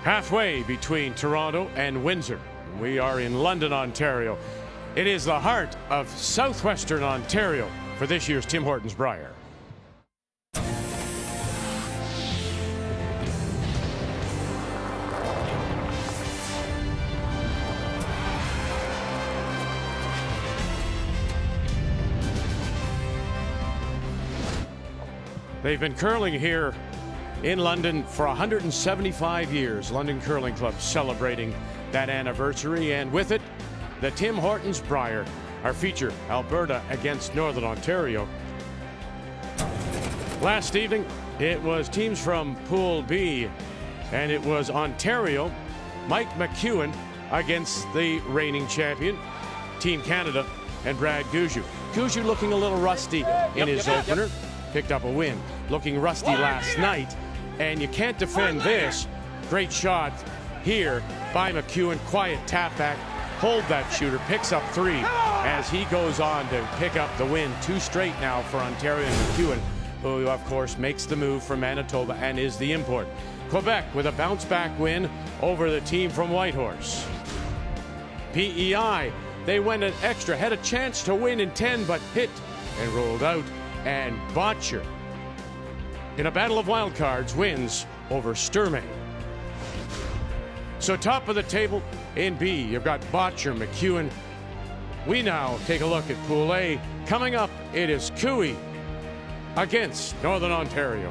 halfway between Toronto and Windsor. We are in London, Ontario. It is the heart of southwestern Ontario for this year's Tim Hortons Brier. They've been curling here in London for 175 years. London Curling Club celebrating that anniversary, and with it, the Tim Hortons Brier. Our feature, Alberta against Northern Ontario. Last evening, it was teams from Pool B, and it was Ontario, Mike McEwen against the reigning champion, Team Canada, and Brad Gushue. Gushue looking a little rusty in his opener. Picked up a win. Looking rusty last night, and you can't defend this. Great shot here by McEwen. Quiet tap back. Hold that shooter. Picks up 3 as he goes on to pick up the win. 2 straight now for Ontario and McEwen, who of course makes the move from Manitoba and is the import. Quebec with a bounce back win over the team from Whitehorse. PEI, they went an extra, had a chance to win in 10, but hit and rolled out. And Botcher, in a battle of wild cards, wins over Sturmey. So top of the table in B, you've got Botcher, McEwen. We now take a look at Pool A. Coming up, it is Cooey against Northern Ontario.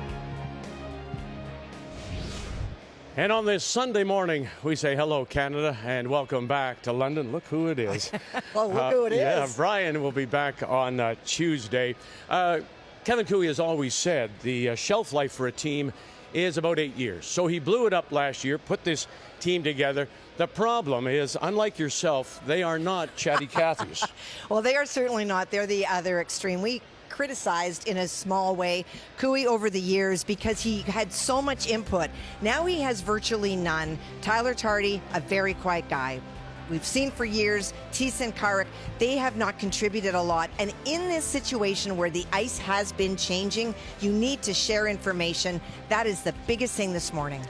And on this Sunday morning, we say hello, Canada, and welcome back to London. Look who it is. Well, look who it is. Yeah, Brian will be back on Tuesday. Kevin Cooey has always said the shelf life for a team is about 8 years. So he blew it up last year, put this team together. The problem is, unlike yourself, they are not Chatty Cathys. Well, they are certainly not. They're the other extreme. We criticized in a small way Cooey over the years because he had so much input. Now he has virtually none. Tyler Tardy, a very quiet guy. We've seen for years, Tees and Carrick, they have not contributed a lot. And in this situation where the ice has been changing, you need to share information. That is the biggest thing this morning.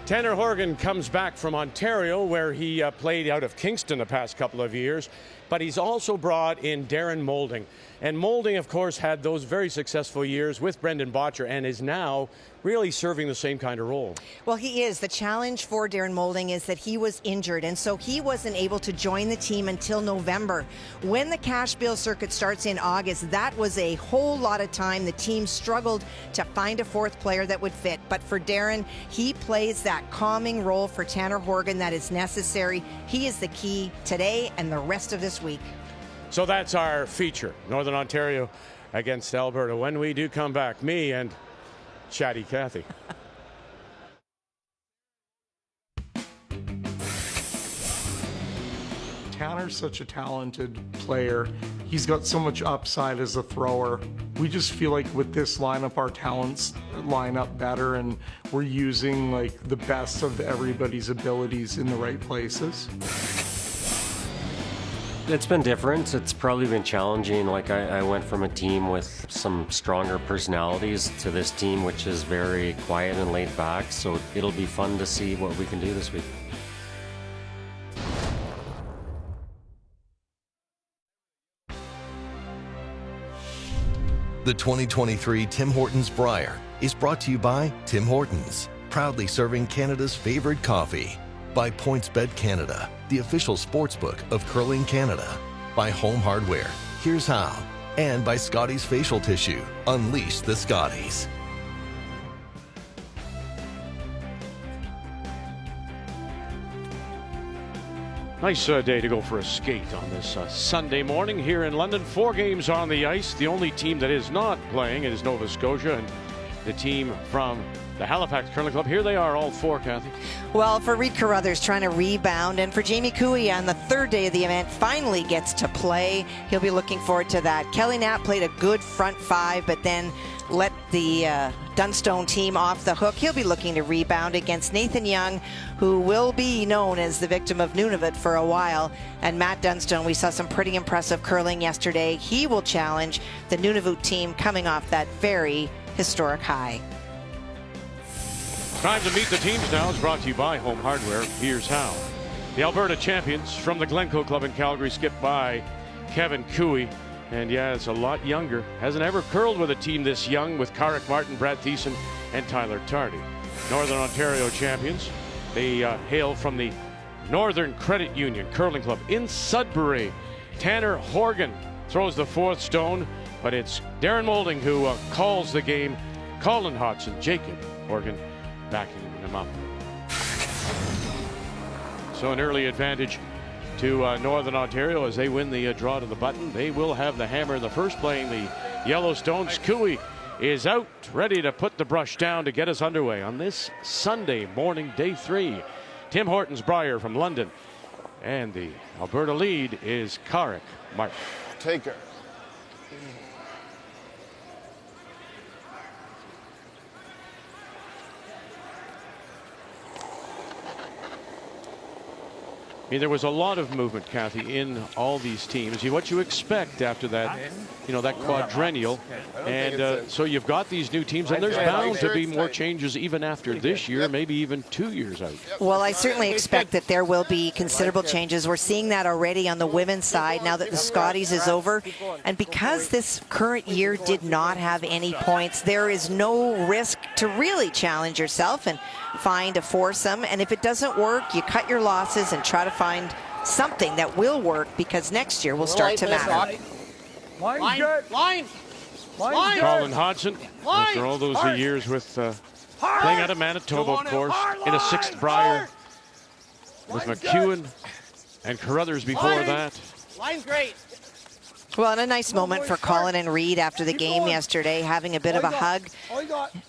Tanner Horgan comes back from Ontario, where he played out of Kingston the past couple of years, but he's also brought in Darren Moulding. And Moulding, of course, had those very successful years with Brendan Botcher and is now really serving the same kind of role. Well, he is. The challenge for Darren Moulding is that he was injured, and so he wasn't able to join the team until November. When the cash bill circuit starts in August, that was a whole lot of time. The team struggled to find a fourth player that would fit. But for Darren, he plays that calming role for Tanner Horgan that is necessary. He is the key today and the rest of this week. So that's our feature, Northern Ontario against Alberta. When we do come back, me and Chatty Cathy. Tanner's such a talented player. He's got so much upside as a thrower. We just feel like with this lineup, our talents line up better, and we're using like the best of everybody's abilities in the right places. It's been different. It's probably been challenging. Like I went from a team with some stronger personalities to this team, which is very quiet and laid back. So it'll be fun to see what we can do this week. The 2023 Tim Hortons Brier is brought to you by Tim Hortons, proudly serving Canada's favorite coffee. By PointsBet Canada, the official sportsbook of Curling Canada. By Home Hardware, here's how. And by Scotties Facial Tissue, unleash the Scotties. Nice day to go for a skate on this Sunday morning here in London. 4 games on the ice. The only team that is not playing is Nova Scotia, and the team from the Halifax Curling Club. Here they are, all 4, Cathy. Well, for Reed Carruthers trying to rebound, and for Jamie Cooey on the 3rd day of the event finally gets to play. He'll be looking forward to that. Kelly Knapp played a good front 5, but then let the Dunstone team off the hook. He'll be looking to rebound against Nathan Young, who will be known as the victim of Nunavut for a while. And Matt Dunstone, we saw some pretty impressive curling yesterday. He will challenge the Nunavut team coming off that very historic high. Time to meet the teams now is brought to you by Home Hardware. Here's how. The Alberta champions from the Glencoe Club in Calgary, skipped by Kevin Cooey. And yeah, it's a lot younger. Hasn't ever curled with a team this young, with Carrick Martin, Brad Thiessen, and Tyler Tardy. Northern Ontario champions. They hail from the Northern Credit Union Curling Club in Sudbury. Tanner Horgan throws the fourth stone, but it's Darren Moulding who calls the game. Colin Hodgson, Jacob Horgan backing him up. So an early advantage to Northern Ontario as they win the draw to the button. They will have the hammer in the first, playing the Yellowstones. Cooey is out, ready to put the brush down to get us underway on this Sunday morning, day 3. Tim Hortons Brier from London. And the Alberta lead is Carrick Martin. Take her. I mean, there was a lot of movement, Kathy, in all these teams. What you expect after that, that quadrennial. And so you've got these new teams, and there's bound to be more changes even after this year, maybe even 2 years out. Well, I certainly expect that there will be considerable changes. We're seeing that already on the women's side now that the Scotties is over. And because this current year did not have any points, there is no risk to really challenge yourself and find a foursome. And if it doesn't work, you cut your losses and try to find something that will work, because next year will start to matter. Line, line, line. Colin Hodgson, after all those years with playing out of Manitoba, of course, in a 6th Brier with McEwen and Carruthers before that. Line's great. Well, and a nice moment for Colin and Reed after the game yesterday, having a bit of a hug.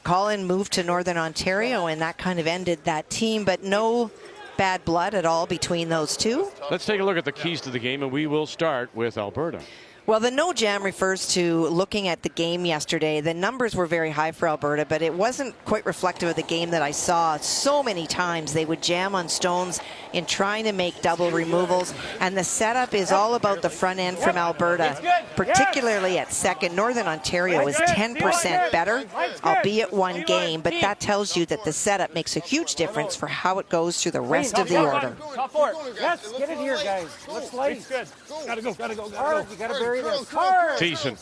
Colin moved to Northern Ontario, and that kind of ended that team, but no bad blood at all between those two. Let's take a look at the keys to the game, and we will start with Alberta. Well, the no jam refers to looking at the game yesterday. The numbers were very high for Alberta, but it wasn't quite reflective of the game that I saw. So many times they would jam on stones in trying to make double removals, and the setup is all about the front end from Alberta, particularly at second. Northern Ontario is 10% better, albeit one game, but that tells you that the setup makes a huge difference for how it goes through the rest of the order. Top four. Yes, get it here, guys. Let's slide. Good. Gotta go. Hard. You gotta bury this. Hard. Thiessen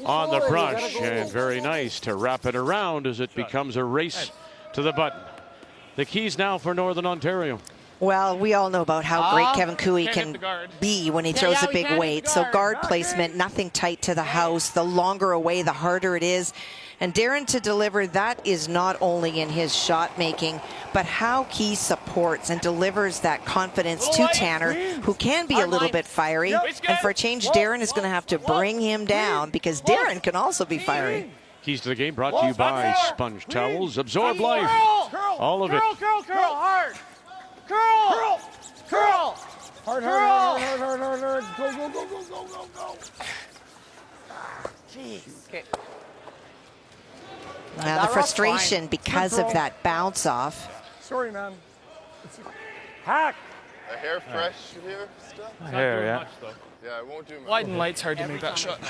on the brush, and very nice to wrap it around as it becomes a race to the button. The keys now for Northern Ontario. Well, we all know about how great Kevin Cooey can be when he throws a big weight. So guard placement, nothing tight to the house. The longer away, the harder it is. And Darren to deliver, that is not only in his shot making, but how he supports and delivers that confidence to Tanner, who can be a little bit fiery. And for a change, Darren is going to have to bring him down, because Darren can also be fiery. Keys to the game brought to you by Sponge Towels. Absorb life. All of it. Curl, hard. Curl. Hard. Go. Jeez. Okay. Now the frustration because of that bounce off. Sorry, man. Hack. A hair fresh here stuff? Hair, yeah. Yeah, I won't do much. Wide and light's hard to make that shot.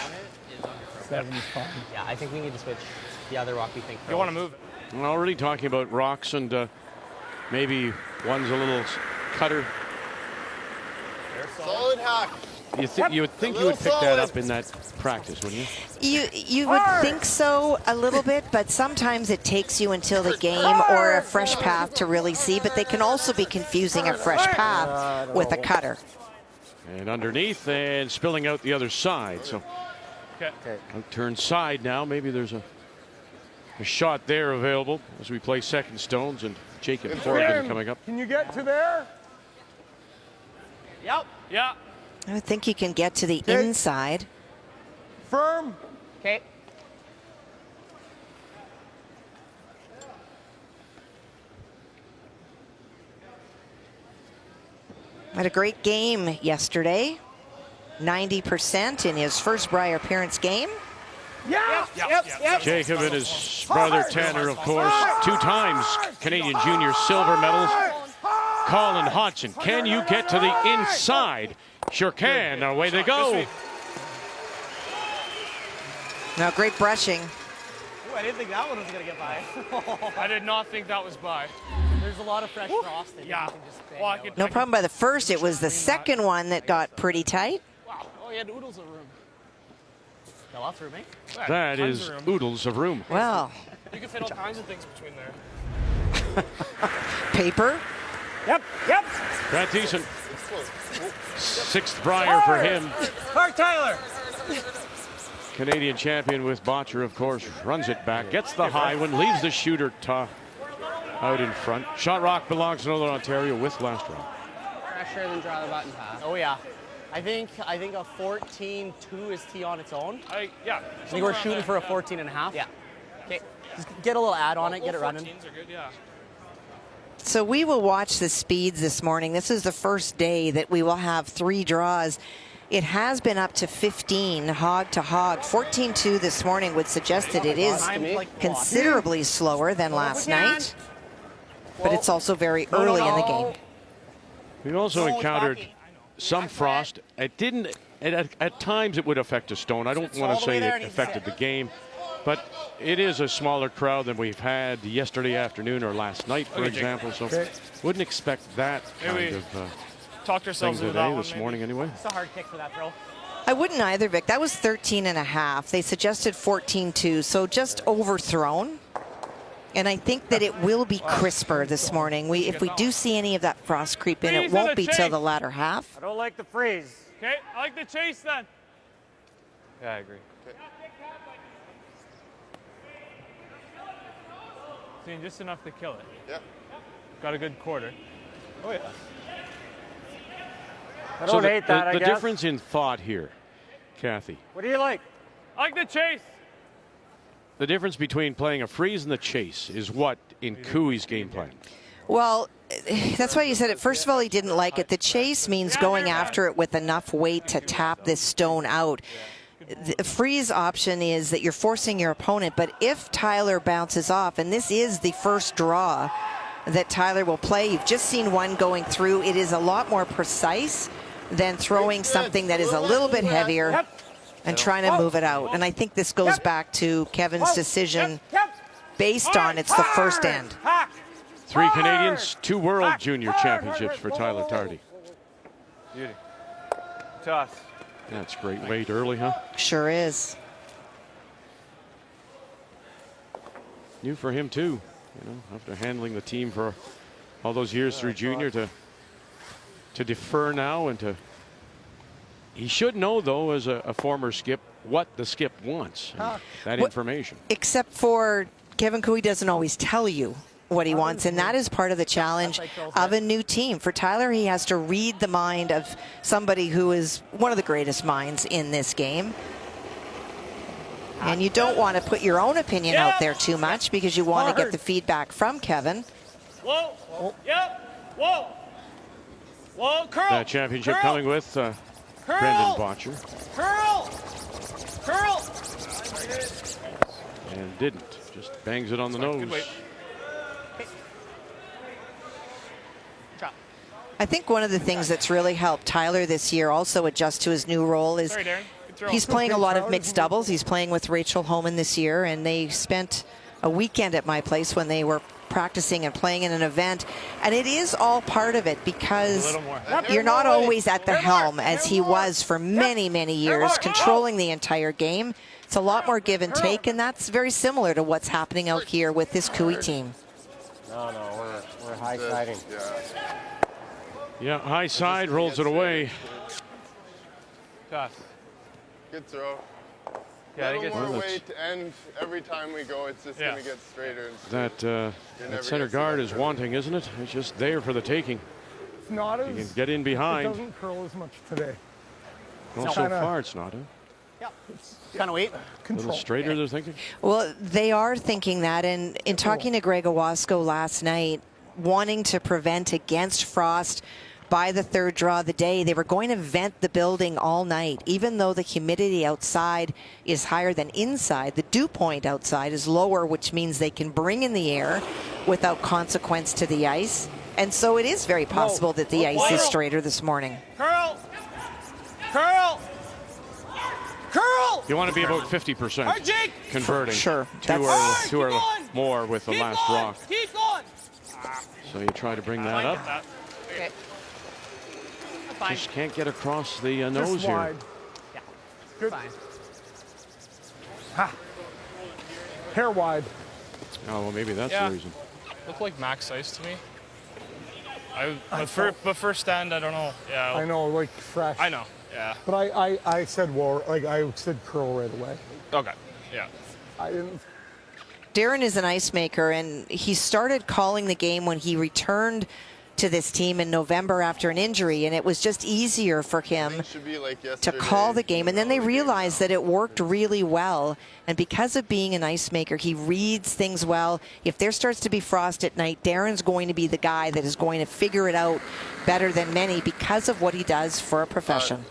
75. Yeah, I think we need to switch the other rock we think. You want to move it. We're already talking about rocks, and maybe one's a little cutter. Solid hack. You would think you would pick that up in that practice, wouldn't you? You would think so a little bit, but sometimes it takes you until the game or a fresh path to really see. But they can also be confusing a fresh path with a cutter. And underneath and spilling out the other side. So turn side now. Maybe there's a shot there available as we play second stones, and Jacob Horgan coming up. Can you get to there? Yep. Yeah. I think you can get to the inside. Firm. Okay. Had a great game yesterday. 90% in his first Brier appearance game. Yep. Jacob and his brother Tanner, of course, 2 times Canadian Junior silver medals. Colin Hodgson, can you get to the inside? Sure can. Away they go. Now, great brushing. I didn't think that one was going to get by. I did not think that was by. There's a lot of fresh frost. Yeah. No problem by the first. It was the second one that got pretty tight. Wow. Oh, you had oodles of room. Got lots of room, eh? That is oodles of room. Well. You can fit all kinds of things between there. Paper. Yep, yep. Brad Thiessen. Sixth Brier for him. Hard, Tyler. Canadian champion with Botcher, of course, runs it back, gets the high one, leaves the shooter out in front. Shot rock belongs to Northern Ontario with last round. Pressure, then draw the button pass. Oh, yeah. I think a 14-2 is tee on its own. Yeah. I think we're shooting for a 14.5. Yeah. Okay. Just get a little ad on it, get it running. 14s are good, yeah. So we will watch the speeds this morning. This is the first day that we will have 3 draws. It has been up to 15 hog to hog. 14-2 this morning would suggest that it is considerably slower than last night. But it's also very early in the game. We also encountered some frost. It didn't, at times it would affect a stone. I don't want to say it affected the game, but it is a smaller crowd than we've had yesterday afternoon or last night, for example. So wouldn't expect that kind of talked ourselves into that this morning anyway. It's a hard kick for that throw. I wouldn't either, Vic. That was 13.5. They suggested 14-2, so just overthrown. And I think that it will be crisper this morning. If we do see any of that frost creep in, it won't be till the latter half. I don't like the freeze. Okay, I like the chase then. Yeah, I agree. Seeing just enough to kill it. Yeah. Got a good quarter. Oh, yeah. I don't hate that, I guess. The difference in thought here, Kathy. What do you like? I like the chase. The difference between playing a freeze and the chase is what in Cooey's game plan? Well, that's why you said it. First of all, he didn't like it. The chase means going after it with enough weight to tap this stone out. The freeze option is that you're forcing your opponent, but if Tyler bounces off, and this is the first draw that Tyler will play, you've just seen one going through, it is a lot more precise than throwing something that is a little bit heavier and trying to move it out. And I think this goes back to Kevin's decision based on it's the first end. 3 Canadians, 2 World Junior Championships for Tyler Tardy. Beauty. Toss. That's great weight early, huh? Sure is. New for him too, after handling the team for all those years through junior to defer now and to. He should know though, as a former skip, what the skip wants. That information. Except for Kevin Cooey doesn't always tell you what he wants, and that is part of the challenge of a new team. For Tyler, he has to read the mind of somebody who is one of the greatest minds in this game. And you don't want to put your own opinion out there too much because you want to get the feedback from Kevin. Whoa. Yep. Whoa. Whoa. Curl. That championship coming with Brendan Botcher. Curl. Curl. And didn't. Just bangs it on the nose. I think one of the things that's really helped Tyler this year also adjust to his new role is he's playing a lot of mixed doubles. He's playing with Rachel Homan this year, and they spent a weekend at my place when they were practicing and playing in an event. And it is all part of it because you're not always at the helm as he was for many, many years, controlling the entire game. It's a lot more give and take, and that's very similar to what's happening out here with this Cooey team. No, we're high-siding. Yeah, high side, rolls it away. Toss. Good throw. Yeah, a little more weight to end every time we go. It's just going to get straighter and straighter. That center guard is wanting, isn't it? It's just there for the taking. It's not as. You can get in behind. It doesn't curl as much today. Well, so far it's not. Yeah, kind of weight. A little straighter, they're thinking? Well, they are thinking that. And in talking to Greg Owasco last night, wanting to prevent against frost by the third draw of the day, they were going to vent the building all night. Even though the humidity outside is higher than inside, the dew point outside is lower, which means they can bring in the air without consequence to the ice. And so it is very possible that the ice is straighter this morning. Curl. Curl. Curl. Curl! You want to be about 50% All right, Jake. converting. Sure. Two or more with the last rock. Keep going. So you try to bring that up. Okay. Just can't get across the nose here. wide. Yeah. Good. Fine. Ha. Hair wide. Oh, well, maybe that's Yeah. the reason. Look like max ice to me. But first stand, I don't know. Yeah. I know, like fresh. I know. Yeah. But I said I said curl right away. Okay. Yeah. I didn't. Darren is an ice maker, and he started calling the game when he returned to this team in November after an injury, and it was just easier for him to call the game. And then they realized that it worked really well, and because of being an ice maker, he reads things well. If there starts to be frost at night, Darren's going to be the guy that is going to figure it out better than many because of what he does for a profession.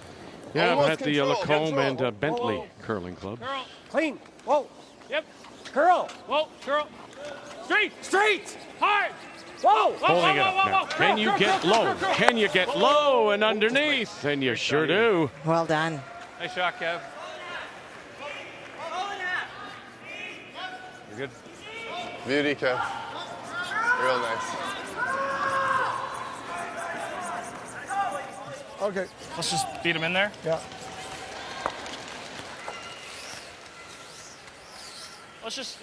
Yeah, I've had the Lacombe and Bentley curling club. Curl. Clean. Whoa. Yep. Curl. Whoa. Curl. Straight. Straight. Hard. Whoa. Holding it up now. Can you get low? Can you get low and underneath? And you sure do. Well done. Nice shot, Kev. You're good. Beauty, Kev. Real nice. Okay. Let's just beat him in there. Yeah. Let's just,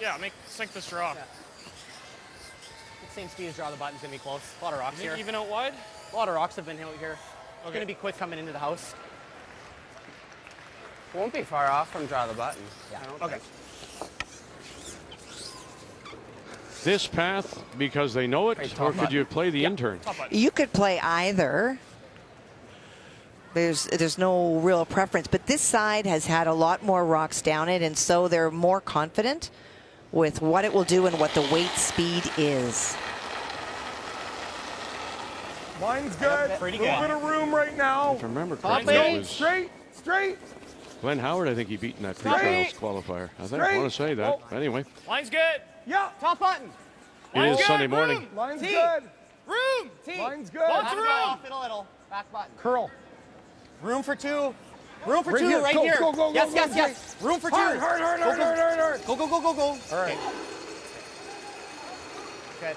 sink this draw. Same speed as draw the button's gonna be close. A lot of rocks here. Even out wide? A lot of rocks have been out here. It's gonna be quick coming into the house. Won't be far off from draw the button. Yeah. Okay. This path, because they know it, or could you play the intern? You could play either. There's no real preference, but this side has had a lot more rocks down it, and so they're more confident with what it will do and what the weight speed is. Mine's good. Pretty A little good. bit of room right now. If I remember correctly, it was Straight. Glenn Howard, I think he beat in that pre-trials qualifier. I think I want to say that. Anyway, Line's good. Yeah. Top button. it is Sunday morning. Mine's T. good. Room. Mine's good. Lots Back of it room. off it a little. Back button. Curl. Room for two. Room for Right two here. right Go, here. go, go, yes, go, yes, go, yes. Room for two. Hard. Go, go, go, go, go. All right. Good.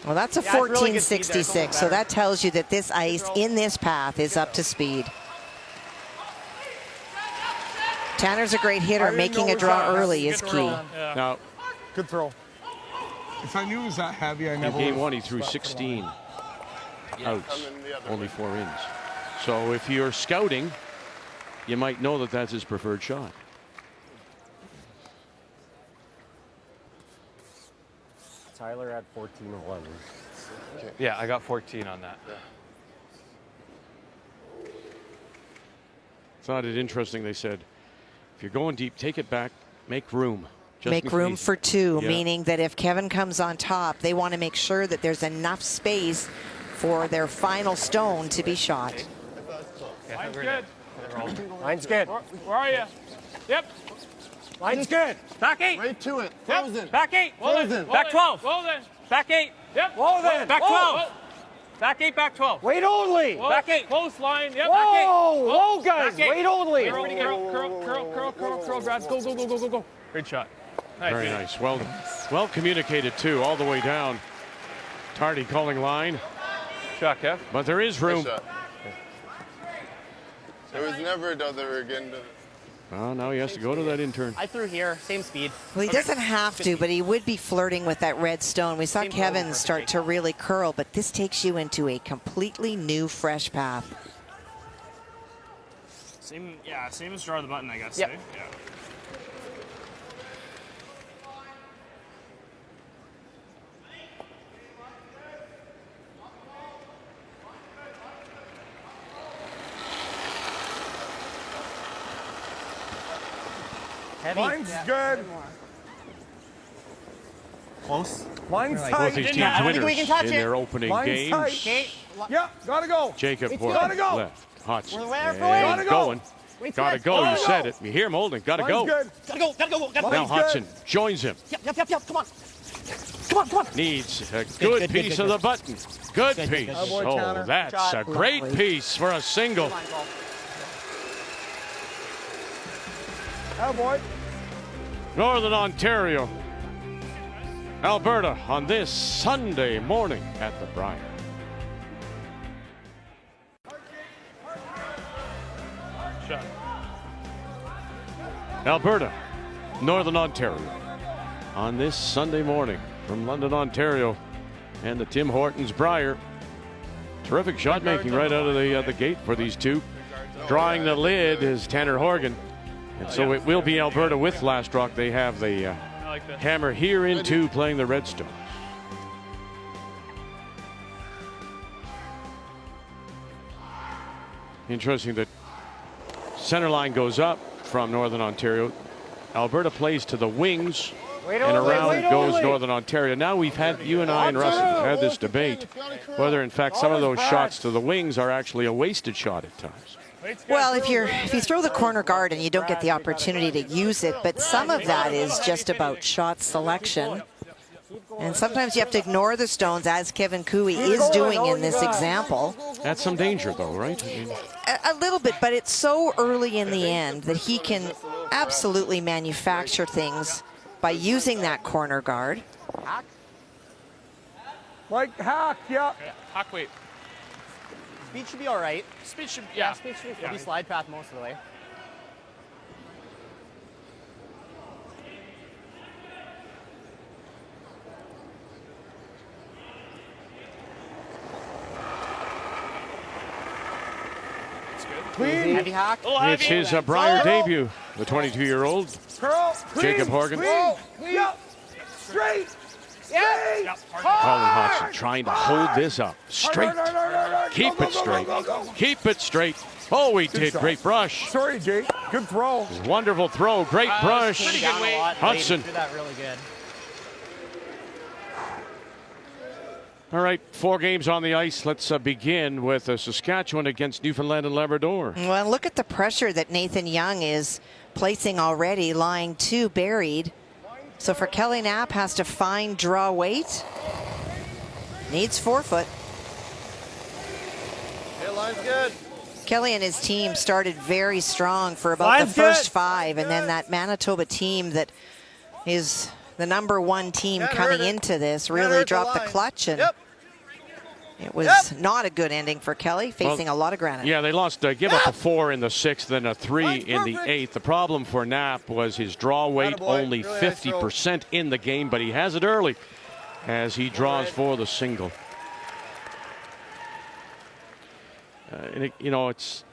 Well, that's a Yeah, it's really good speed there. It's 1466, almost so better. that tells you that this ice in this path is up to speed. Tanner's a great hitter. Making a draw early is key. Yeah. Now, Good throw. If I knew it was that heavy, I in never. game would've one, he threw stopped for 16 outs, Coming the other only way. 4 ins. So if you're scouting, you might know that that's his preferred shot. Tyler had 14-11. Yeah, I got 14 on that. Thought it interesting. They said, if you're going deep, take it back, make room. Just Make in room case. for two, Yeah. meaning that if Kevin comes on top, they want to make sure that there's enough space for their final stone to be shot. Line's good. Mine's good. Where are you? Yep. Mine's good. Back 8. Right to it. Yep. Frozen. Back 8. Frozen. Back 12. Well then. Back 8. Yep. Whoa then. Back Whoa. 12. Back 8, back 12. Wait only. Whoa. Back 8. Close line. Yep. Whoa, Back 8. whoa, guys. Back 8. Wait only. Curl, Brad. Go. Great shot. Nice, Very dude. nice. Well communicated too, all the way down. Tardy calling line, Shot, Kev. but there is Good room. shot. There was never a doubt that we were getting to. Oh, now he has to go to that intern. I threw here. Same speed. Well, he doesn't have to, but he would be flirting with that red stone. We saw Same Kevin hole. start to really curl, but this takes you into a completely new, fresh path. Same as draw the button, I guess. Yep. Eh? Yeah. Heavy. Mine's good. Close. Mine's Both tight. these teams I don't think we winners can touch in it. their opening Mine's games. tight. Okay. Yeah, gotta go. Jacob It's Horgan gotta go. left. Hodgson. We're there for and it. Gotta go. going. Wait, Gotta Fred. go. You Gotta said go. it. You hear him holding. Gotta Mine's go. good. Gotta go. Now Mine's Hodgson good. joins him. Yep. Come on. Needs a good piece of the button. Good piece. Oh, boy, Oh, Tanner. that's Shot. a great Lovely. piece for a single. Oh, boy. Northern Ontario, Alberta on this Sunday morning at the Brier. Shot. Alberta, Northern Ontario on this Sunday morning from London, Ontario, and the Tim Hortons Brier. Terrific shot making right out of the gate for these two. Drawing the lid is Tanner Horgan. And so it will be Alberta with Last Rock. They have the hammer here in two, playing the Redstones. Interesting that center line goes up from Northern Ontario. Alberta plays to the wings, and around goes Northern Ontario. Now we've had, you and I and Russ have had this debate whether in fact some of those shots to the wings are actually a wasted shot at times. Well, if you throw the corner guard and you don't get the opportunity to use it, but some of that is just about shot selection. And sometimes you have to ignore the stones, as Kevin Cooey is doing in this example. That's some danger, though, right? A little bit, but it's so early in the end that he can absolutely manufacture things by using that corner guard. Like hack, yeah. Hack weight. Speed should be all right. Speed should, Yeah, speed should be slide path most of the way. Clean. Heavy hack. It's his Brier debut, the 22-year-old Jacob Horgan. Yep. Straight. Yeah. Colin Hodgson trying to hold this up straight. Keep it straight. Keep it straight. Oh, he did. Great brush. Sorry, Jake. Good throw. Wonderful throw. Great brush. Pretty good weight. Hodgson. Did that really good. All right, 4 games on the ice. Let's begin with Saskatchewan against Newfoundland and Labrador. Well, look at the pressure that Nathan Young is placing already, lying 2 buried. So for Kelly Knapp, has to find draw weight. Needs 4-foot. Yeah, line's good. Kelly and his team started very strong for about the first 5, and then that Manitoba team that is the #1 team coming into this really dropped the clutch, and it was not a good ending for Kelly, facing a lot of granite. Yeah, they lost, give up a 4 in the 6th, then a 3 in the 8th. The problem for Knapp was his draw weight, only 50% in the game, but he has it early as he draws for the single. And it, you know, it's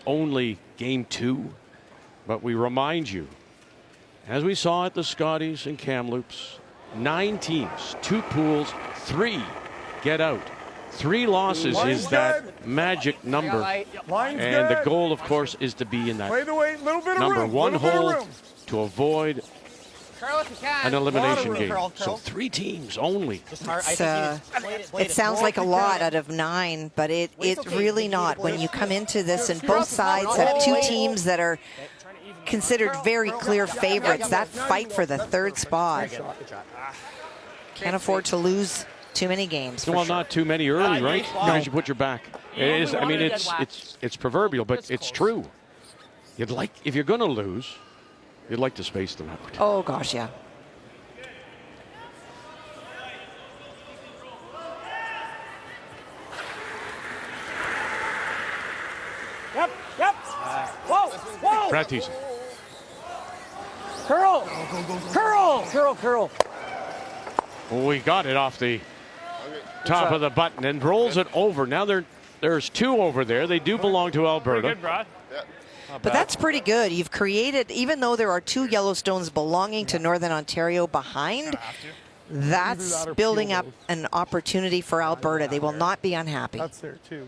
only game 2, but we remind you, as we saw at the Scotties and Kamloops, 9 teams, 2 pools, 3 get out. 3 losses is that magic number, and the goal, of course, is to be in that #1 hole to avoid an elimination game. So 3 teams only. It sounds like a lot out of 9, but it's really not. When you come into this and both sides have 2 teams that are considered very clear favorites, that fight for the 3rd spot. Can't afford to lose too many games. Well, sure. Not too many early, right? No. You put your back. It is. I mean, it's proverbial, but it's true. You'd like, if you're going to lose, you'd like to space them out. Oh gosh, yeah. Yep. Whoa. Brad Thiessen. Curl. We got it off the top of the button and rolls it over. Now there's 2 over there. They do belong to Alberta. Pretty good, Brad. But that's pretty good. You've created, even though there are 2 Yellowstones belonging to Northern Ontario behind, that's building up an opportunity for Alberta. They will not be unhappy. That's there too.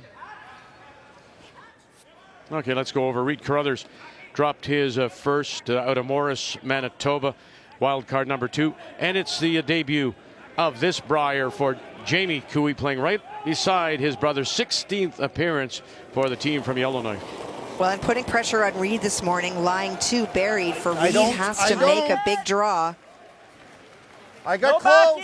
Okay, let's go over. Reed Carruthers dropped his first out of Morris, Manitoba, wild card number 2. And it's the debut of this Brier for Jamie Cooey, playing right beside his brother's 16th appearance for the team from Yellowknife. Well, and putting pressure on Reed this morning, lying 2 buried for Reed has to make a big draw. I got close.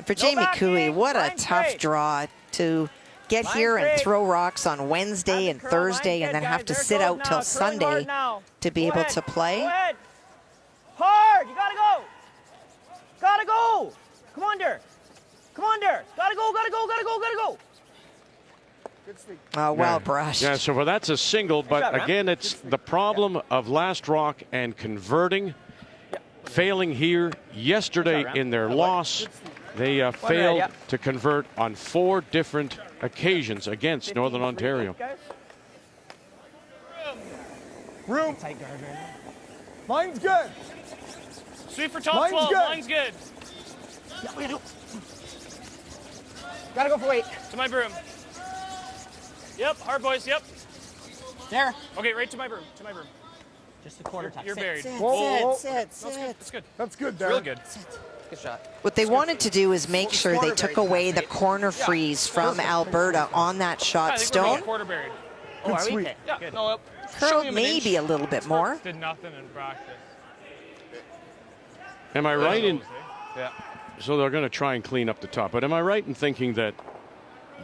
For Jamie Cooey, what a tough draw to get here and throw rocks on Wednesday and Thursday and then have to sit out till Sunday to be able to play. Go ahead. Hard. You got to go. Got to go. Come on, Dirk. Come on, Dirk. Got to go, got to go, got to go, got to go. Oh, well brushed. Yeah, so that's a single, but again, it's the problem of last rock and converting. Failing here yesterday in their loss. They failed to convert on 4 different occasions against Northern Ontario. Room. Mine's good. Sweep for top 12. Mine's good. Got to go for weight. To my broom. Yep, hard boys, yep. There. Okay, right to my broom, to my broom. Just a quarter time. You're buried. Sit. That's good. That's good, Darren. Really good. Good shot. What they wanted to do is make sure they took away the corner freeze from Alberta on that shot. I think Stone. we're quarter buried. Oh, are we? sweep. Okay. Yeah, Good. no, Curled maybe a little bit more. Did nothing in practice. Am I right in? Yeah. So they're going to try and clean up the top. But am I right in thinking that,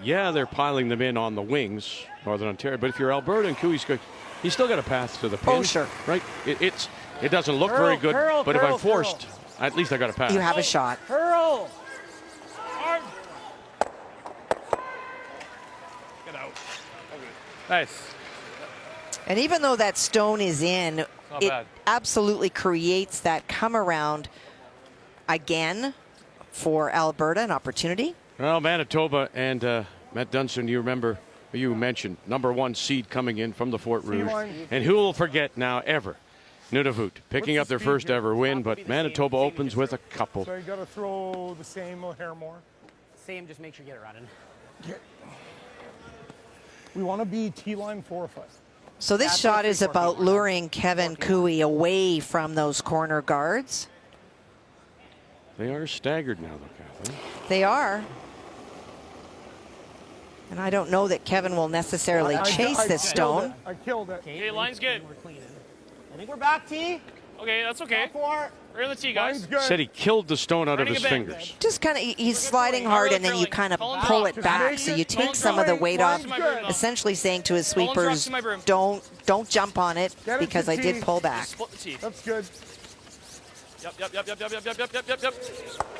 yeah, they're piling them in on the wings, Northern Ontario, but if you're Alberta and Cooey's good, he's still got a path to the pin. Oh, sure. Right? It doesn't look very good, but if I'm forced, at least I got a path. You have a shot. Curl. Hard. Get out. Nice. And even though that stone is in, it bad. absolutely creates that come around again for Alberta, an opportunity. Well, Manitoba and Matt Dunstan, you remember, you mentioned #1 seed coming in from the Fort Rouge. And who will forget now ever? Nunavut picking up their first ever win, but Manitoba opens with a couple. So you got to throw the same a hair more. Same, just make sure you get it running. We want to be T-line 4 or 5. So this shot is about luring Kevin Cooey away from those corner guards. They are staggered now, though, Kathleen. They are. And I don't know that Kevin will necessarily chase this stone. I killed it. Okay, line's good. We're cleaning. I think we're back, T. Okay, that's okay. Four. We're in the tee, guys. Mine's good. Said he killed the stone out of his Running a bang. fingers. Just kind of, he's sliding hard and then you kind of pull it back. So you take some of the weight off, essentially saying to his sweepers, don't jump on it because I did pull back. Split the tee. That's good. Yep.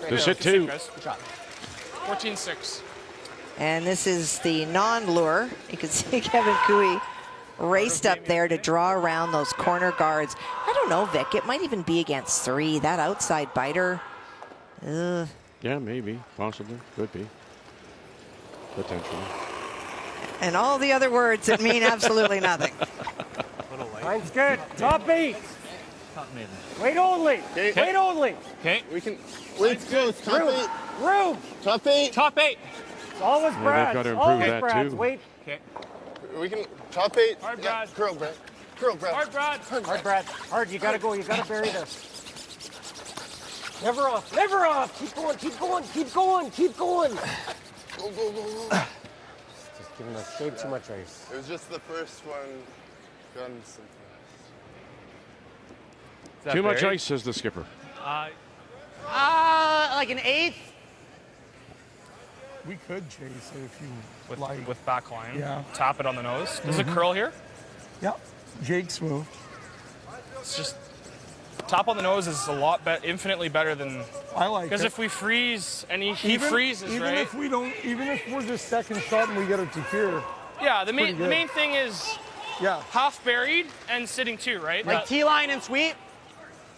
This it too. Good shot. 14-6. And this is the non-lure. You can see Kevin Cooey raced up there to draw around those corner guards. I don't know, Vic. It might even be against 3. That outside biter. Yeah, maybe. Possibly. Could be. Potentially. And all the other words that mean absolutely nothing. Mine's good. Top 8. Wait only. Okay. Wait only. Okay. We can. Weight's close. Top 8. Room. Top 8. Top 8. It's always Brad's. got to improve Always that, Brad's. too. Wait. Okay. We can. Top 8. Hard, Yeah, Brad. curl, Brad. Curl, Brad. Hard, Brad. Hard, Brad. Hard. You gotta go. You gotta bury this. Never off. Never off. Keep going. Keep going. Keep going. Keep going. Go, go, go, go. Just giving us way too much ice. It was just the first one. Done some. Too much ice, says the skipper. Like an 8th. We could chase it if you like. With back line. Yeah. Tap it on the nose. Does it curl here? Yeah. Jake's move. It's just top on the nose is a lot infinitely better than. I like it. Because if we freeze and he freezes, even right? If we don't, even if we're just second shot and we get it to here. Yeah, the pretty main good. thing is Yeah. half buried and sitting 2, right? Like T-line and sweep.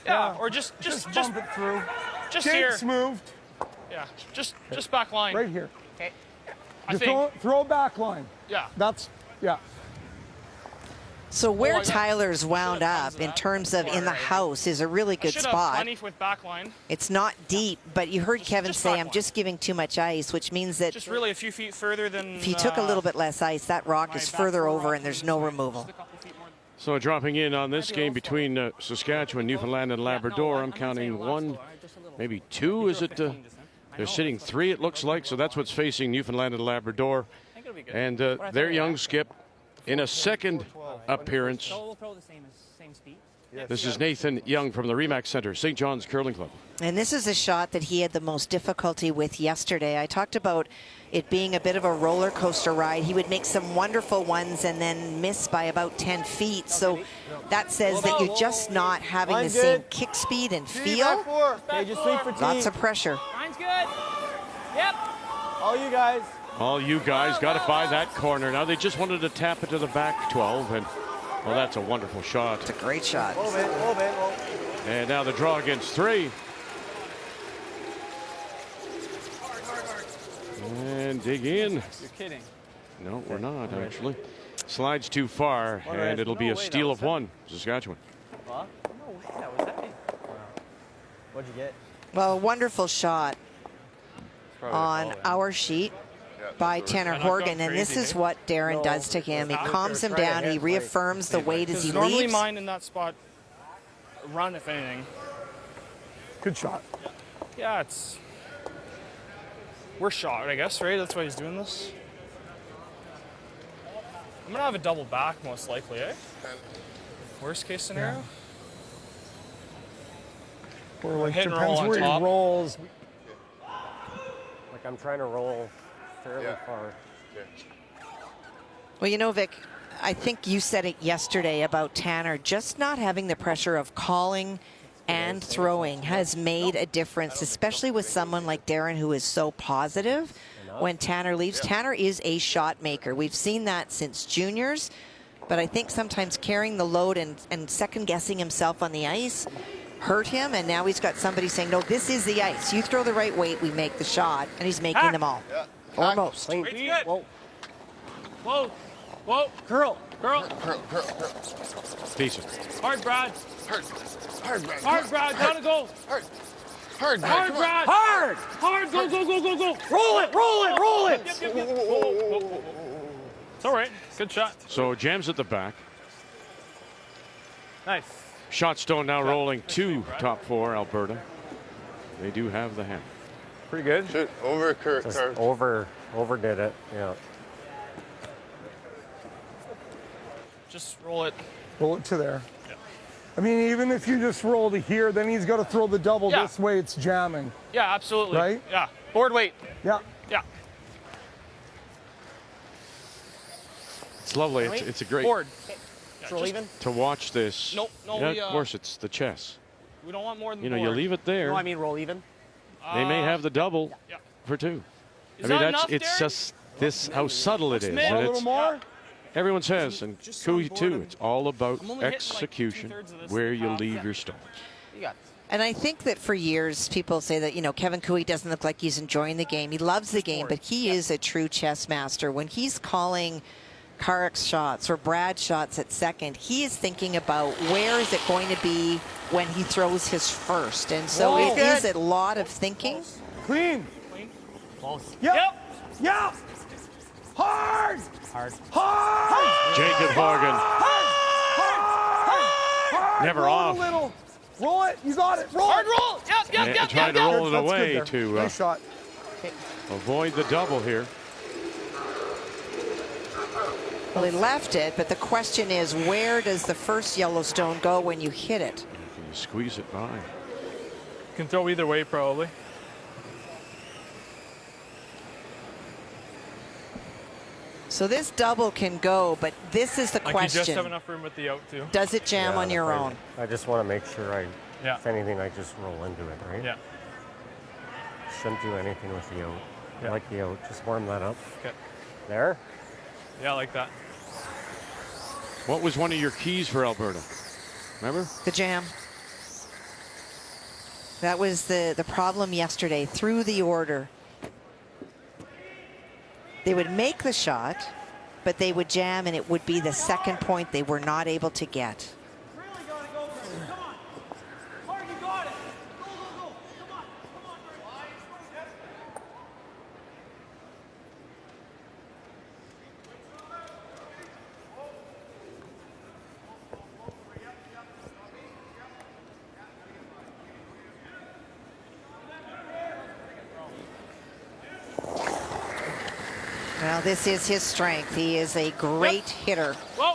Yeah, or just bump it through. Just here. Jake's moved Yeah, just back line. right here. Okay. I Just think. throw a back line. Yeah. That's yeah. So where I got- Tyler's wound should've tons up of in that. terms of in the Alright. house is a really good Should have spot. plenty with back line. It's not deep, but you heard Kevin just say, back I'm line. just giving too much ice, which means that Just really a few feet further than. if you took a little bit less ice, that rock my is back further row over rock and there's is no this way. removal. Just a couple feet more. So dropping in on this game between Saskatchewan, Newfoundland, and Labrador, I'm counting 1, maybe 2. Is it? They're sitting 3, it looks like. So that's what's facing Newfoundland and Labrador. And their young skip in a second appearance. So we'll throw the same speed. This is Nathan Young from the Remax Center, St. John's Curling Club. And this is a shot that he had the most difficulty with yesterday. I talked about it being a bit of a roller coaster ride. He would make some wonderful ones and then miss by about 10 feet. So that says that you're just not having the same kick speed and feel. Lots of pressure. Line's good. Yep. All you guys. All you guys got to find that corner. Now they just wanted to tap it to the back 12, and well, that's a wonderful shot. It's a great shot. And now the draw against 3. And dig in. You're kidding. No, we're not, actually. Slides too far, and it'll be a steal of 1, Saskatchewan. What? No way, that was heavy. What'd you get? Well, a wonderful shot on our sheet by Tanner Horgan, and this is what Darren does to him. He calms him down. He reaffirms the weight as he normally leaves. mine in that spot run, if anything. Good shot. Yeah, we're shot, I guess, right? That's why he's doing this. I'm gonna have a double back most likely, eh? Worst case scenario. Or like Hit and roll depends on where top. he rolls. Like I'm trying to roll fairly far. Well, you know, Vic, I think you said it yesterday about Tanner just not having the pressure of calling and throwing has made a difference, especially with someone like Darren who is so positive when Tanner leaves. Tanner is a shot maker. We've seen that since juniors, but I think sometimes carrying the load and second guessing himself on the ice hurt him, and now he's got somebody saying, no, this is the ice. You throw the right weight, we make the shot, and he's making them all. Or most. Whoa. Whoa. Whoa. Curl. Decent. Hard, Brad. Hard, Brad. Hard, Brad. Gotta go. Hard, Hard, Brad. Brad. Hard! Hard. Go. Roll it! Yep. Whoa. It's all right. Good shot. So jams at the back. Nice. Shotstone now rolling to top 4, Alberta. They do have the hand. Pretty good. Shoot, over Kurt. Just overdid it. Yeah. Just roll it. Roll it to there. Yeah. I mean, even if you just roll to here, then he's got to throw the double this way. It's jamming. Yeah, absolutely. Right? Yeah. Board weight. Yeah. Yeah. It's lovely. It's a great Board. Roll even? to watch this. No, Yeah, of course, it's the chess. We don't want more than You know, board. you leave it there. No, I mean roll even. They may have the double for 2. Is I mean, that enough, it's Darren? just this how subtle it is. Mid. And A little it's, more? everyone says, and Just Cooey on board too, and- it's all about I'm only hitting, like, execution, 2/3 of this where you half. leave your stones. You got And I think that for years, people say that, you know, Kevin Cooey doesn't look like he's enjoying the game. He loves the game, but he is a true chess master. When he's calling Karek's shots or Brad's shots at second, he is thinking about where is it going to be when he throws his first. And so Whoa. it is a lot of thinking. Clean. close. Yep. Yep. Hard. Hard. Jacob Horgan, never roll off. It a little. Roll it. You got it. Roll Hard it. roll. And trying to roll it That's away good there. to Nice shot. avoid the double here. Well, he left it, but the question is, where does the first Yellowstone go when you hit it? Can you squeeze it by? Can throw either way, probably. So this double can go, but this is the Like you just have question. enough room with the out, too. Does it jam Yeah, on your I- own? I just want to make sure Yeah. if anything, I just roll into it, right? Yeah. Shouldn't do anything with the out. Yeah. I like the out. Just warm that up. Okay. There. Yeah, I like that. What was one of your keys for Alberta? Remember? The jam. That was the problem yesterday through the order. They would make the shot, but they would jam, and it would be the second point they were not able to get. Well, this is his strength. He is a great hitter. Whoa.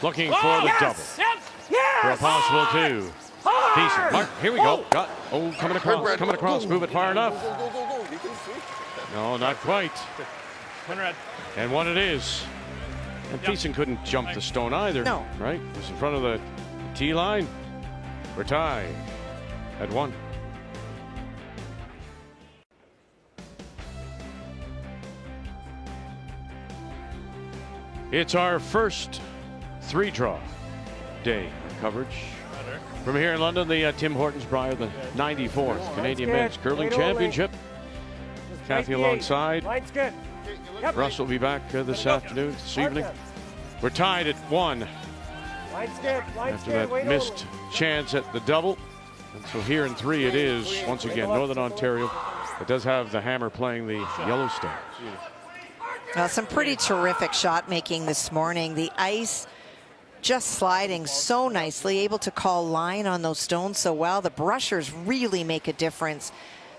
Looking Whoa. for the Yes. double. Yep. for a possible 2. Decent. Mark, here we go. Coming across. Move it far enough. Go. You can sweep. No, not quite. One red. And one it is. And Thiessen couldn't jump the stone either. No. Right? It was in front of the tee line. We're tied at 1. It's our first 3-draw day coverage. From here in London, the Tim Hortons Brier, the 94th Canadian Men's Curling Championship. Kathy alongside. Light's good. Russ will be back this afternoon, this evening. We're tied at 1 Light's good. after that missed chance at the double. And so here in 3 it is, once again, Northern Ontario. It does have the hammer playing the Yellowstone. Well, some pretty terrific shot making this morning. The ice just sliding so nicely, able to call line on those stones so well. The brushers really make a difference.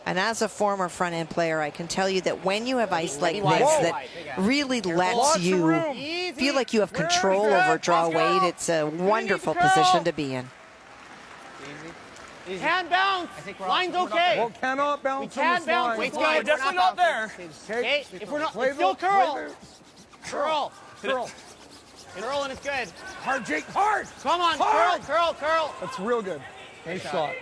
And as a former front end player, I can tell you that when you have ice like this that really lets you feel like you have control over draw weight, it's a wonderful position to be in. Can bounce. Line's okay. Well, cannot bounce. We can bounce. Weight's good. We're definitely not there. Okay, if we're not, it's still curl. Curl. Curl and it's good. Hard, Jake, hard. Come on, Hard. curl. That's real good. Nice shot.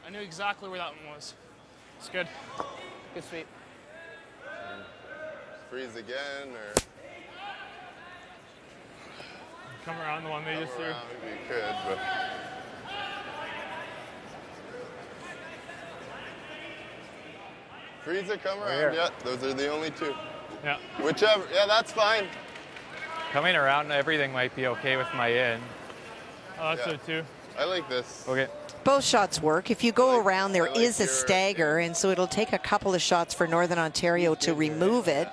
I knew exactly where that one was. It's good. Good sweep. Freeze again, or Come around the one they just threw. around if you could, but freeze or come around. Yeah, those are the only 2. Yeah. Whichever. Yeah, that's fine. Coming around, everything might be okay with my in. Oh, that's Yeah. it too. I like this. Okay. Both shots work. If you go around, there like is a your- stagger, and so it'll take a couple of shots for Northern Ontario to remove it.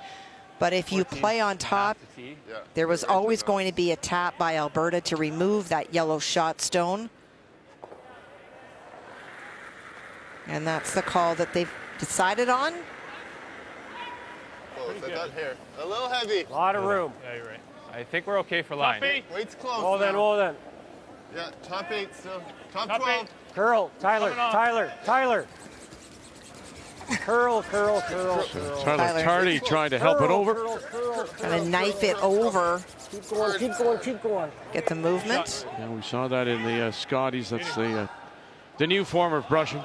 But if you play on top, Yeah. there was always going to be a tap by Alberta to remove that yellow shot stone. And that's the call that they've decided on. Close. I thought here. A little heavy. A lot of room. Yeah, you're right. I think we're okay for line. Top 8. Weight's close. Well then, now. well then. Yeah, top 8 still. Top Top 12. 8. Curl. Tyler. Coming on. Tyler. Curl. Tyler Tardy trying to help it over. Curl. Trying to knife it over. Keep going. Get the movement. Yeah, we saw that in the Scotties. That's the new form of brushing.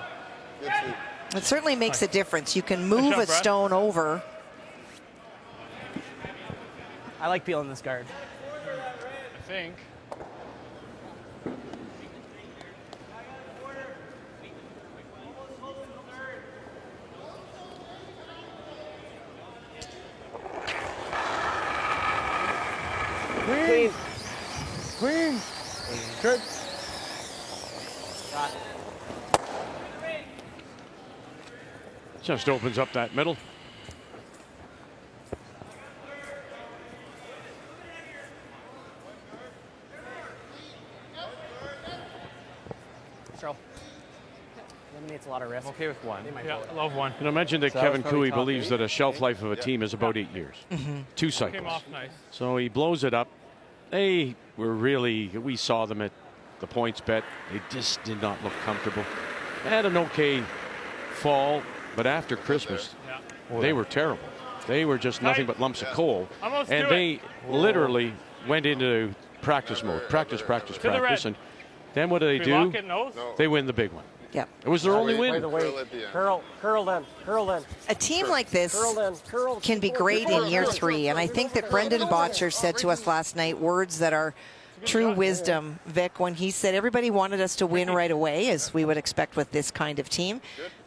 Good sweep. It certainly makes a difference. You can move shot, a Brad. stone over. I like peeling this guard. I think. Clean. Good. Just opens up that middle. Cheryl. Eliminates a lot of risk. I'm okay with 1. Yeah, I love 1. I mentioned that So that was Kevin probably Cooey top believes 8. that a shelf life of a team is about 8 years. 2 cycles. Came off nice. So he blows it up. They were we saw them at the points bet. They just did not look comfortable. They had an okay fall, but after Christmas, Yeah. they were terrible. They were just nothing but lumps of coal. Almost And do they literally went into practice mode. Practice. the red. And then what do they Can we lock do? it nose? No. They win the big one. Yep. It was their only Wait, win. curl at the end. Curl then. A team like this Curl. can be great in year 3. And I think that Brendan Botcher said to us last night words that are true wisdom, Vic, when he said everybody wanted us to win right away, as we would expect with this kind of team.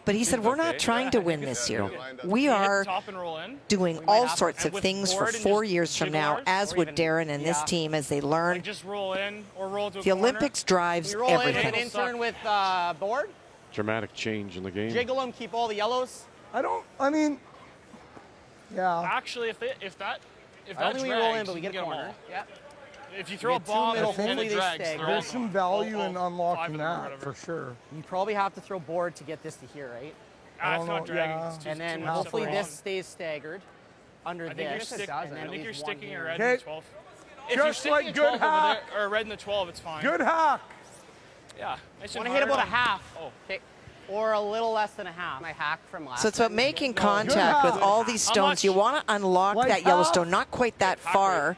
But he said, we're not trying to win this year. We are Top and roll in. doing all sorts And of with things for board and 4 just years from jiggle now, ours, as or would even- Darren and this team as they learn. Like just roll in or roll to a The corner. Olympics drives We roll in and everything. intern with board. Dramatic change in the game. Jiggle them, keep all the yellows. Yeah. Actually, if I that don't think we roll in, drags, but we you get can a them corner. all. Yeah. If you throw a get two bomb middle, and it hopefully they drags, stagger. they're all There's some gone. value in All unlocking five of them or that whatever. for sure. You probably have to throw board to get this to here, right? Ah, it's don't not know, dragging. yeah. It's too- And then too much hopefully stuff this on. stays staggered. under I think you're, this. sticking a red Okay. in the 12. If you're Just sticking like a good 12 over hack. there, or a red in the 12, it's fine. Good hack. Yeah. Nice Want and to hit hard about a on- half. Oh. Okay. Or a little less than a half. My hack from last So it's about time. making contact with all these stones. You want to unlock Like that yellow half? stone, not quite that far,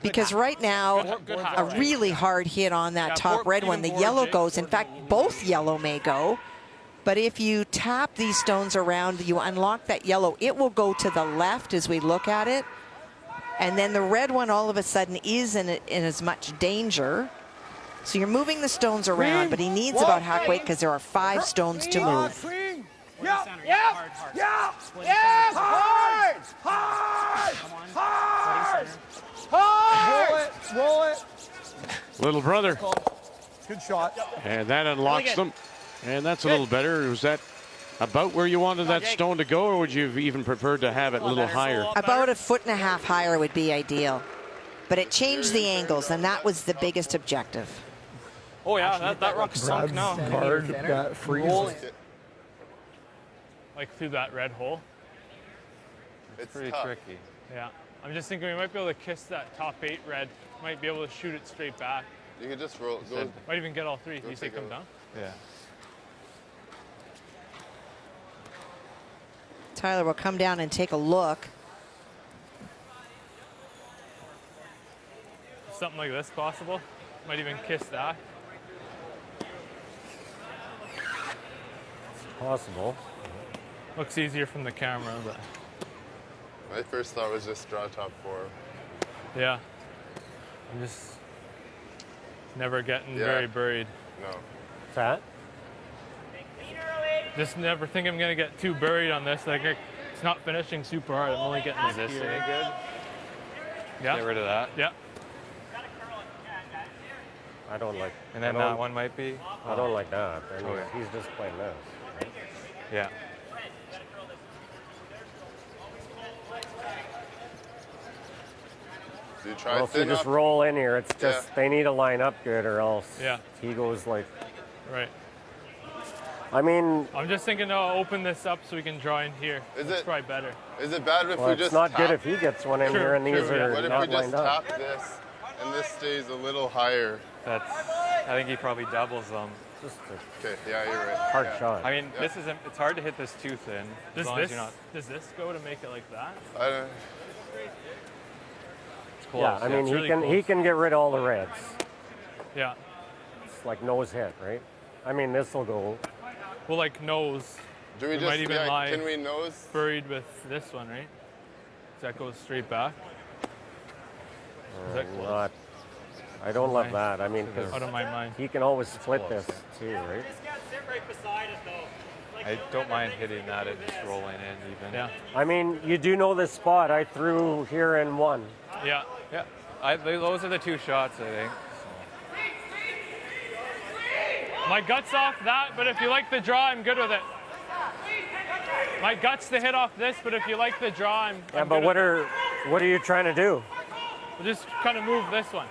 because right now, Good half, a right. really hard hit on that Yeah, top red even one. The more, yellow Jake. goes. In fact, both yellow may go. But if you tap these stones around, you unlock that yellow, it will go to the left as we look at it. And then the red one all of a sudden is in as much danger. So you're moving the stones around, but he needs about hack weight because there are 5 stones to move. Yeah. Hard, hard. Yeah. Yes! Hard. Hard. Hard. Hard. Roll it. Little brother. Good shot. And that unlocks them. And that's a little better. Was that about where you wanted that stone to go, or would you have even preferred to have it a little higher? About 1.5 foot higher would be ideal. But it changed the angles, and that was the biggest objective. Oh, yeah, that rock's sunk now. Hard. That freeze. Like through that red hole. It's Pretty tough. tricky. Yeah. I'm just thinking we might be able to kiss that top 8 red. Might be able to shoot it straight back. You can just roll. Go. Might even get all 3. Go You say take come a- down? Yeah. Tyler will come down and take a look. Something like this possible. Might even kiss that. Possible. Looks easier from the camera, but My first thought was just draw top 4. yeah. I'm just never getting Yeah. very buried. No. What's that? Just never think I'm gonna get too buried on this. Like it's not finishing super hard. I'm only getting Is this here. any good? Yeah. Get rid of that. Yeah. I don't like. And then I don't, that one might be. I don't like that. I mean, Okay. he's just playing this. Right? Yeah. Do you try Well, if you thin just up? roll in here, it's just Yeah. they need to line up good, or else Yeah. he goes like. Right. I mean, I'm just thinking I'll open this up so we can draw in here. Is That's it- probably better. Is it bad if well, we it's just not tap? good if he gets one in True, here and these true, yeah. are What if not we just lined up. tap this and this stays a little higher? That's. I think he probably doubles them. Just a Okay, yeah, you're right. hard Yeah. shot. I mean, this is. It's hard to hit this too thin. As Does long this as you're not. does this go to make it like that? I don't, It's close. Yeah, I mean, it's he really can he close. can get rid of all the reds. Yeah. It's like nose hit, right? I mean, this will go. Well, like nose do we We just, might even lie. can we nose? buried with this one, right? That goes straight back. Is that close? Not. I don't love Okay. that. I mean, Out because of my mind. he can always split close. this too, right? I don't mind hitting that and just rolling in even. Yeah. I mean, you do know this spot. I threw here and won. Yeah. Yeah. Those are the 2 shots, I think. My gut's off that, but if you like the draw, I'm good with it. My gut's to hit off this, but if you like the draw, I'm Yeah, good but with what are you trying to do? it. We'll just kind of move this one.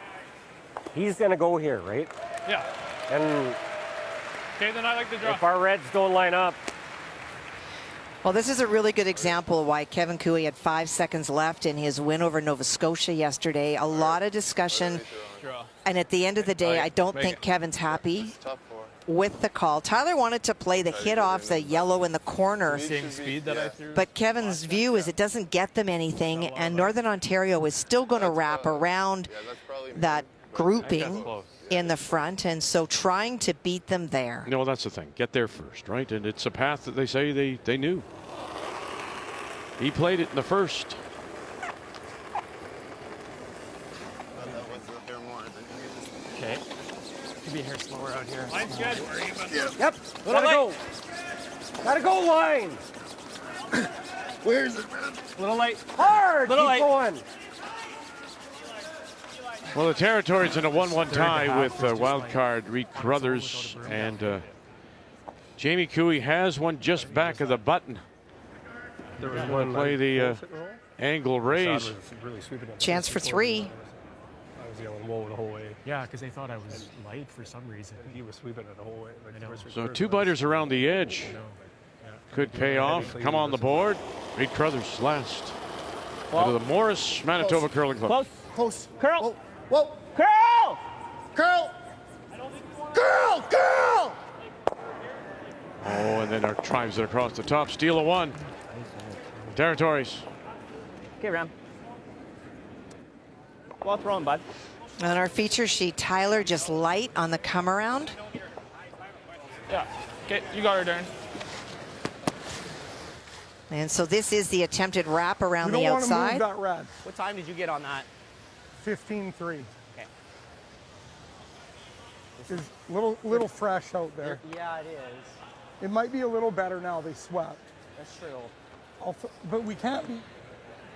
He's gonna go here, right? Yeah. And Okay, then I like the draw. if our reds don't line up, Well, this is a really good example of why Kevin Cooey had 5 seconds left in his win over Nova Scotia yesterday. A lot of discussion. Draw. And at the end of the day, I don't think Kevin's happy Tough 4. with the call. Tyler wanted to play the hit off the yellow in the corner. Same speed that I threw. But Kevin's view is it doesn't get them anything, and Northern Ontario is still going to wrap around Yeah, that's probably that grouping close. in the front, and so trying to beat them there. No, that's the thing. Get there first, right? And it's a path that they say they knew. He played it in the first. Okay. Could be hair slower out here. Mine's good. yep, gotta go. Gotta go line. Where's it, man? Little late. Hard. Little Keep light. going. Well, the territory's in a 1-1 tie with wild card Reed Crothers, and Jamie Cooey has one just back of the button. There was One play the angle raise. Chance for 3. I was yelling whoa the whole way. Yeah, because they thought I was light for some reason. He was sweeping it the whole way. Like, I know. So 2 biters around the edge. Could pay off. Come on the board. Reed Crothers last. out of the Morris, Manitoba Curling Club. Close. Close. Curl. Whoa. Curl. Curl. Curl. Curl. Oh, and then our drives it across the top. Steal of one. Territories. Okay, Ram. Well thrown, bud. On our feature sheet, Tyler just light on the come around. Yeah. Okay, you got her, Darren. And so this is the attempted wrap around We the don't want to move outside. that red. What time did you get on that? 15-3. Okay. It's little fresh out there. Yeah, it is. It might be a little better now. They swept. That's true. But we can't be.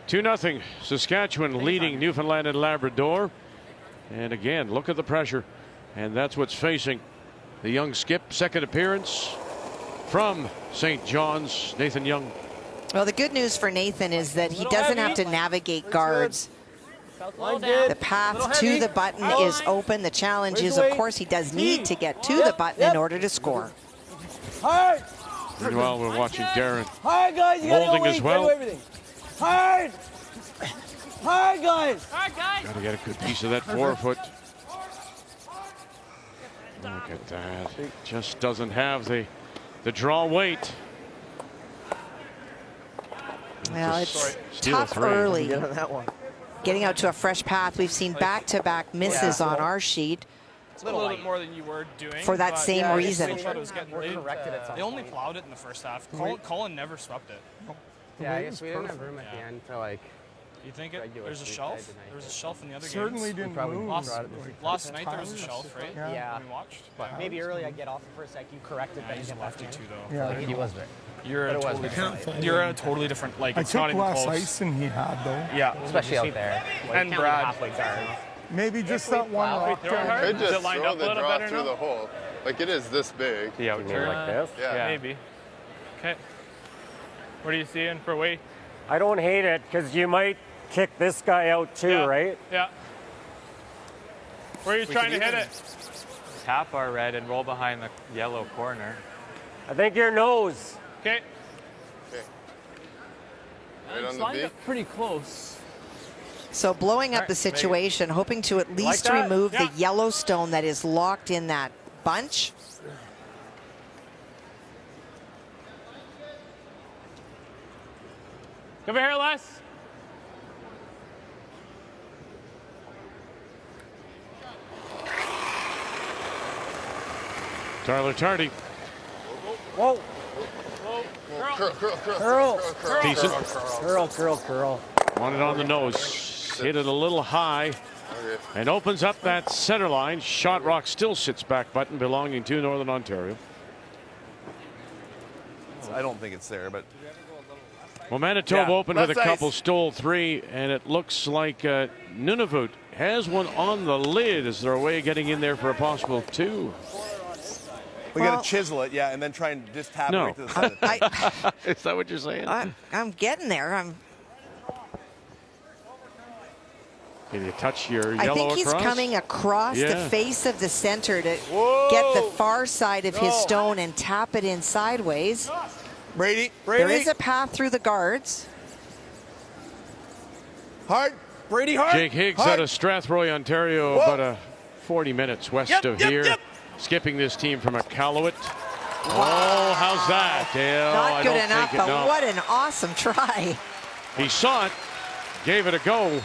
2-0. Saskatchewan leading Newfoundland and Labrador. And again, look at the pressure. And that's what's facing the young skip. Second appearance from St. John's, Nathan Young. Well, the good news for Nathan is that he doesn't have to navigate guards. The path to the button is open. The challenge is, of course, he does need to get to the button in order to score. Hard. Meanwhile, we're watching Darren Hard, guys. You molding as well. Hard. Hard, guys. Hard, guys. Got to get a good piece of that forefoot. Look at that. Just doesn't have the draw weight. Well, it's Steal tough three. early. Get on that one. Getting out to a fresh path. We've seen back-to-back misses on our sheet. It's a little bit more than you were doing. For that same reason. It was getting, they only plowed it in the first half. Colin never swept it. Yeah, I guess we didn't have room at the end to like. You think there's a shelf? There was a shelf in the other Certainly games. didn't move. Last night there was a shelf, right? Yeah. When we watched. But maybe early I get off for a sec. You corrected that. He's a lefty too, though. Yeah. He was there. You're a totally different. Like I it's not took even less close. ice than he had, though. Yeah, Especially out there. And Brad. Halfway guard. Maybe just that one rock. Could Is just it lined throw up a the little draw better through now? the hole. Like it is this big. The outturn like this? Yeah. Maybe. Okay. What are you seeing for weight? I don't hate it because you might kick this guy out too, right? Yeah. Where are you trying to hit it? Tap our red and roll behind the yellow corner. I think your nose. Okay. Right on It's the lined beak. up pretty close. So blowing up the situation, hoping to at least that? remove Yeah. the Yellowstone that is locked in that bunch. Come over here, Les. Tyler Tardy. Whoa. Curl. Decent. Curl. Wanted on the nose. Hit it a little high. And opens up that center line. Shot rock still sits back button belonging to Northern Ontario. I don't think it's there, but Well, Manitoba opened with a left couple, ice. stole three, and it looks like Nunavut has one on the lid. Is there a way of getting in there for a possible two? we Well- got to chisel it, yeah, and then try and just tap No. it right to the side. Is that what you're saying? I'm getting there. Can you touch your I yellow think he's across? coming across the Yeah. face of the center to get the far side of his stone and tap it in sideways. Brady. There is a path through the guards. Hard. Brady, hard. Jake Higgs hard. out of Strathroy, Ontario, about 40 minutes west of here. Skipping this team from Iqaluit. Oh, how's that? Yeah, Not I good don't enough, think but it, no. what an awesome try. He saw it, gave it a go,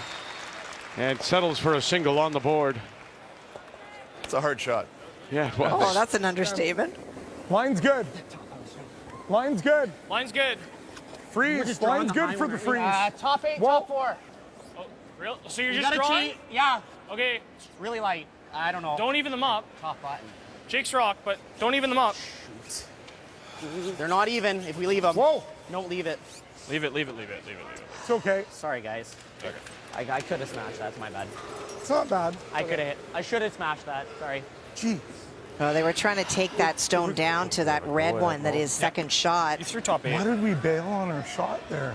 and settles for a single on the board. It's a hard shot. Yeah, it was. Oh, that's an understatement. Line's good. Line's good. Line's good. Freeze. Line's good for the freeze. Top 8, Whoa. top 4. Oh, real? So you're You just gotta drawing? cheat. Yeah. Okay. Really light. I don't know. Don't even them up. Top button. Jake's rock, but don't even them up. They're not even if we leave them. Whoa. Don't leave it. Leave it. It's okay. Sorry, guys. Okay. I could have smashed that. It's my bad. It's not bad. I could have hit. I should have smashed that. Sorry. Gee. Oh, they were trying to take that stone down to that red one that is second shot. You threw top 8. Why did we bail on our shot there?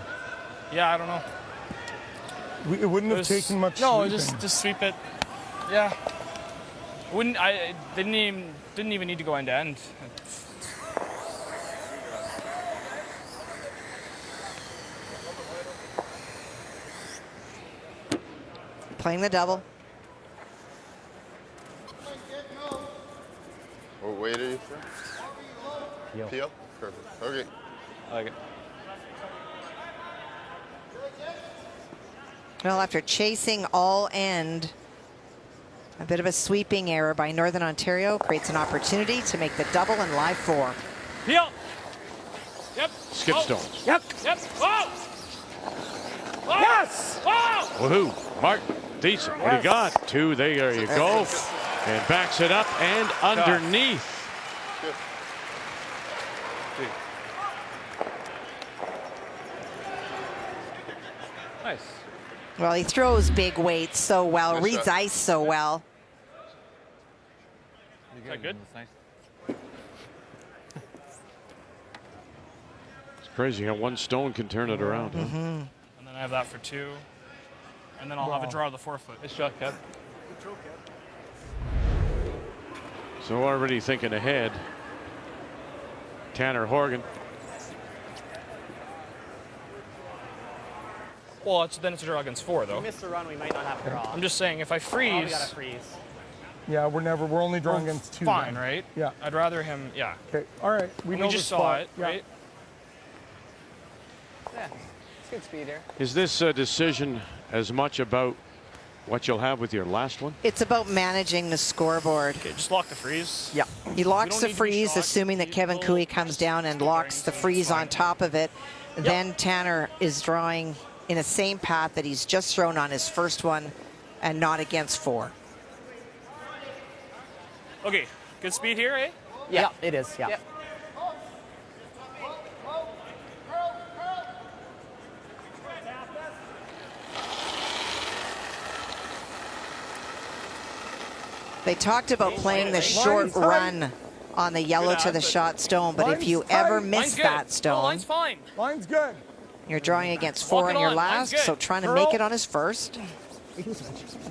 Yeah, I don't know. It wouldn't have taken much. No, sweeping. just sweep it. Yeah. I didn't even need to go end to end. playing the double. What weight are you from? Peel. Peel? Perfect. Okay. I like it. Well, after chasing all end, a bit of a sweeping error by Northern Ontario creates an opportunity to make the double in live 4. Peel. Yep. Skip Oh. stone. Yep. Whoa. Whoa. Yes! Whoa. Woohoo. Mark, decent. What do you got? 2. There you go. And backs it up and underneath. Nice. Well, he throws big weights so well, Nice reads shot. ice so well. Is that good? That's nice. It's crazy how 1 stone can turn it around. Huh? And then I have that for 2. And then I'll have a draw of the 4-foot. Nice shot, Kev. So already thinking ahead. Tanner Horgan. Well, then it's a draw against 4, If though. we miss the run, we might not have a draw. I'm just saying, if I Oh, we freeze, gotta freeze. Yeah, we're only drawing against 2. fine, then. right? Yeah. I'd rather him, yeah. Okay. All right. We know just the saw spot. it, Yeah. right? Yeah, it's good speed here. Is this decision as much about what you'll have with your last one? It's about managing the scoreboard. Okay, just lock the freeze. Yeah. He locks don't the need to be freeze, shocked. assuming that Kevin We'll Cooey comes just down and keep locks the going. freeze It's on fine. top of it. Then Tanner is drawing in the same path that he's just thrown on his first one and not against 4. Okay, good speed here, eh? Yeah, it is. Yeah. Yep. They talked about playing the short run on the yellow to the shot stone, but if you ever miss that Oh, stone, line's fine. Line's good. you're drawing against 4 Walk on it your on, line's last, good. so trying to make it on his first.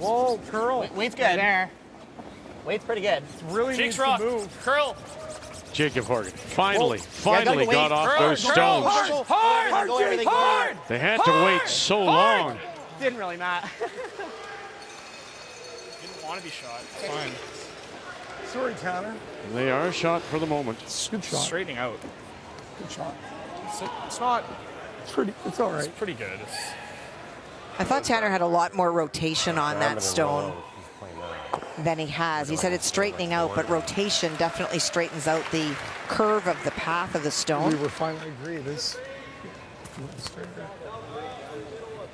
Whoa, curl. Weight's good. There. Weight's pretty good. Really needs Jake's to rough. move. Curl. Jacob Horgan finally gotta go got wait. off Curl, those curl, stones. hard, hard, Go everything hard. They had to wait so long. Didn't really matter. Didn't want to be shot. It's fine. Sorry, Tanner. They are shot for the moment. Good shot. Straightening out. Good shot. It's not. It's all It's right. pretty good. I thought Tanner had a lot more rotation on that stone than he has. He said it's straightening out, but rotation definitely straightens out the curve of the path of the We stone. were fine. I agree. It is.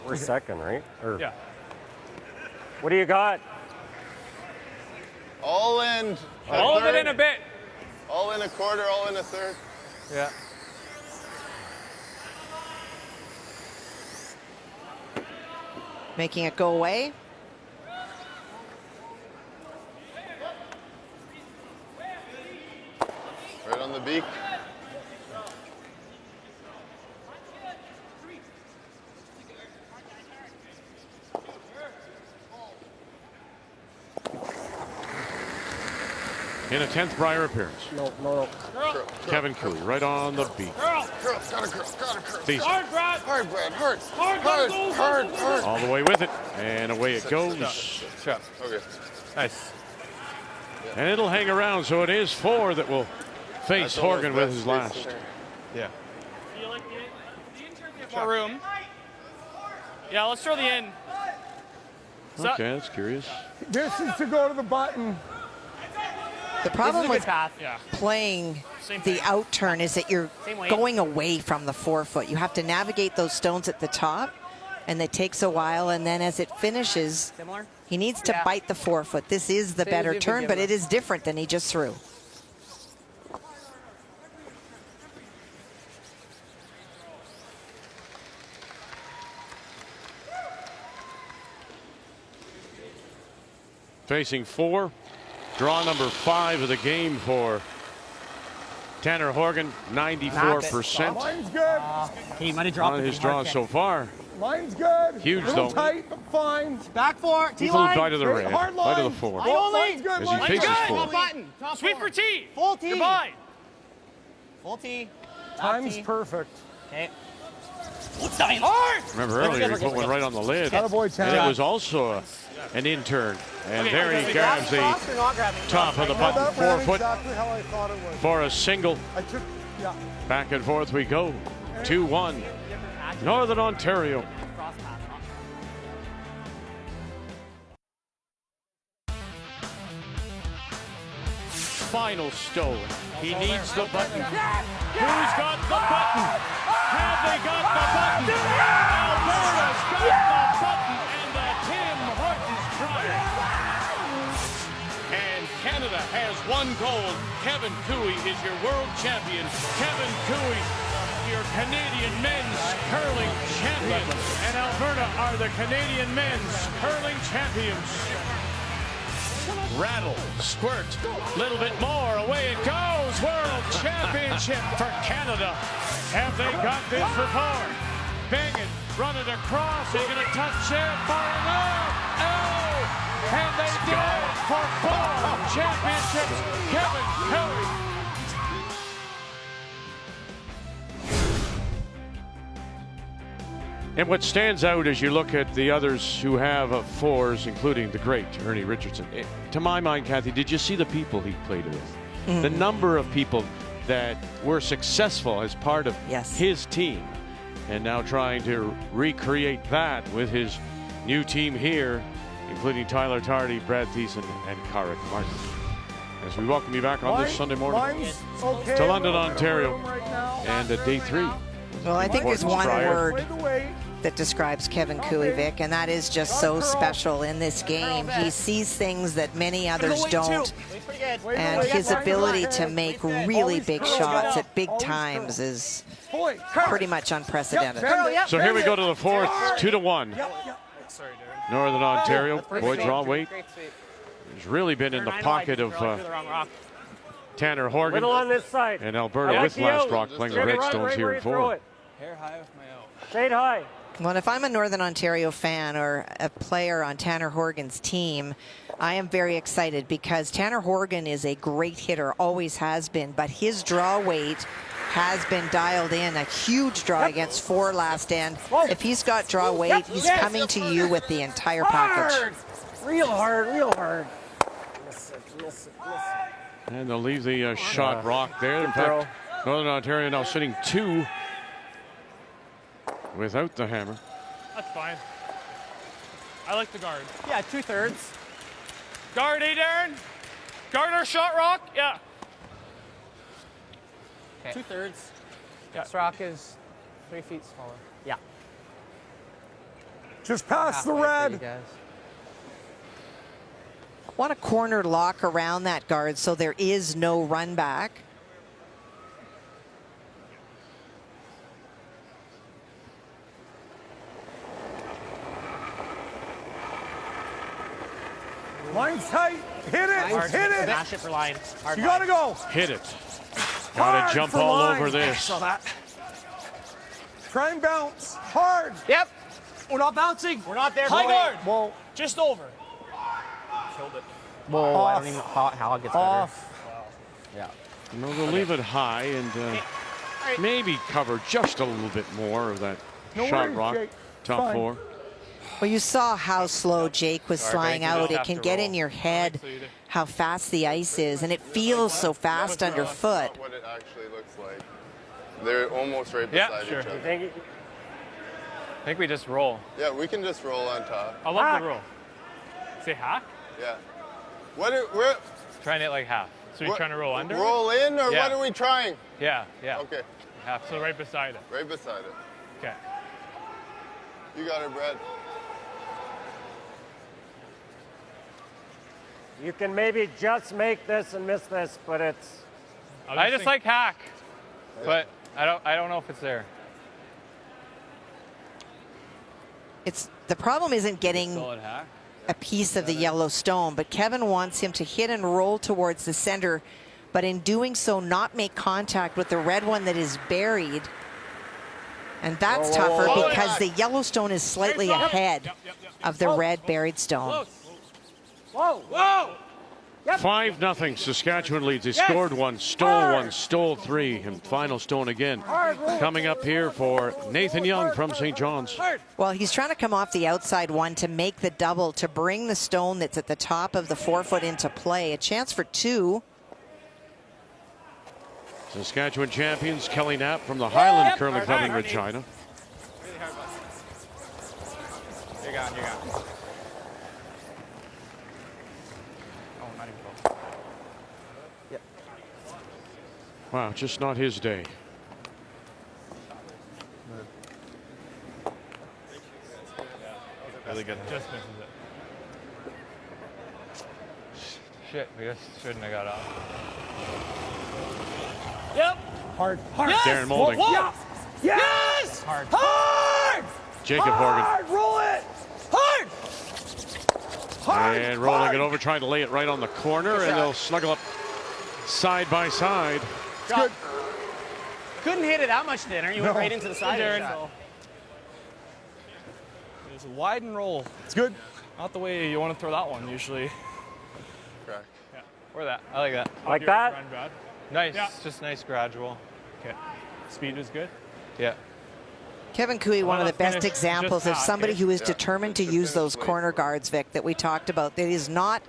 We're second, right? Or Yeah. what do you got? All in. a All of it third, in a bit. All in a quarter, all in a third. Yeah. Making it go away. Right on the beak. In a 10th Brier appearance. No. Curl. Kevin Cooey right on the beat. Curl. Curl, gotta curl, gotta curl. Decent. Hard, Brad. Hard, Brad, hard. Hard, Hard, go, go, hard, go, go, hard. All the way with it. And away it goes. Shot. Okay. Nice. And it'll hang around, so it is 4 that will face That's almost Horgan with best his case last. scenario. Yeah. Feel like the intern we have more room. Yeah, let's throw the in. Okay, that's curious. This is to go to the button. The problem with path. Yeah. playing Same the thing. out turn is that you're Same weight. going away from the 4 foot. You have to navigate those stones at the top, and it takes a while. And then as it finishes, Similar? he needs to Yeah. bite the 4 foot. This is the Same as better you've been turn, but given. it is different than he just threw. Facing 4. Draw number 5 of the game for Tanner Horgan, 94% Line's good. He might have dropped on it his from draw hard so kick. far. Line's good. Huge, Little though. tight, but fine. Back 4. He's a T-line. little bite of the Straight, red, hard bite of line. the 4. Line only. Line's good. As he Line's faces good. 4. Top button. Top Sweep four. for T. Full T. Goodbye. Full T. Back Time's T. perfect. Okay. Remember earlier, he put one right on the lid. And it was also an intern. And there he grabs the top of the button, 4 foot for a single. Back and forth we go. 2-1. Northern Ontario. Final stone. He needs the button. Who's got the button? Have they got the button? Alberta's got the button and the Tim Hortons Brier. And Canada has 1 gold. Kevin Cooey is your world champion. Kevin Cooey, your Canadian men's curling champion. And Alberta are the Canadian men's curling champions. Rattle, squirt, little bit more, away it goes. World championship for Canada. Have they got this for 4? Bang it, run it across. They're going to touch it far enough. Oh! And they did it for 4 championships. Kevin Cooey. And what stands out as you look at the others who have 4s, including the great Ernie Richardson. To my mind, Kathy, did you see the people he played with? The number of people that were successful as part of his team, and now trying to recreate that with his new team here, including Tyler Tardy, Brad Thiessen, and Carrick Martin. As we welcome you back on this Sunday morning to London, Ontario, and day 3. Well, I think there's one word that describes Kevin Cooey, Vic, and that is just so special in this game. He sees things that many others don't, and his ability to make really big shots at big times is pretty much unprecedented. So here we go to the 4th, 2-1. Northern Ontario, boy draw weight. He's really been in the pocket of Tanner Horgan and Alberta with last rock playing the Redstones here in 4. Hair high with my own. Shade high. Well, if I'm a Northern Ontario fan or a player on Tanner Horgan's team, I am very excited because Tanner Horgan is a great hitter, always has been, but his draw weight has been dialed in. A huge draw against 4 last end. If he's got draw weight, he's coming to you with the entire package. Real hard, real hard. And they'll leave the shot rock there. In fact, Northern Ontario now sitting 2 without the hammer. That's fine. I like the guard. Yeah, 2/3. Guard, Darren? Guard our shot rock? Yeah. 2/3. This rock is 3 feet smaller. Yeah. Just past the red. Want a corner lock around that guard so there is no run back. Line's tight. Hit it. Hit it. Smash it for line. Hard You gotta go. Hit it. Gotta jump all over this. Try and bounce. Hard. Yep. We're not bouncing. We're not there. High guard. Whoa. Just over. Killed it. Whoa, I don't even know how it gets Off. better. Yeah. No, they'll leave it high and maybe cover just a little bit more of that shot rock. Jake. Top Fine. 4. Well, you saw how slow Jake was flying out. It can get in your head how fast the ice is, and it feels so fast underfoot. What it actually looks like. They're almost right beside each other. I think we just roll. Yeah, we can just roll on top. I love the roll. Say hack? Yeah. We're Trying it like half. So you're trying to roll under? Roll in, or what are we trying? Yeah. Okay. Half. So right beside it. Right beside it. Okay. You got it, Brad. You can maybe just make this and miss this, but it's. I just like hack, but I don't know if it's there. It's the problem isn't getting a piece of the yellow stone, but Kevin wants him to hit and roll towards the center, but in doing so not make contact with the red one that is buried. And that's tougher because the yellow stone is slightly ahead of the red buried stone. Whoa! Whoa! 5-0. Saskatchewan leads. They scored one, stole one, stole three, and final stone again. Coming up here for Nathan Young from St. John's. Well, he's trying to come off the outside one to make the double, to bring the stone that's at the top of the 4-foot into play. A chance for two. Saskatchewan champions Kelly Knapp from the Highland Curling Club in Regina. You're gone, you're gone. Wow, just not his day. Really good. Just misses it. Shit, we just shouldn't have got off. Yep. Hard. Yes. Darren Moulding. Whoa. Yes. Hard. Hard. Jacob Hard. Horgan. Roll it. Hard. Hard. And rolling hard. it over, trying to lay it right on the corner, and they'll snuggle up side by side. Good. Couldn't hit it that much thinner. You went right into the side. Darren. So. It's a wide and roll. It's good. Not the way you want to throw that one usually. Correct. Yeah. Or that. I like that. Like that? Run bad. Nice. Yeah. Just nice gradual. Okay. Speed was good. Yeah. Kevin Cooey, one of the best finish examples just of half, somebody eh? who is Yeah. determined to use those corner guards, Vic, that we talked about. That is not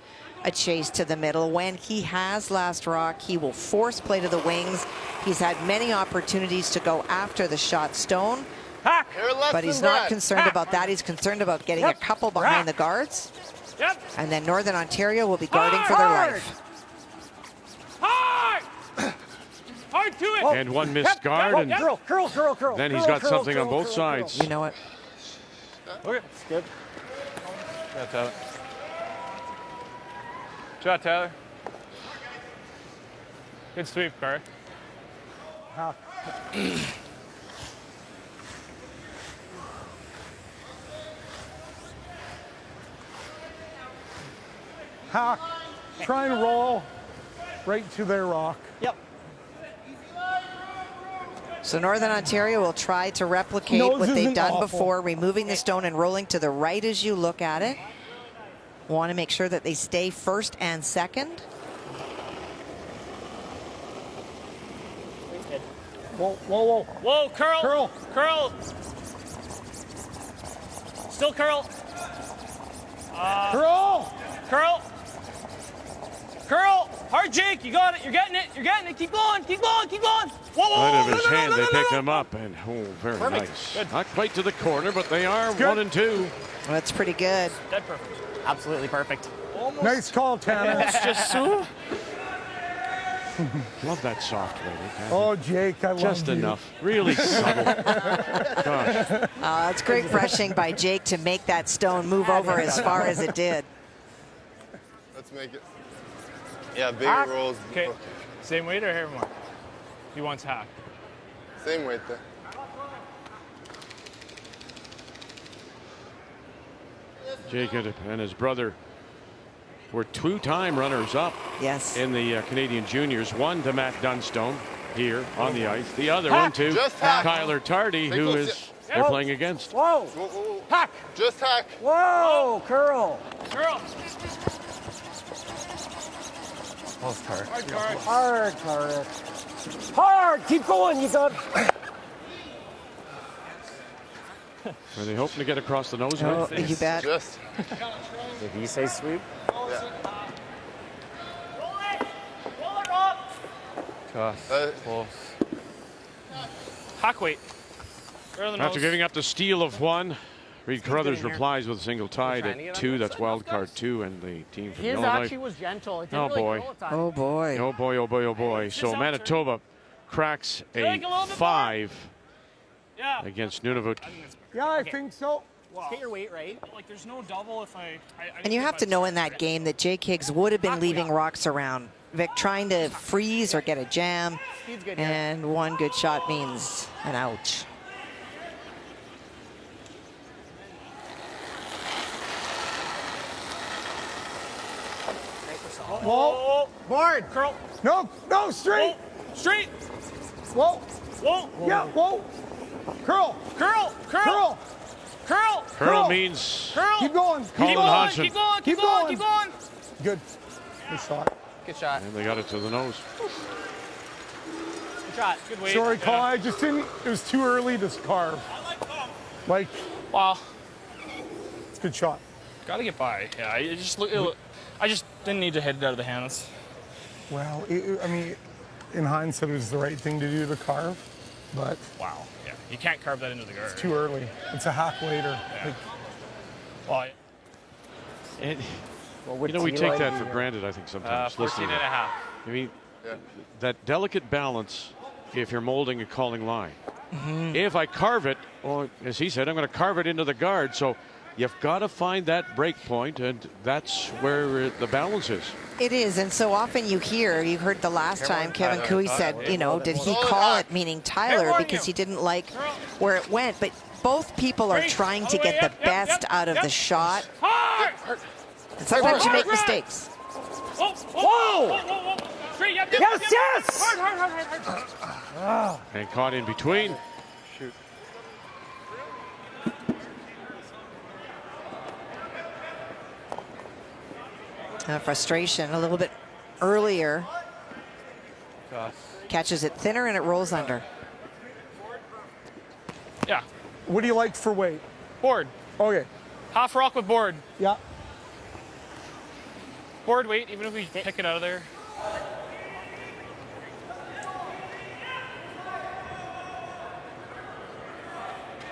a chase to the middle. When he has last rock, he will force play to the wings. He's had many opportunities to go after the shot stone, Hack. but he's not concerned about that. He's concerned about getting a couple behind the guards. Yep. And then Northern Ontario will be guarding for their life. Hard. Hard to it. And one missed guard, and Curl. then he's got something on both sides. You know what? Okay. It's good. Shot, Tyler. Shot, Tyler. Good sweep, Barry. Hack. Try and roll right to their rock. Yep. So Northern Ontario will try to replicate Nose what they've isn't done awful. before, removing the stone and rolling to the right as you look at it. Want to make sure that they stay first and second. Whoa. Whoa, curl. Curl. Curl. Still curl. Curl. Curl. Curl. Hard, Jake. You got it. You're getting it. You're getting it. Keep going. Keep going. Keep going. Whoa. Out of his hand, they picked him up, and very nice. Good. Not quite to the corner, but they are 1 and 2. Well, that's pretty good. Dead perfect. Absolutely perfect. Almost. Nice call, Tanner. It's just so. Love that soft lady. Oh, Jake, I love Just you. enough. Really subtle. Gosh. It's great brushing by Jake to make that stone move over as far as it did. Let's make it. Yeah, bigger rolls. Okay. Same weight or hair more? He wants hack. Same weight there. Jake and his brother were 2-time runners-up Yes. in the Canadian Juniors. One to Matt Dunstone here on the ice. The other one to Just hack. Kyler Tardy, who is they're playing against. Whoa. Whoa, whoa, whoa. Hack. Just hack. Whoa. Curl. Curl. Hard. Hard. Keep going. You got. Are they hoping to get across the nose? Oh, right? you bet. Just. Did he say sweep? Yeah. Roll it. Roll it, Rob. Gosh. Close. Hack weight. Right on the After nose. giving up the steal of one, Reed Carruthers in here. replies with a single tied trying to at get on 2. the That's side. wild card 2, and the team from His Illinois. actually was gentle. It Oh, didn't really boy. curl a ton. Oh, boy. Oh boy, oh boy, oh boy. So out, Manitoba cracks Drink a a little bit more. 5 Yeah. against Nunavut. Yeah, I think so. Get your weight right. Like, there's no double if I And you have to know in that game that Jake Higgs would have been leaving rocks around. Vic trying to freeze or get a jam, Speed's good here. and one good shot means an ouch. Whoa. Board. Curl. No, straight. Straight. Whoa. Whoa. Yeah, whoa. Curl. Curl. Curl. Curl. Curl means Curl. Keep going. Colin Hodgson. Keep going. Keep Keep going. going. Keep going. Good. Good shot. Good shot. And they got it to the nose. Good shot. Good weight. Sorry, Colin, I just didn't, it was too early to carve. Like, Wow. it's a good shot. Got to get by. Yeah, I just didn't need to hit it out of the hands. Well, I mean, in hindsight, it was the right thing to do to carve, but Wow. Yeah, you can't carve that into the guard. it's too early. It's a hack later. Yeah. Like, Well, And, you know, we take that for granted, I think, sometimes. 14 and a half. I mean, that delicate balance if you're molding a calling line. If I carve it, well, as he said, I'm going to carve it into the guard. So you've got to find that break point, and that's where the balance is. It is, and so often you heard the last time Kevin Cooey said, you know, did he call it, meaning Tyler, because he didn't like where it went. But both people are trying to get the best out of the shot. And sometimes you make mistakes. Whoa! Yes! And caught in between. Shoot. Frustration a little bit earlier. Catches it thinner and it rolls under. Yeah. what do you like for weight? Board. Okay. Half rock with board. Yeah. Board weight, even if we pick it out of there.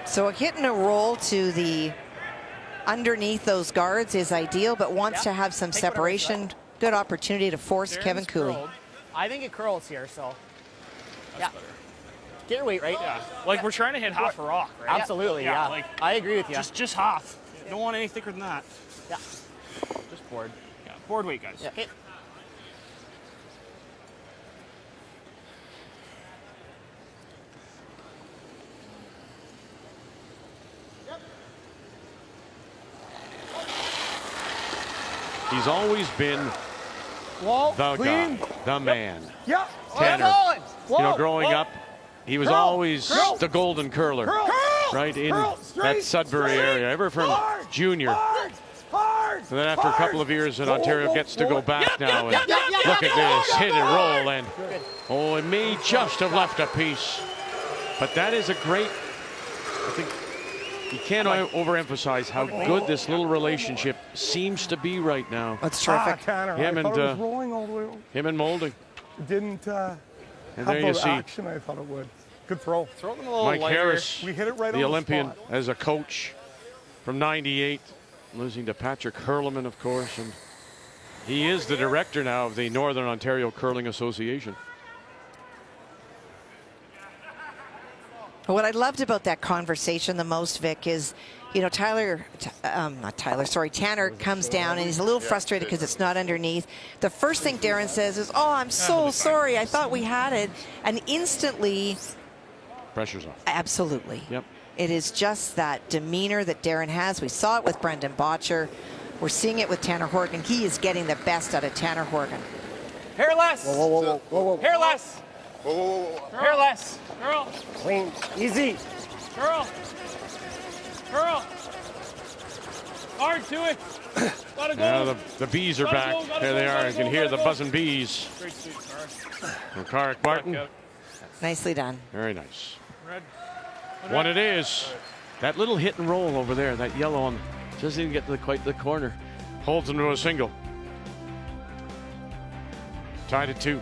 So a hit and a roll to the underneath those guards is ideal, but wants to have some separation. Good opportunity to force Kevin Cooey. I think it curls here, so. Yeah. Get your weight right. Yeah. Like we're trying to hit half a rock, right? Absolutely, yeah. Like I agree with you. Just half. You don't want any thicker than that. Yeah. Just board. Yeah. Board weight, guys. Yeah. Okay. He's always been the guy, the man. Yeah. Tanner. You know, growing up, he was always the golden curler, right in that Sudbury area, ever from junior. And then after a couple of years in Ontario, gets to go back now. And look at this, hit and roll. And oh, it may just have left a piece. But that is a great, I think, you can't overemphasize how good this little relationship seems to be right now. That's terrific. Tanner, Him I and thought it was rolling all the way over. him and Molding. It didn't And have there you the see action I thought it would. Good throw. Throw them a little Mike lighter. Harris, We hit it right on the the Olympian, spot. as a coach from '98, losing to Patrick Hurleman, of course, and he is the director now of the Northern Ontario Curling Association. What I loved about that conversation the most, Vic, is, you know, Tanner comes down and he's a little frustrated because it's not underneath. The first thing Darren says is, "Oh, I'm so sorry. I thought we had it." And instantly, Pressure's off. absolutely. Yep. It is just that demeanor that Darren has. We saw it with Brendan Botcher. We're seeing it with Tanner Horgan. He is getting the best out of Tanner Horgan. Hair less. Whoa, whoa, whoa, whoa, whoa. Hair less. Whoa, whoa, whoa, whoa. Hair less. Curl. Clean. Easy. Curl. Curl. Hard to it. Gotta go. Now the bees are back. There they are. You can hear the buzzing bees. Great sweep, From Carrick Martin. Nicely done. Very nice. Red. One it is. That little hit and roll over there, that yellow one, doesn't even get to quite the corner. Holds him to a single. Tied at 2.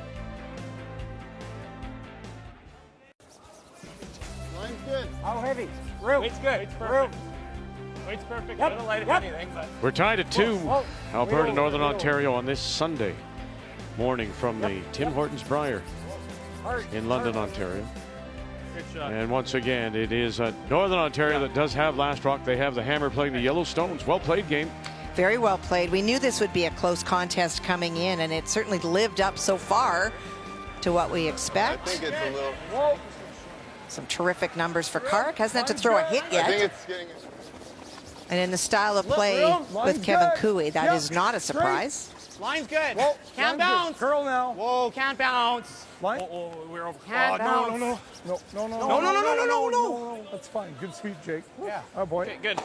Line's good. How heavy? Room. Weight's good. Weight's perfect. Weight's perfect. Yep. A little light if Yep. anything, but We're tied at 2. Whoa. Alberta, Wheel, Northern wheel. Ontario on this Sunday morning from the Tim Hortons Brier in London, Ontario. good shot. And once again, it is Northern Ontario that does have last rock. They have the Hammer playing the Yellowstones. Well played game. Very well played. We knew this would be a close contest coming in, and it certainly lived up so far to what we I expect. think it's a little. Some terrific numbers for Carrick. Hasn't had to throw a hit I think yet. it's getting. And in the style of play with Kevin Cooey, that is not a surprise. Line's good. Whoa, Can't line's bounce. good. Curl now. Whoa, can't bounce. Line. Oh, we're over. Can't bounce. No. No. That's fine. Good sweep, Jake. Yeah. Oh, boy. Okay, good.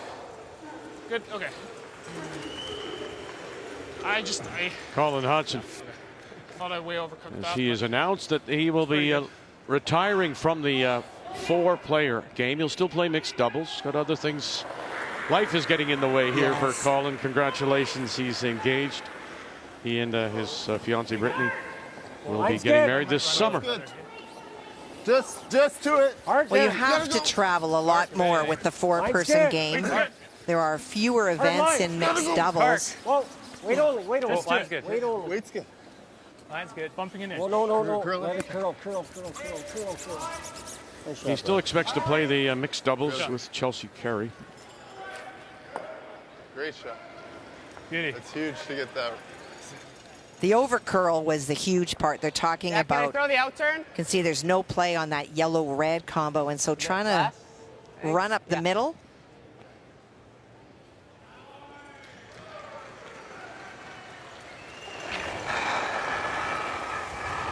Good, okay. Colin Hudson. Thought I way overcooked that. He has announced that he will be retiring from the 4-player game. He'll still play mixed doubles. Got other things. Life is getting in the way here for Colin. Congratulations, he's engaged. He and his fiancee Brittany will be getting married this summer. Just to it. Well, you have to travel a lot more with the 4-person game. There are fewer events in mixed doubles. Whoa, wait only. Line's good. Wait only. Weight's good. Line's good. Bumping it in. Oh, no. Let it curl. He still expects to play the mixed doubles with Chelsea Carey. Great shot. Beauty. It's huge to get that. The over curl was the huge part they're talking about. Can I throw the out turn? You can see there's no play on that yellow-red combo, and so trying to run up the middle.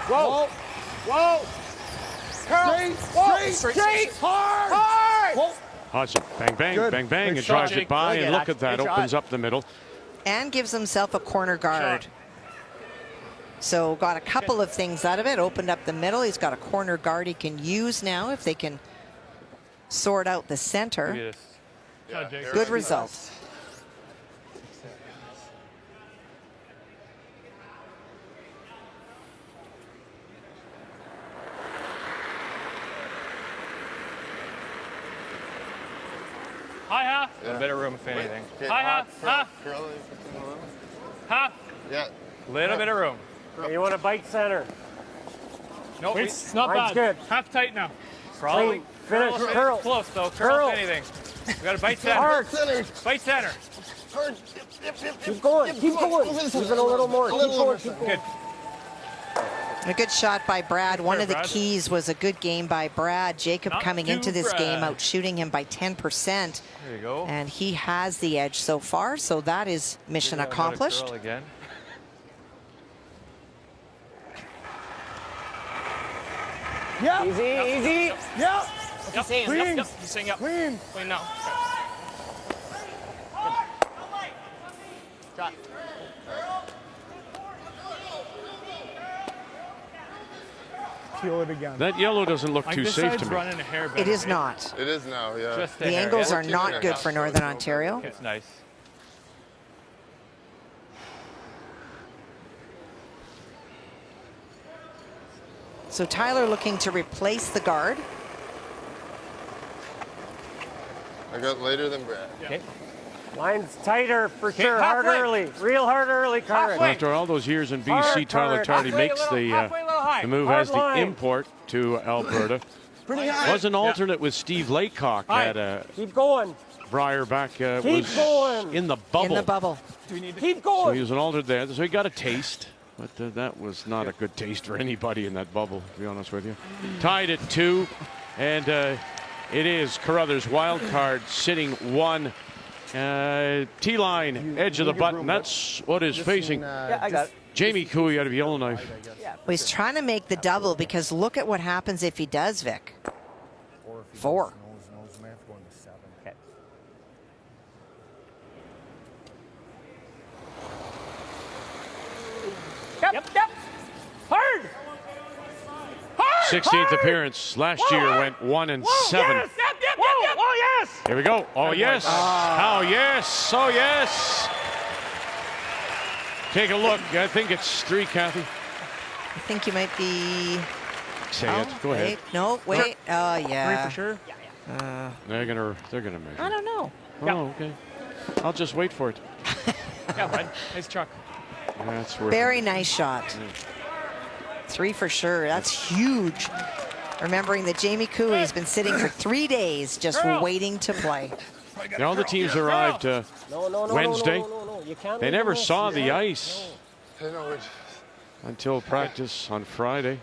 Whoa. Curl. Straight. Hard. Hudson, bang, Good. bang, bang, Good and shot, drives Jake. it by, Look and at look at that, that. Good opens shot. up the middle. And gives himself a corner guard. So got a couple of things out of it. Opened up the middle. He's got a corner guard he can use now if they can sort out the center. Yes. Yeah, Good result. High half. A bit of room if anything. Okay, High half. Half. Curl. Half. Yeah. Little bit of room. You want to bite center. No, it's not Line's bad. good. Half tight now. Probably. Finish. Close, Curl. Close though. Curl. Curl. If anything. We got to bite center. Hard. Bite center. Keep going. Keep Even a little more. Keep going. Good. A good shot by Brad. One of the Brad. keys was a good game by Brad. Jacob Not coming too into this game Brad. out shooting him by 10%. There you go. And he has the edge so far, so that is mission accomplished. Curl again. Yeah. Easy. Yeah. Yep. saying? Yep. Yep. He's saying yep. Clean. Clean now. Shot. Peel it again. That yellow doesn't look Like too this safe side's to me. running a hair better. It is right? not. It is now, yeah. Just a The hair. angles Yeah. are not good for Northern Ontario. It's nice. So Tyler looking to replace the guard. I got later than Brad. Okay. Line's tighter for Okay, sure. Hard halfway. early. Real hard early, Carter. Halfway. After all those years in BC, Hard, Tyler hard. Tardy Halfway, makes halfway, a little high. the move Hard as the line. import to Alberta. Pretty high. Was an alternate with Steve Laycock High. at Keep going. Brier back Keep was going. in the bubble. In the bubble. Keep So going. he was an alternate there. So he got a taste. But that was not a good taste for anybody in that bubble, to be honest with you. Tied at 2. And it is Carruthers wild card sitting 1. T-line, edge of the button. That's what is facing Yeah, I got it. Jamie Cooey out of Yellowknife. Well, he's trying to make the double because look at what happens if he does, Vic. 4. Okay. Yep. Hard. 16th appearance. Last year went 1 and 7. Yes. Yep. Oh, yes. Here we go. Oh, yes. Oh, yes. Oh, yes. Take a look. I think it's 3, Kathy. I think you might be... Say it. Go ahead. Wait. No, wait. Oh, yeah. 3 for sure. They're gonna measure. I don't know. Oh, okay. I'll just wait for it. Yeah, bud. Nice truck. That's worth Very nice shot. 3 for sure. That's huge. Remembering that Jamie Cooey's been sitting for 3 days just waiting to play. Now all the teams arrived Wednesday. No. You can't They leave never them saw miss. the Yeah. ice I know it. until practice on Friday.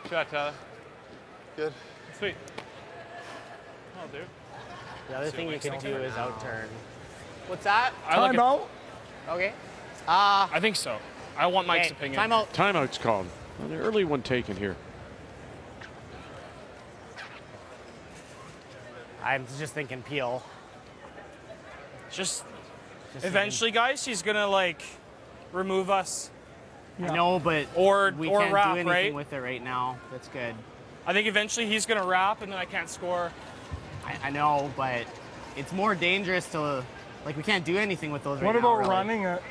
Shot, Tyler. Good. Sweet. Oh, dude. The other thing you can do is out turn. What's that? I Timeout. Okay. I think so. I want Mike's Okay, opinion. timeout. Timeout's called. Well, the early one taken here. I'm just thinking peel. Just eventually, guys, he's gonna like remove us. I know, but Or we or can't wrap, do anything right? with it right now. That's good. I think eventually he's gonna wrap, and then I can't score. I know, but it's more dangerous to, like, we can't do anything with those What right now. about running it?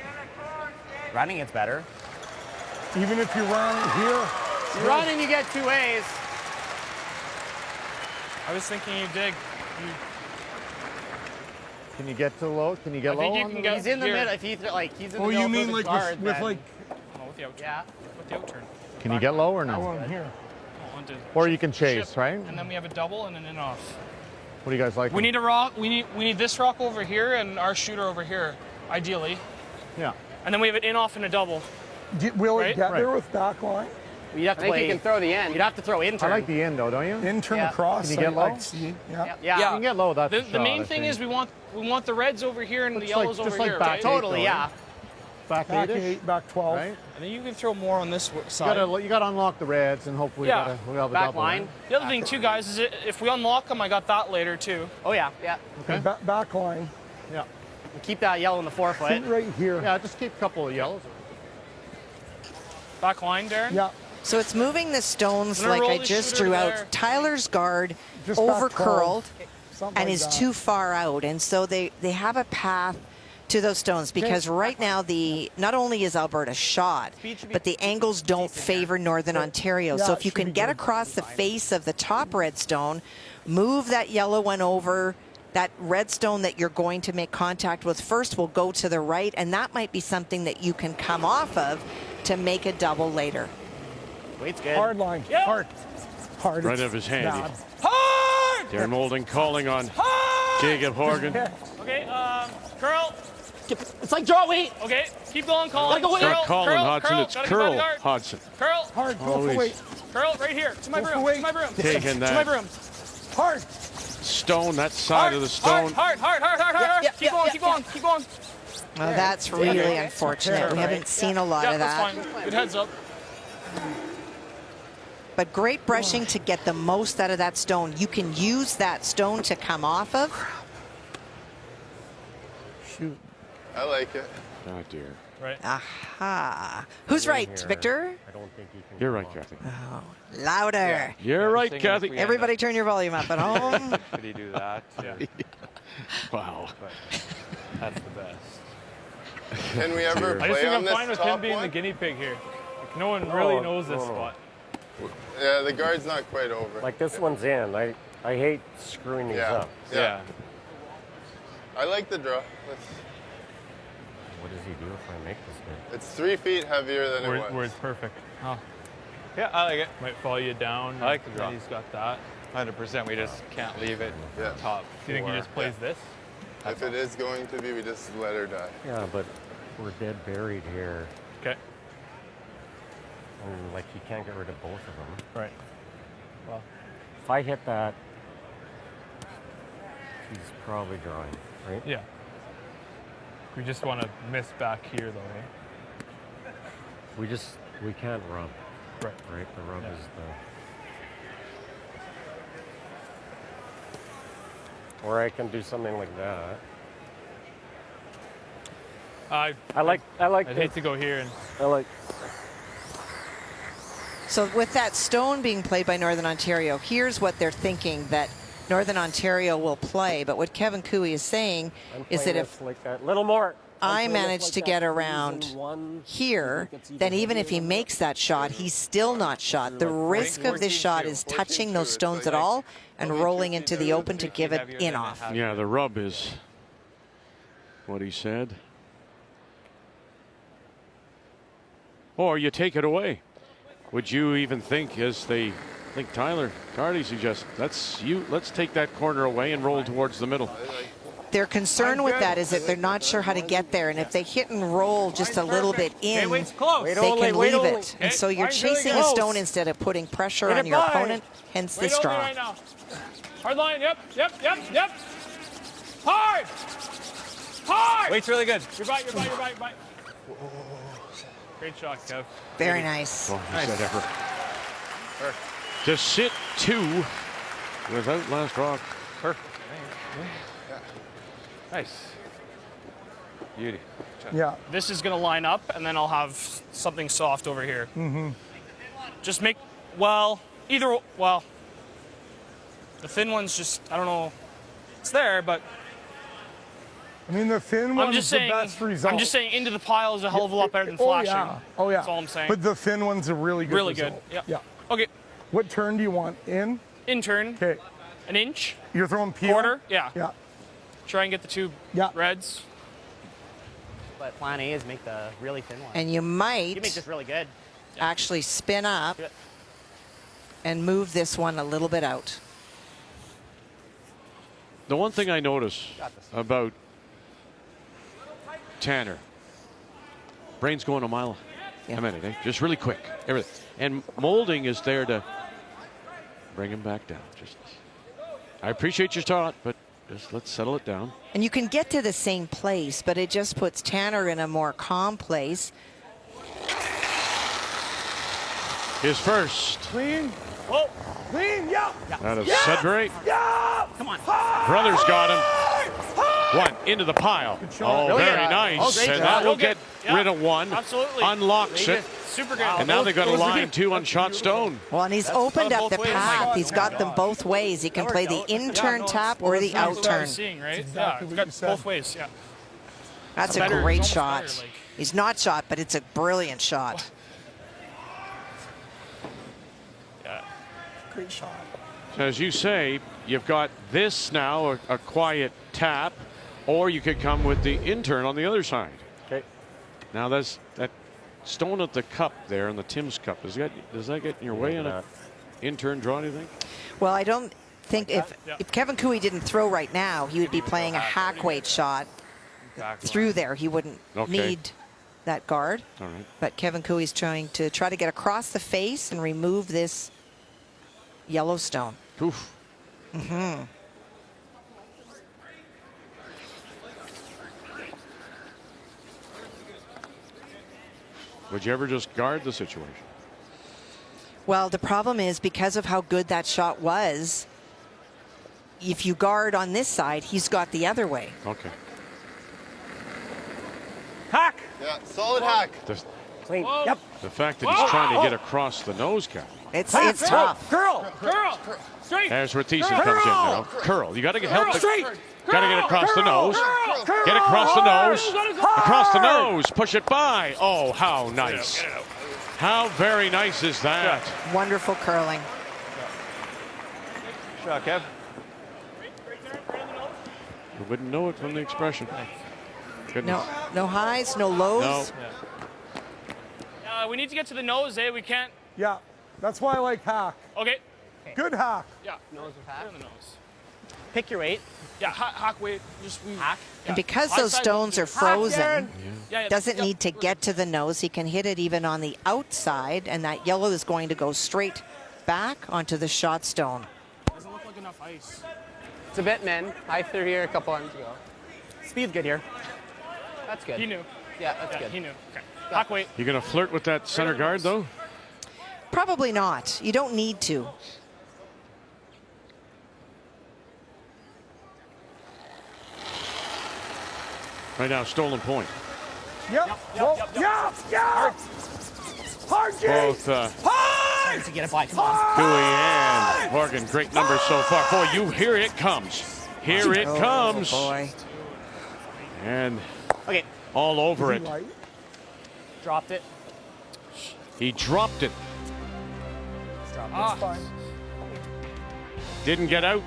Running it's better. Even if you run here? You run and you get 2 ways. I was thinking you dig. Can you get to low? Can you get I low? think you on can the get He's in the here. middle. If he's like he's in the Oh, middle you of mean the like guard, with then- like, Oh, with the outturn. Yeah. With the outturn. Can you get low or I no? want here. Oh, onto Or you can chase, chip, right? And then we have a double and an in off. What do you guys like? We need a rock. We need this rock over here and our shooter over here, ideally. Yeah. And then we have an in off and a double. Will it Right? get there Right. with back line? You'd have to play. you can throw the end. You'd have to throw in I turn. like the end though, don't you? In turn Yeah. across. Can you get I low? see. Yeah. Yeah. You can get low. That's The a shot, main I thing think. is we want the reds over here and the Just like- yellows just over like here. back right? eight. Totally, though, yeah. Back Back eight-ish, 8, back 12. right? And then you can throw more on this You side. gotta unlock the reds and hopefully Yeah. we have a Back double. line. Right? The other thing too, guys, is if we unlock them, I got that later too. Oh yeah, yeah. Okay. Back line. Yeah. Keep that yellow in the forefoot. Sit right here. Yeah, just keep a couple of yellows. Back line, Darren. Yeah. So it's moving the stones I'm gonna like roll I the just shooter drew out. there. Tyler's guard Just back over 12. curled Something and like is that. too far out, and so they have a path to those stones because right now not only is Alberta shot, but the angles don't favor Northern Ontario. Yeah, So it if you should be can get good. across the face of the top red stone, move that yellow one over. That red stone that you're going to make contact with first will go to the right, and that might be something that you can come off of to make a double later. Weight's good. Hard line. Yep. Hard. Hard. Right It's of his hand. bad. Hard! Darren Molding calling on Jacob Horgan. Okay, curl. It's like draw weight. Okay, keep going, Colin. Gotta go It's in. not Colin Hodgson, it's Gotta get by the Curl guard. Hodgson. Curl. Hard. Go for Always. weight. Curl right here. To my Go for broom. weight. To my broom. Taking To my that broom. Hard. stone, that side of the stone. Hard. Keep going, keep going, keep going. Well, that's really unfortunate. We haven't seen a lot Yeah, of that. that's fine. Good heads up. But great brushing to get the most out of that stone. You can use that stone to come off of. Shoot. I like it. Oh, dear. Right. Aha. Who's right, Victor? I don't think you can. You're right, Kathy. Louder. You're right, Kathy. Everybody turn your volume up at home. Could he do that? Yeah. Wow. That's the best. Can we ever I just play think on I'm this fine with him top being the one? guinea pig here. Like, no one really knows this spot. Yeah, the guard's not quite over. Like this one's in. I hate screwing these Yeah. up. Yeah. I like the draw. What does he do if I make this big? It's 3 feet heavier than it was. Where it's perfect. Oh. Yeah, I like it. Might follow you down. I like the and draw. then He's got that. 100%. We just can't leave it Yeah. top. Do you think he four. just plays this? If it is going to be, we just let her die. Yeah, but we're dead buried here. Okay. And like you can't get rid of both of them. Right. Well, If I hit that, he's probably drawing, right? yeah. We just want to miss back here, though, eh? We can't rub. Right. Right? The rub Yeah. is the. Or I can do something like that. I like I'd the- hate to go here and. I like. So with that stone being played by Northern Ontario, here's what they're thinking that Northern Ontario will play. But what Kevin Cooey is saying is that if like that, little more. I manage to get around here, then even if he makes that shot, he's still not shot. The risk of this shot is touching those stones at all and rolling into the open to give it in off. Yeah, the rub is what he said. Or you take it away. Would you even think, as they think Tyler Carty suggests, let's take that corner away and roll towards the middle. Their concern with that is that they're not sure how to get there, and if they hit and roll just a little bit in, they can leave it. And so you're chasing a stone instead of putting pressure on your opponent, hence this draw. Right now. Hard line, yep. Hard! Weight's really good. You're bite. Great shot, Kev. Very nice. Oh, he said ever. To sit 2 without last rock. Perfect. Nice. Beauty. Yeah. This is going to line up, and then I'll have something soft over here. Mm-hmm. Just make, the thin one's just, I don't know, it's there, but I mean, the thin one's the best result. I'm just saying into the pile is a hell of a lot better than flashing. Oh, yeah. That's all I'm saying. But the thin one's a really good result. Good, yeah. Okay. What turn do you want? In turn. Okay. An inch. You're throwing peel? Quarter, yeah. Yeah. Try and get the two reds. But plan A is make the really thin one. And you might You make this really good. actually spin up and move this one a little bit out. The one thing I notice about Tanner, brain's going a mile a minute, eh? Just really quick, everything. And molding is there to bring him back down. Just, I appreciate your thought, but just let's settle it down. And you can get to the same place, but it just puts Tanner in a more calm place. His first. Clean. Whoa. Clean, yeah. Out of Sudbury. Yeah. Come on. Brothers got him. One into the pile. Oh, very nice. great And job. that will Real get good. rid of one. Absolutely. Unlocks it. Super good. And now they've got a line 2 on shot stone. Well, and he's opened up the path. He's got them both ways. He can play the in-turn tap or the out-turn. Right? Exactly yeah, what it's you got both ways. Yeah. That's a great shot. He's not shot, but it's a brilliant shot. Yeah. Great shot. So as you say, you've got this now, a quiet tap, or you could come with the in-turn on the other side. Okay. Now that's that stone at the cup there in the Tim's cup. Does that get in your way in a in-turn draw, do you think? Well, I don't think if Kevin Cooey didn't throw right now, he would be playing a hack weight shot through there. He wouldn't need that guard. All right. But Kevin Cooey's trying to get across the face and remove this yellow stone. Oof. Mm-hmm. Would you ever just guard the situation? Well, the problem is because of how good that shot was, if you guard on this side, he's got the other way. Okay. Hack. Yeah, solid hack. Clean. Yep. The fact that he's trying to get across the nose cap. It's tough. Curl. Straight. There's where Thiessen comes in now. Curl. You got to help. Straight. Got to get across the nose. Get across the nose. Across the nose. Push it by. Oh, how nice. How very nice is that? Wonderful curling. Shot, Kev. You wouldn't know it from the expression. Goodness. No highs, no lows. No. We need to get to the nose, eh? We can't. Yeah. That's why I like hack. Okay. Good hack. Yeah. Nose with hack. In the nose. Pick your weight. Yeah, hack weight. Just hack. And because those stones are frozen, Yeah, doesn't need to get to the nose. He can hit it even on the outside, and that yellow is going to go straight back onto the shot stone. Doesn't look like enough ice. It's a bit, men. I threw here a couple arms ago. Speed's good here. That's good. He knew. Yeah, that's good. He knew. Okay. Hack weight. You going to flirt with that center guard, though? Probably not. You don't need to. Right now, stolen point. Yep. Hard, Jay. Both To get it by. Come on. Cooey and Horgan, great numbers so far. Boy, here it comes. Here it comes. Boy. And Okay. all over it. Dropped it. He dropped it. Didn't get out.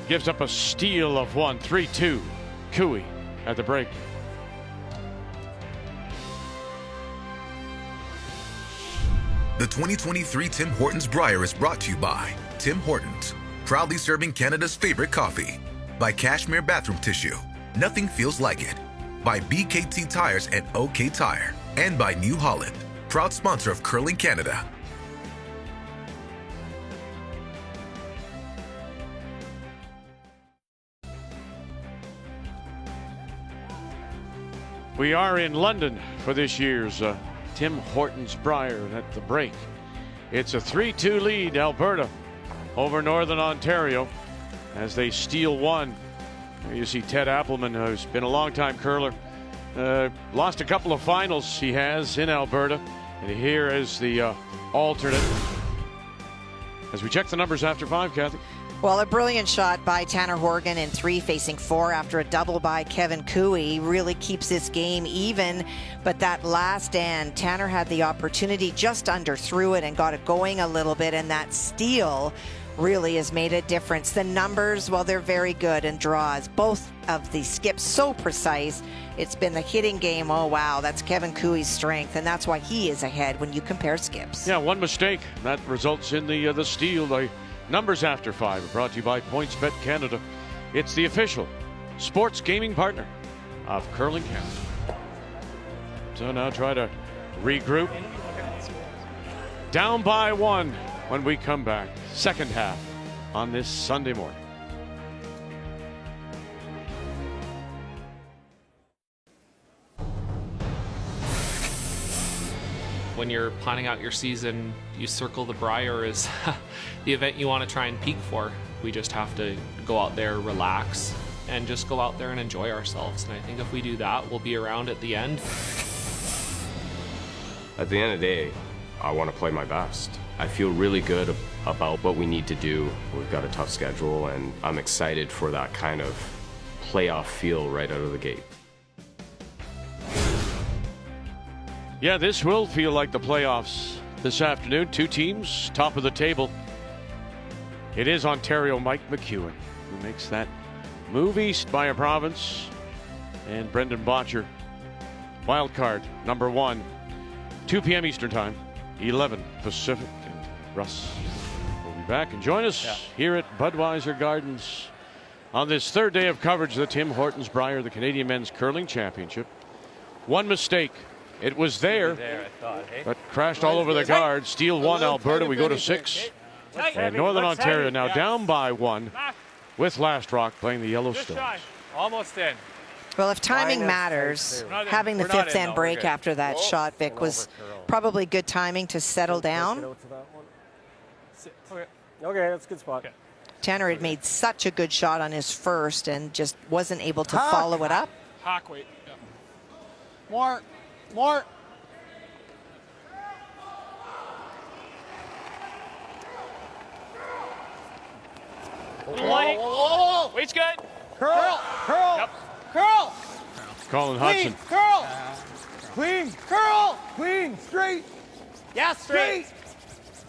Gives up a steal of one. 3-2. Cooey at the break. The 2023 Tim Hortons Brier is brought to you by Tim Hortons, proudly serving Canada's favorite coffee. By Cashmere Bathroom Tissue, nothing feels like it. By BKT Tires and OK Tire. And by New Holland, proud sponsor of Curling Canada. We are in London for this year's Tim Hortons Brier at the break. It's a 3-2 lead, Alberta over Northern Ontario as they steal one. There you see Ted Appleman, who's been a long-time curler, Lost a couple of finals he has in Alberta. And here is the alternate. As we check the numbers after 5, Kathy. Well, a brilliant shot by Tanner Horgan in 3, facing 4 after a double by Kevin Cooey. Really keeps this game even. But that last end, Tanner had the opportunity, just underthrew it and got it going a little bit. And that steal really has made a difference. The numbers, well, they're very good, and draws. Both of the skips so precise. It's been the hitting game. Oh, wow, that's Kevin Cooey's strength, and that's why he is ahead when you compare skips. Yeah, one mistake. That results in the steal. The numbers after 5 are brought to you by PointsBet Canada. It's the official sports gaming partner of Curling Canada. So now try to regroup. Down by 1 when we come back. Second half on this Sunday morning. When you're planning out your season, you circle the Brier as the event you want to try and peak for. We just have to go out there, relax, and just go out there and enjoy ourselves. And I think if we do that, we'll be around at the end. At the end of the day, I want to play my best. I feel really good about what we need to do. We've got a tough schedule, and I'm excited for that kind of playoff feel right out of the gate. Yeah, this will feel like the playoffs this afternoon. 2 teams, top of the table. It is Ontario Mike McEwen who makes that move east by a province. And Brendan Botcher, wild card number 1, 2 p.m. Eastern Time, 11 Pacific. And Russ will be back and join us here at Budweiser Gardens on this third day of coverage of the Tim Hortons Brier, the Canadian Men's Curling Championship. One mistake. It was there, but crashed all over the guard. Steal 1, Alberta. We go to 6. And Northern Ontario now down by 1 with Last Rock playing the Yellowstones. Almost in. Well, if timing matters, having the 5th end break after that shot, Vic, was probably good timing to settle down. Okay, that's a good spot. Tanner had made such a good shot on his first and just wasn't able to follow it up. Hawk, wait. More. Light. Weight's good. Curl. Yep. Curl. Colin Hudson. Curl. Clean. Curl. Clean. Straight. Yeah, straight.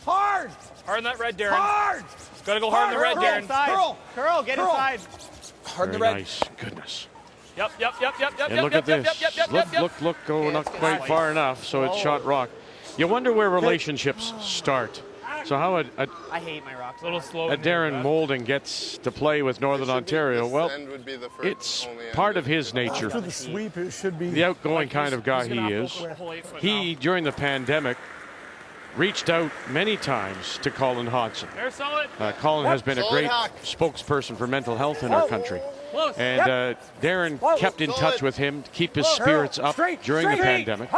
Hard. Hard on that red, Darren. Hard. Gotta go hard on the red, Darren. Curl. Get inside. Hard on the red. Nice. Goodness. Yep. And look at this. Look, not quite far enough, so it's shot rock. You wonder where relationships start. So how I hate my rocks. A little slow. Darren Molden gets to play with Northern Ontario. Well, it's part of his nature. After the sweep, it should be the outgoing kind of guy he is. He, during the pandemic, reached out many times to Colin Hodson. Colin has been a great spokesperson for mental health in our country. And Darren kept in touch with him to keep his spirits up during the pandemic.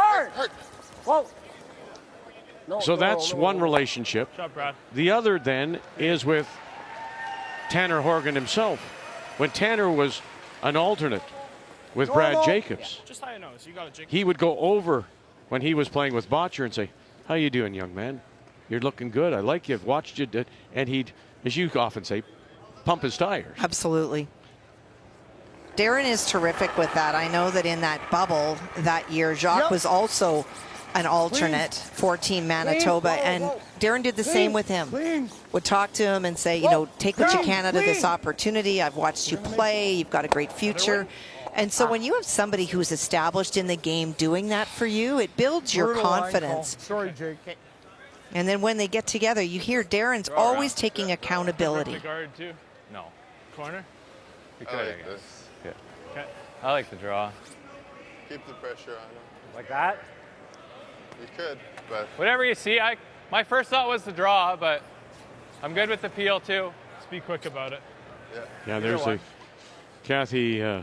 So that's one relationship. The other then is with Tanner Horgan himself. When Tanner was an alternate with Brad Jacobs, he would go over when he was playing with Botcher and say, "How you doing, young man? You're looking good. I like you. I've watched you." And he'd, as you often say, pump his tires. Absolutely. Darren is terrific with that. I know that in that bubble that year, Jacques was also an alternate for Team Manitoba, and Darren did the same with him. Would talk to him and say, take what you can out of this opportunity. I've watched you play. You've got a great future. And so when you have somebody who's established in the game doing that for you, it builds your confidence. Sorry, Jake. And then when they get together, you hear Darren's always taking accountability. Guard too? No. Corner? I like this. Yeah. Okay. I like the draw. Keep the pressure on him. Like that? You could, but whatever you see. My first thought was the draw, but I'm good with the peel too. Just be quick about it. Yeah, there's a Kathy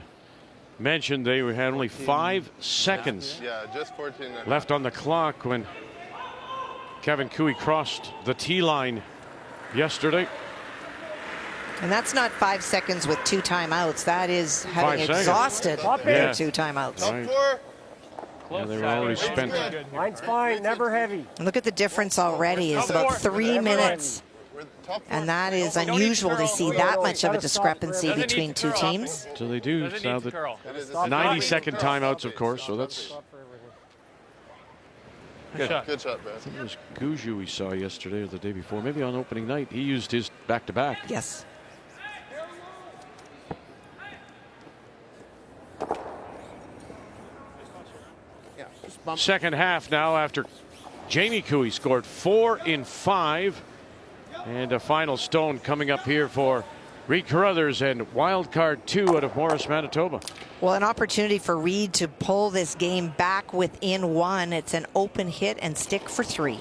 mentioned they had only 5 seconds just 14 left on the clock when Kevin Cooey crossed the tee line yesterday. And that's not 5 seconds with 2 timeouts. That is having 5 seconds. exhausted their 2 timeouts. Right. Yeah, they were already spent. Line's fine, never heavy. And look at the difference already. It's about 3 minutes. And that is unusual to see that much of a discrepancy between 2 teams. So they do now the 90-second timeouts, of course. So that's Good shot, Brad. I think it was Guju we saw yesterday or the day before, maybe on opening night. He used his back-to-back. Yes. Second half now after Jamie Cooey scored 4 in 5. And a final stone coming up here for Reed Carruthers and wild card 2 out of Morris, Manitoba. Well, an opportunity for Reed to pull this game back within 1. It's an open hit and stick for 3.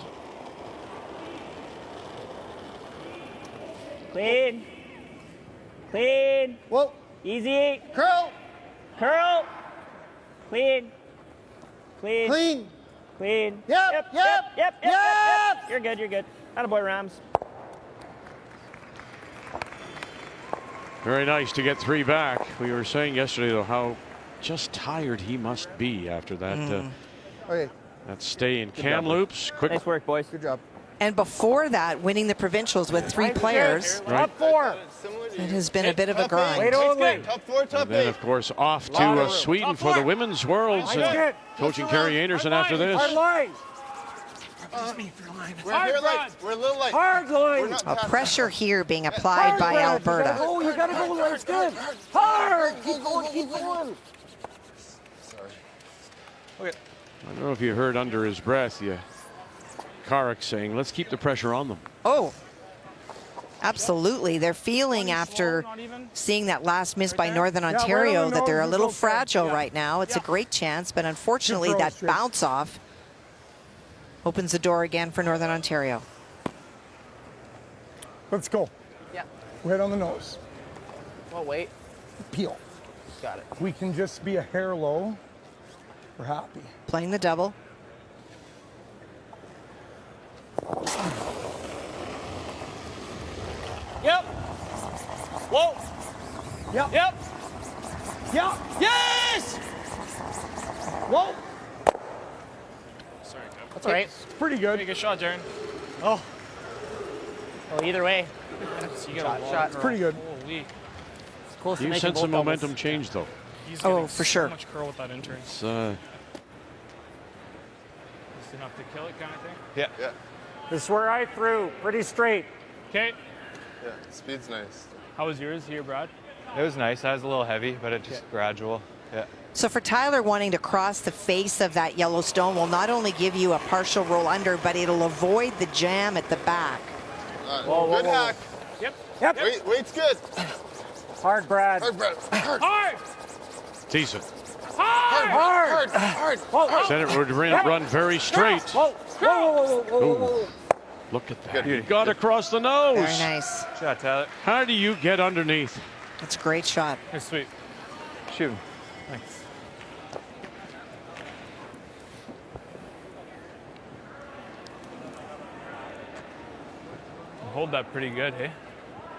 Clean. Clean. Whoa. Easy. Curl. Curl. Clean. Clean. Clean. Clean. Yep. Yep. You're good. You're good. Attaboy, Rams. Very nice to get 3 back. We were saying yesterday, though, how just tired he must be after that that stay in Kamloops. Quick. Nice work, boys. Good job. And before that, winning the provincials with 3 players. Right. Top 4. It has been a bit of a grind. Wait only. Top 4, top 8. And then, of course, off to Sweden for the Women's Worlds. And coaching Carrie Anderson after this. Hard line. We're here late. We're a little late. Hard line. Pressure here being applied by Alberta. Oh, you gotta go. That's good. Hard. Keep going. Keep going. Sorry. I don't know if you heard under his breath, Carrick saying, let's keep the pressure on them. Oh, absolutely. They're feeling after seeing that last miss by Northern Ontario that they're a little fragile right now. It's a great chance, but unfortunately that bounce off opens the door again for Northern Ontario. Let's go. Yeah. Right on the nose. Well, wait. Peel. Got it. We can just be a hair low. We're happy. Playing the double. Yep. Whoa. Yep. Yep. Yep. Yes. Whoa. Sorry, Kev. That's all right. It's pretty good. Pretty good shot, Darren. Oh. Well, either way. So you got a Shot. It's pretty good. Holy. It's close to You making sense both some doubles. momentum change, though. He's Oh, getting for so sure. much curl with that intern. It's, Just enough to kill it kind of thing. Yeah. This is where I threw. Pretty straight. Okay. Yeah. Speed's nice. How was yours here, Brad? It was nice. I was a little heavy, but it just gradual. Yeah. So for Tyler, wanting to cross the face of that yellow stone will not only give you a partial roll under, but it'll avoid the jam at the back. Good hack. Yep. Weight's good. Hard, Brad. Hard, Brad. Hard. Hard. decent. Hard. Said it would run very straight. Ooh. Look at that. You got across the nose. Very nice. Shot, Tyler. How do you get underneath? That's a great shot. That's sweet. Shoot. Thanks. Hold that pretty good, hey?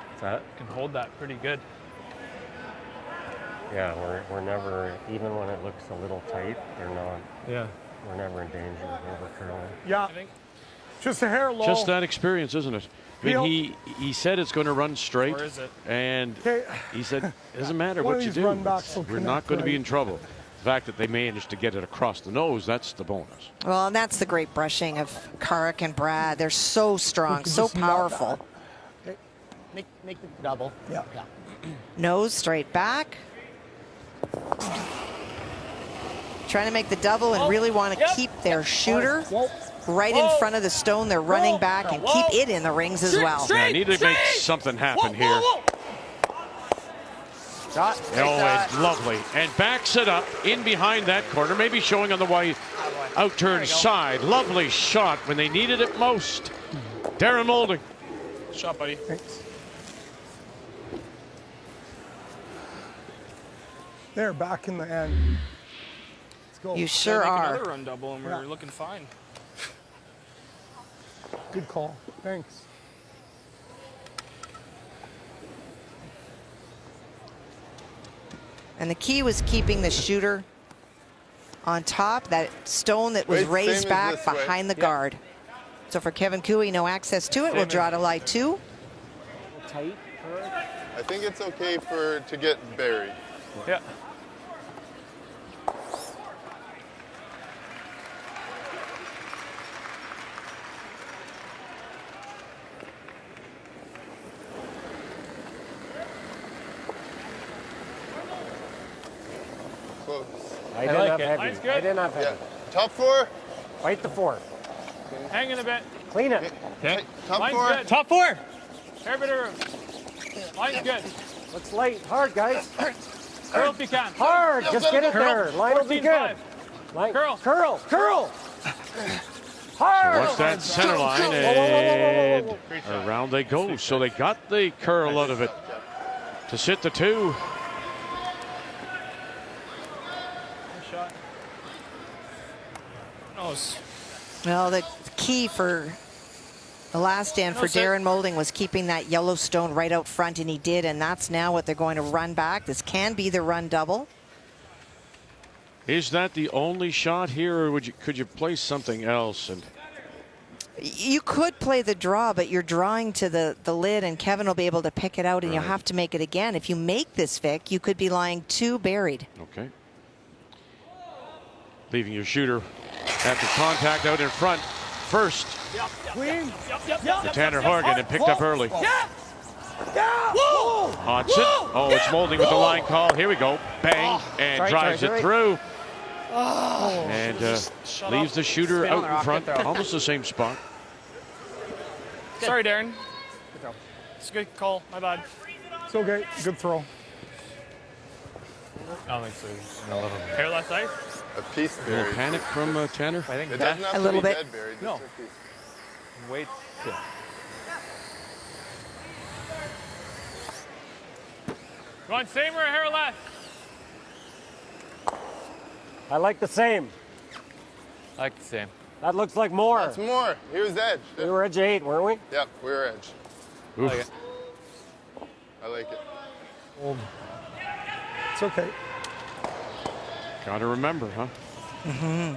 What's that? Can hold that pretty good. Yeah, we're never, even when it looks a little tight, we're never in danger of overcurling. Yeah. Just a hair low. Just that experience, isn't it? I mean, he said it's going to run straight. Or is it? And he said, it doesn't matter One what of you these do. run backs will We're not connect going to be right. in trouble. The fact that they managed to get it across the nose, that's the bonus. Well, and that's the great brushing of Carrick and Brad. They're so strong, so powerful. Make the double. Yeah. Nose straight back. Trying to make the double and really want to keep their shooter right in front of the stone. They're running back and keep it in the rings as well. Yeah, need to make something happen here. Shot. Oh, it's lovely. And backs it up in behind that corner, maybe showing on the white outturned side. Lovely shot when they needed it most. Darren Moulding. Shot, buddy. Thanks. There, back in the end. Let's go. You sure are. Another run double, and we're looking fine. Good call. Thanks. And the key was keeping the shooter on top, that stone that was raised back behind the guard. So for Kevin Cooey, no access to it. We'll draw to lie 2. Tight. I think it's okay to get buried. Yeah. Close. I didn't have heavy. Line's good. I didn't have heavy. Yeah. Top 4. Fight the 4. Hang in a bit. Clean it. Okay. Top Line's 4. good. Top 4. Fair bit of room. Line's good. Looks light. Hard, guys. Curl if you can. Hard. Just get it there. Line will be good. 14-5. Line. Curl. Curl. Curl. Hard. Watch that center line, and around they go. So they got the curl out of it to sit the 2. Well, the key for the last stand for Darren Moulding was keeping that yellow stone right out front, and he did, and that's now what they're going to run back. This can be the run double. Is that the only shot here, or could you play something else? And you could play the draw, but you're drawing to the lid, and Kevin will be able to pick it out, and you'll have to make it again. If you make this, Vic, you could be lying 2 buried. Okay. Leaving your shooter after contact out in front. First, for Tanner Horgan, and picked up early. Haunts it. Oh, it's Moulding with the line call. Here we go. Bang, and drives it through. And leaves the shooter out in front, almost the same spot. Sorry, Darren. It's a good call. My bad. It's okay. Good throw. I don't think so. Hair left side? A piece A buried. little panic from Tanner. I think It doesn't have a to little be bit. dead buried. No. Just a piece. Wait. Yeah. Go on, same or hair left? I like the same. I like the same. That looks like more. That's more. Here's edge. We were edge 8, weren't we? Yep, we were edge. Oof. I like it. I like it. It's okay. Got to remember, huh? Mm-hmm.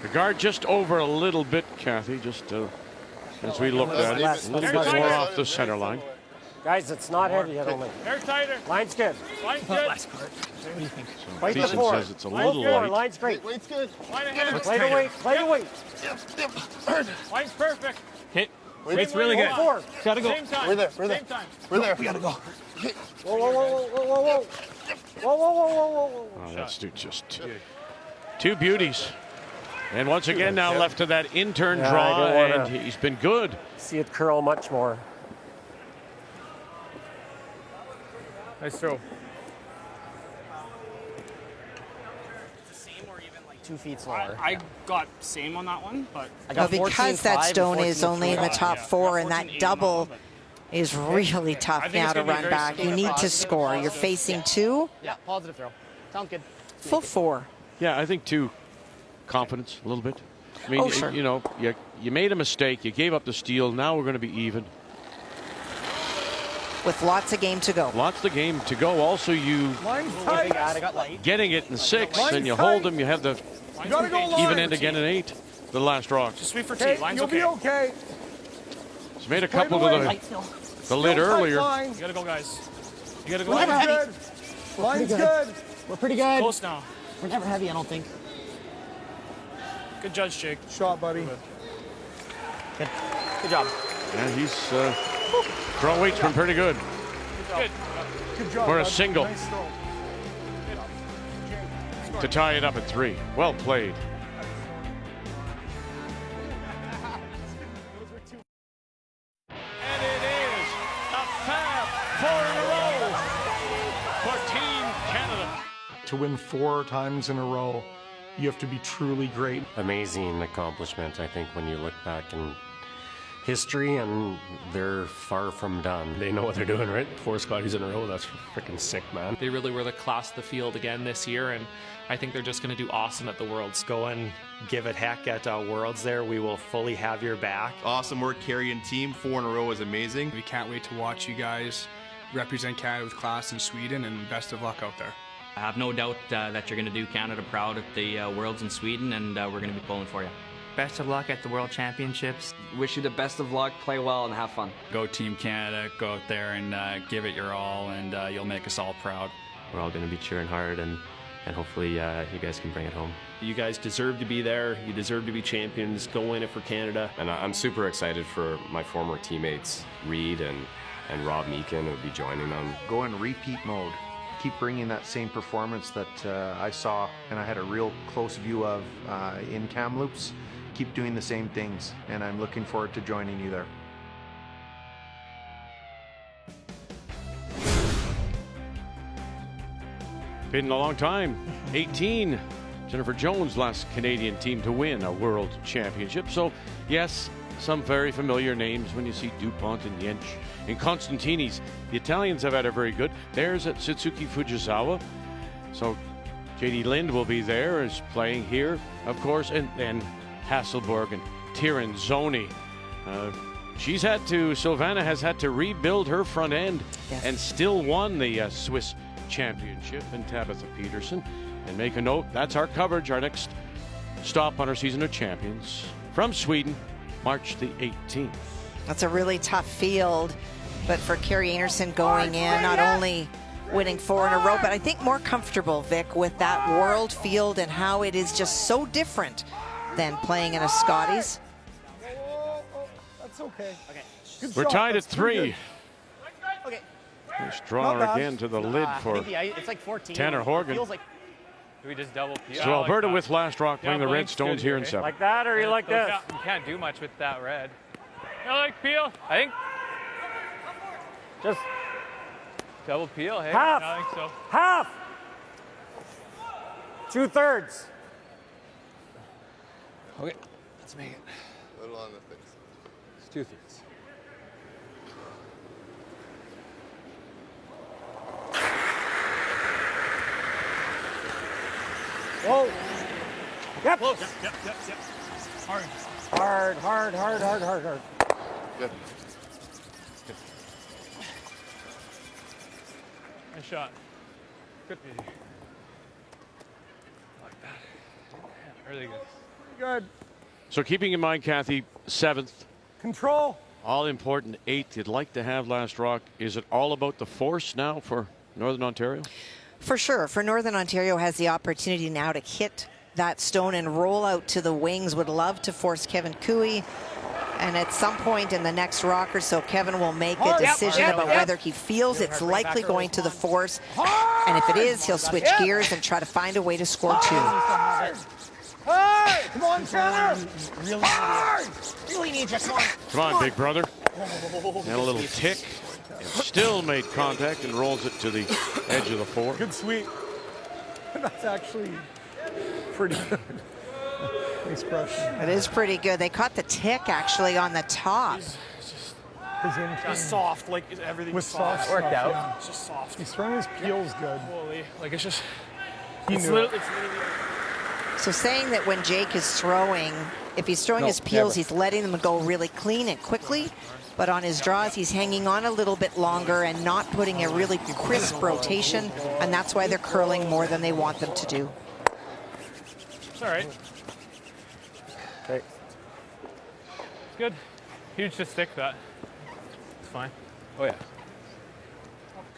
The guard just over a little bit, Kathy, just as we looked at it. A little bit more off the center line. Guys, it's not heavy, I don't think. Hair tighter. Line's good. Line's good. Fight the Thiessen 4. says it's a little Line's light. Line's great. Weight's good. Line ahead. Play the weight. Play the weight. Line's perfect. Hit. Weight's really good. 4. Gotta go. Same time. We're there. We're there. Same time. We're there. We gotta go. Whoa, whoa, whoa, whoa, whoa, whoa, whoa. Whoa, whoa, whoa, whoa, whoa. Oh, that's just 2 beauties. And once again now left to that intern draw, and he's been good. See it curl much more. Nice throw. 2 feet slower. I got same on that one, but I got because that 14.5 stone and is only in the 14.3. top 4, and that 14.8 double on that one, is really tough think now it's to gonna be run very back. You similar. need to score. You're facing 2, Yeah, positive throw. Sounds good. full 4. Yeah, I think 2 confidence a little bit. I mean, sure. you know, you made a mistake. You gave up the steal. Now we're going to be even. With lots of game to go. Lots of game to go. Also, you Line's tight. I got light. getting it in 6, Line's and you tight. hold them. You have the You gotta go line. even end again in 8. The last rock. just sweep for T. Okay, Line's you'll okay. be okay. He's made a Play couple the to way. the lid Still tight earlier. line. You gotta go, guys. You gotta go. Line's good. Line's good. We're pretty good. Close now. We're never heavy, I don't think. Good judge, Jake. Shot, buddy. Good. Good job. Yeah, he's throw weight's been pretty good. Good. Good job. For a bud. single. Nice throw. To tie it up at 3. Well played. And it is a fab 4 in a row for Team Canada. To win 4 times in a row, you have to be truly great. Amazing accomplishment, I think, when you look back and history, and they're far from done. They know what they're doing, right? 4 Scotties in a row. That's freaking sick, man. They really were the class of the field again this year, and I think they're just going to do awesome at the Worlds. Go and give it heck at Worlds there. We will fully have your back. Awesome work, Carrie and team. 4 in a row is amazing. We can't wait to watch you guys represent Canada with class in Sweden, and best of luck out there. I have no doubt that you're going to do Canada proud at the Worlds in Sweden, and we're going to be pulling for you. Best of luck at the World Championships. Wish you the best of luck, play well, and have fun. Go Team Canada, go out there and give it your all, and you'll make us all proud. We're all going to be cheering hard, and hopefully you guys can bring it home. You guys deserve to be there. You deserve to be champions. Go win it for Canada. And I'm super excited for my former teammates, Reed and Rob Meekin, who will be joining them. Go in repeat mode. Keep bringing that same performance that I saw and I had a real close view of in Kamloops. Keep doing the same things, and I'm looking forward to joining you there. Been a long time. 18. Jennifer Jones, last Canadian team to win a world championship. So, yes, some very familiar names when you see DuPont and Jensch. In Constantini's, the Italians have had a very good. There's at Suzuki Fujisawa. So, J.D. Lind will be there, is playing here, of course, and then Hasselborg and Tiranzoni. Silvana has had to rebuild her front end and still won the Swiss championship. And Tabitha Peterson. And make a note, that's our coverage, our next stop on our season of champions from Sweden, March the 18th. That's a really tough field, but for Carrie Anderson going in, not only winning 4 in a row, but I think more comfortable, Vic, with that world field and how it is just so different than playing in a Scotties. That's okay. We're tied at 3. Okay. Nice draw again to the lid for it's like 14. Tanner Horgan. Feels like Do we just double peel? So Alberta with Last Rock playing the Redstones here in 7. Like that, or you like this? You can't do much with that red. I like peel. I think. Just double peel, hey? Half. I think so. Half. 2/3. Okay, let's make it. A little on the thick It's 2/3. Whoa. Yep. Close. Yep. Hard. Good. Nice shot. Good. Like that. Really good. Good. So keeping in mind, Kathy, 7th. Control. All important 8th. You'd like to have Last Rock. Is it all about the force now for Northern Ontario? For sure. For Northern Ontario has the opportunity now to hit that stone and roll out to the wings. Would love to force Kevin Cooey. And at some point in the next rock or so, Kevin will make a decision about whether he feels it's likely going to the force. And if it is, he'll switch gears and try to find a way to score 2. Hey! Come on, Tanner! Really need you. Come on, big brother. And a little tick. And still made contact and rolls it to the edge of the 4. Good sweep. That's actually pretty good. Nice brush. It is pretty good. They caught the tick actually on the top. Just soft, like everything with soft. Worked out. Yeah. It's just soft. He's throwing his peels good. Holy, like it's just. It's literally. So saying that when Jake is throwing, if he's throwing his peels, he's letting them go really clean and quickly. But on his draws, he's hanging on a little bit longer and not putting a really crisp rotation. And that's why they're curling more than they want them to do. It's all right. Okay. It's good. Huge to stick that. It's fine. Oh, yeah.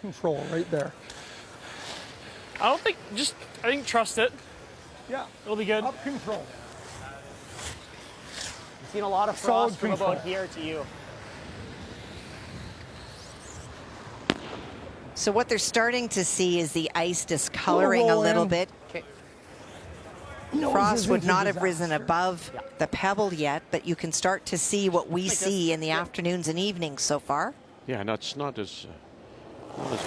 Control right there. I don't think, I think trust it. Yeah. It'll be good. Up control. I've seen a lot of frost from about here to you. So what they're starting to see is the ice discoloring a little bit. Frost would not have risen above the pebble yet, but you can start to see what we see in the afternoons and evenings so far. Yeah, it's not as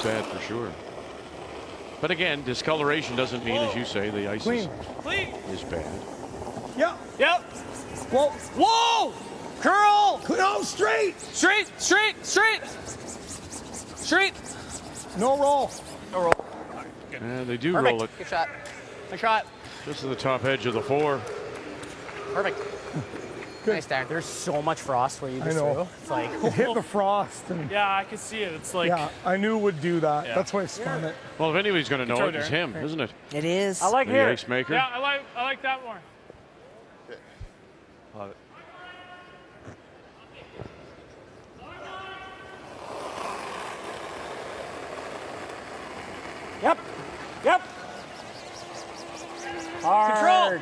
bad for sure. But again, discoloration doesn't mean, as you say, the ice is bad. Yeah. Yep. Whoa. Whoa! Curl! No, straight! Straight! No roll. No roll. And they do Perfect. roll it. Good shot. Nice shot. Just to the top edge of the 4. Perfect. Nice, Darren. There's so much frost where you just I know. threw. It's like It hit the frost. And Yeah, I can see it. It's like. yeah, I knew it would do that. Yeah. That's why I spun it. Well, if anybody's going to know Throw it, it's there. him, isn't it? It is. I like The here. ice maker. Yeah, I like that more. Love it. Yep. Hard.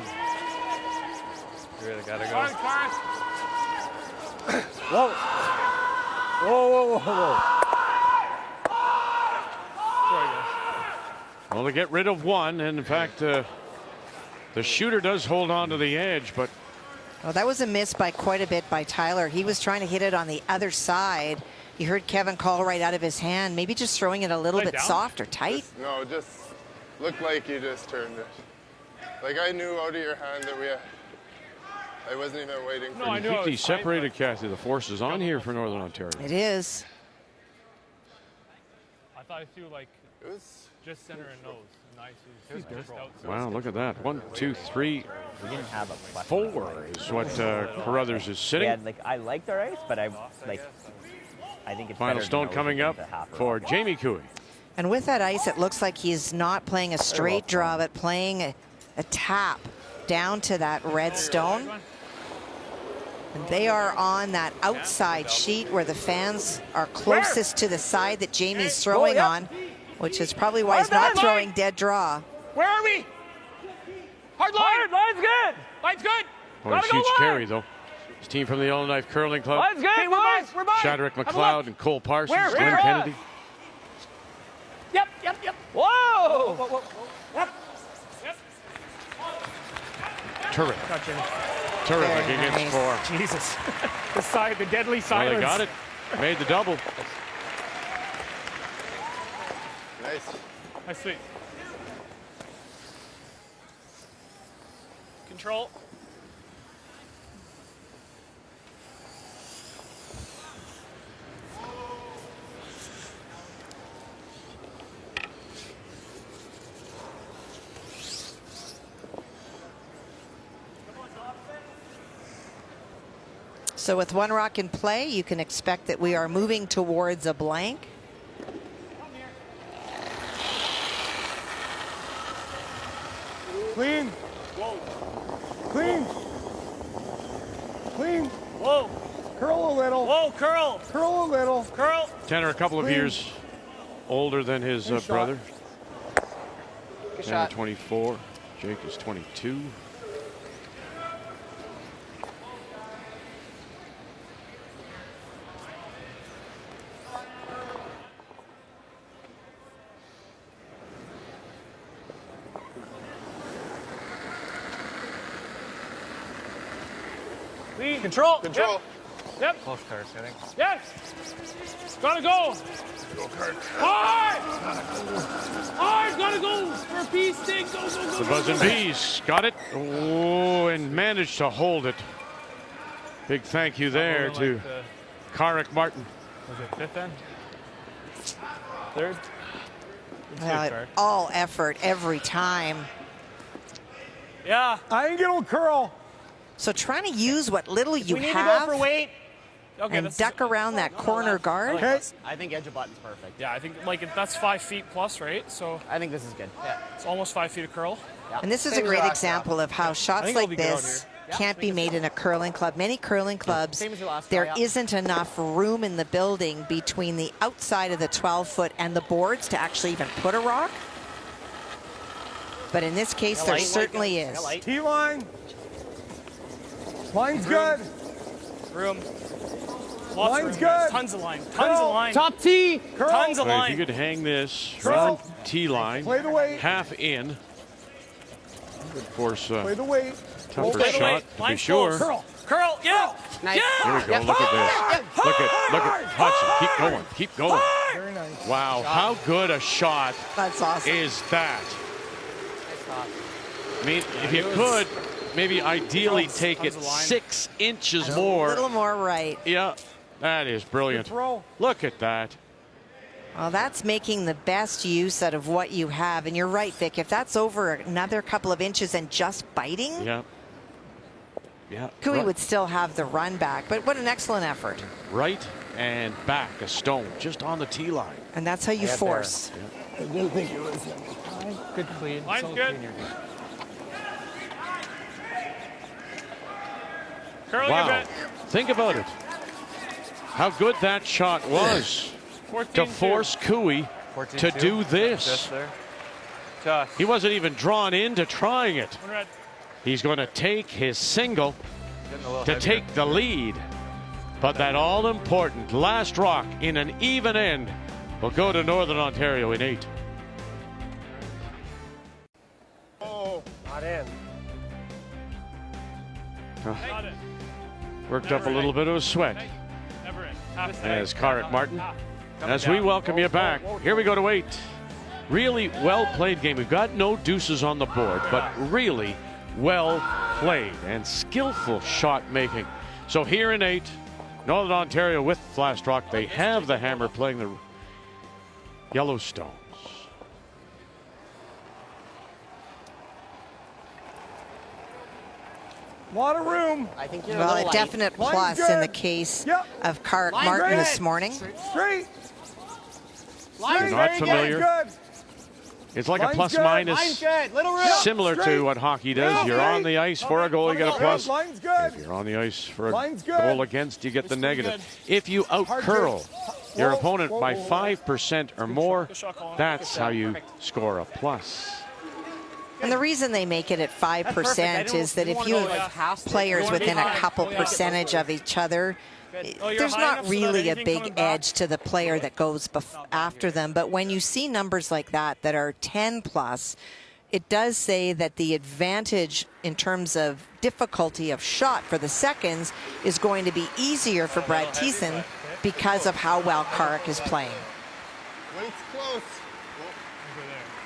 You really gotta Hard, go. Cars. Whoa. Well, they get rid of one, and in fact, the shooter does hold on to the edge, but Well, that was a miss by quite a bit by Tyler. He was trying to hit it on the other side. You heard Kevin call right out of his hand, maybe just throwing it a little bit soft or tight. Just looked like you just turned it. Like I knew out of your hand that I wasn't even waiting for I think he separated, Kathy. The force is on here for Northern Ontario. It is. I thought I threw like it was just center and nose. Nice. It was just outside. Wow, look at that. 1, 2, 3, We didn't have a 4 is what Carruthers is sitting. Yeah, like I liked our ice, but I think it's Final better stone than coming up the half for Jamie Cooey. And with that ice, it looks like he's not playing a straight draw, but playing a tap down to that red stone. And they are on that outside sheet where the fans are closest to the side that Jamie's throwing on, which is probably why he's not throwing dead draw. Where are we? Hard line. Line's good. Line's good. Boy, it's huge carry, though. His team from the Yellowknife Curling Club. Line's good. Hey, we're by. Shadrack McLeod and Cole Parsons, Where? Glenn Kennedy. Yep. Whoa. Yep. Terrific. Got Jimmy. Terrific against 4. Jesus. the deadly Well, silence. they got it. Made the double. Nice sweep. Control. So with one rock in play, you can expect that we are moving towards a blank. Clean. Clean. Clean. Whoa. Curl a little. Whoa, curl. Curl a little. Curl. Tanner, a couple of years older than his brother. Good Tanner, shot. 24. Jake is 22. Lead. Control. Yep. Close cars, I think. Yes. Gotta go. Hard. Gotta go for a piece. Stick. Go. The Buzzin' Bees got it. Oh, and managed to hold it. Big thank you there to Carrick Martin. Was it fifth then? Third? All effort every time. Yeah. I ain't gonna curl. So trying to use what little you we need have to go for weight. Okay, and duck around that corner guard. I think edge of button's perfect. Yeah, I think that's 5 feet plus, right? So I think this is good. Yeah. It's almost 5 feet of curl. Yeah. And this is a great example of how shots think it'll like be good out this here. can't be made in a curling club. Many curling clubs, Same as your last there try, yeah. isn't enough room in the building between the outside of the 12-foot and the boards to actually even put a rock. But in this case, there certainly is. T-line. Line's good. Room. Lots Line's of room, good. guys. Tons of line. Tons of line. Top tee. Curl. Tons of Well, if line. you could hang this Curl. around T-line, Play the weight. half in. Of course, Play the weight. tougher Play the shot, weight. to be Line's sure. close. Curl. Yeah. Nice. Here we go. Look at this. Look at Hudson. Keep going. Keep going. Very nice. Wow, how good a shot That's awesome. is that? Nice stop. I mean, if you could, maybe ideally take it 6 inches more. A little more right. Yeah, that is brilliant. Look at that. Well, that's making the best use out of what you have. And you're right, Vic. If that's over another couple of inches and just biting, yeah, Cooey would still have the run back. But what an excellent effort. Right and back, a stone just on the tee line. And that's how you force. I didn't think it was Good clean. Line's good. Curling a Wow. bit. Think about it. How good that shot was to force Cooey to do this. He wasn't even drawn into trying it. He's going to take his single to take the lead. But that all-important last rock in an even end will go to Northern Ontario in 8. Oh, not in. Not in. Worked up a little bit of a sweat. Never in. Half As Carrick Martin, as we welcome you back, here we go to 8. Really well played game. We've got no deuces on the board, but really well played and skillful shot making. So here in 8, Northern Ontario with Last Rock. They have the hammer playing the Yellowstones. A lot of room. I think you're Well, a light. definite plus in the case of Carrick Martin this morning. Straight. You're not familiar. It's like a plus minus, similar to what hockey does. You're on the ice for a goal, you get a plus. If you're on the ice for a goal against, you get the negative. If you out-curl your opponent by 5% or more, that's how you score a plus. And the reason they make it at 5% is that if you have players within a couple percentage of each other, there's not really a big edge to the player that goes after them. But when you see numbers like that that are 10 plus, it does say that the advantage in terms of difficulty of shot for the seconds is going to be easier for Brad Thiessen because of how well Carrick is playing. When it's close.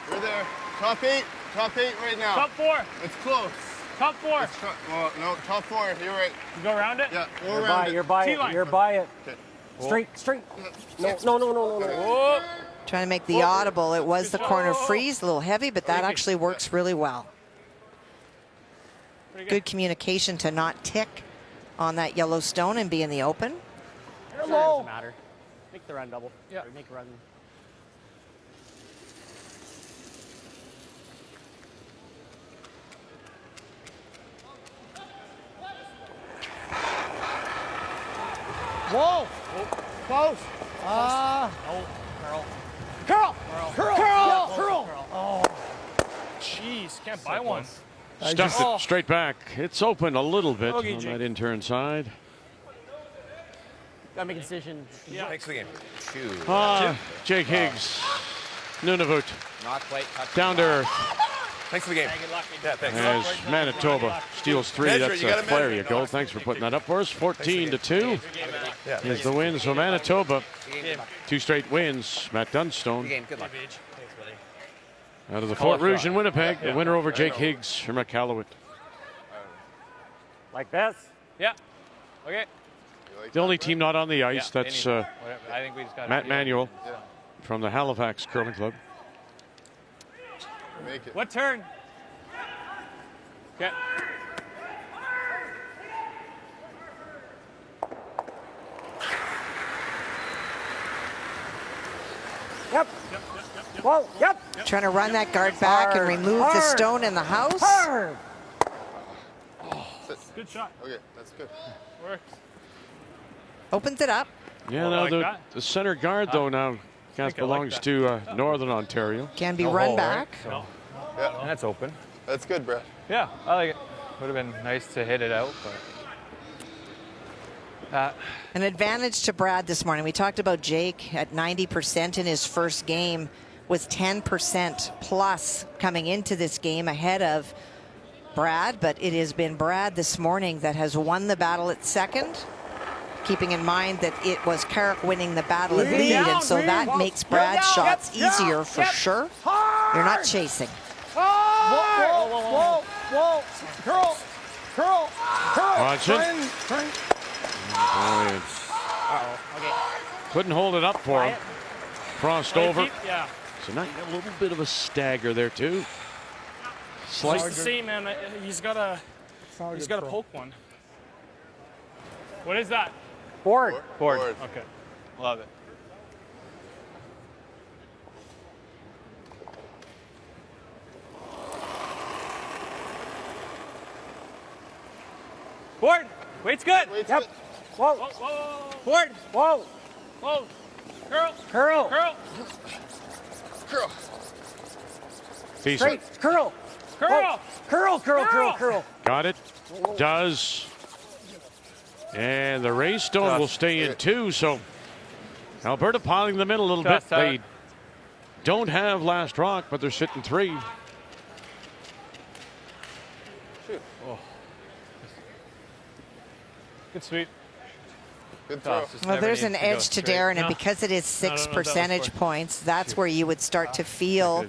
We're there. Top 8. Top 8 right now. Top 4. It's close. Top 4. Well, no, top 4. You're right. You go around it? Yeah, go around it. You're by it. You're by it. Okay. Straight. No. Trying to make the audible. It was the corner freeze, a little heavy, but that actually works really well. Good communication to not tick on that Yellowstone and be in the open. Doesn't matter. Make the run double. Yeah. Make a run. Whoa! Close. Curl. Oh, jeez, can't buy one. Stuffed it straight back. It's open a little bit on that in-turn side. Gotta make a decision. Yeah. Thanks for the game. Jake Higgs, Nunavut, Not quite. down to earth. Thanks for the game. Yeah, thanks. As Manitoba steals 3, that's a flare you go. Thanks for putting that up for us. 14-2 is the win. So Manitoba, 2 straight wins. Matt Dunstone Good luck. out of the Fort Rouge in Winnipeg. The winner over Jake Higgs from Iqaluit. Like this? Yeah. Okay. The only team not on the ice, that's I think we just got Matt Manuel from the Halifax Curling Club. Make it. What turn? Okay. Yep. Whoa, yep. Trying to run that guard back and remove the stone in the house. Good shot. Okay, that's good. Works. Opens it up. Yeah, no, the center guard, though, now belongs to Northern Ontario. Can be run back. No. Yeah, That's open. that's good, Brett. Yeah, I like it. Would have been nice to hit it out, but. An advantage to Brad this morning. We talked about Jake at 90% in his first game, with 10% plus coming into this game ahead of Brad, but it has been Brad this morning that has won the battle at second, keeping in mind that it was Carrick winning the battle at lead, and so that makes Brad's shots easier for sure. You're not chasing. Whoa. Curl. Hodgson. Couldn't hold it up for him. Crossed over. Yeah. So now a little bit of a stagger there too. Slice the same, man. He's got to poke one. What is that? Board. Okay. Love it. Board. Weight's good. Yep. Whoa. Whoa, whoa, whoa. Board. Whoa. Whoa. Curl. Curl. Curl. Curl. Straight. Curl. Curl. Curl. Curl. Curl. Curl. Got it. Does. And the race stone will stay in 2. So Alberta piling them in a little bit. They don't have last rock, but they're sitting 3. Good sweep. Good throw. Well, there's an edge to Darren, and because it is 6 percentage points, that's where you would start to feel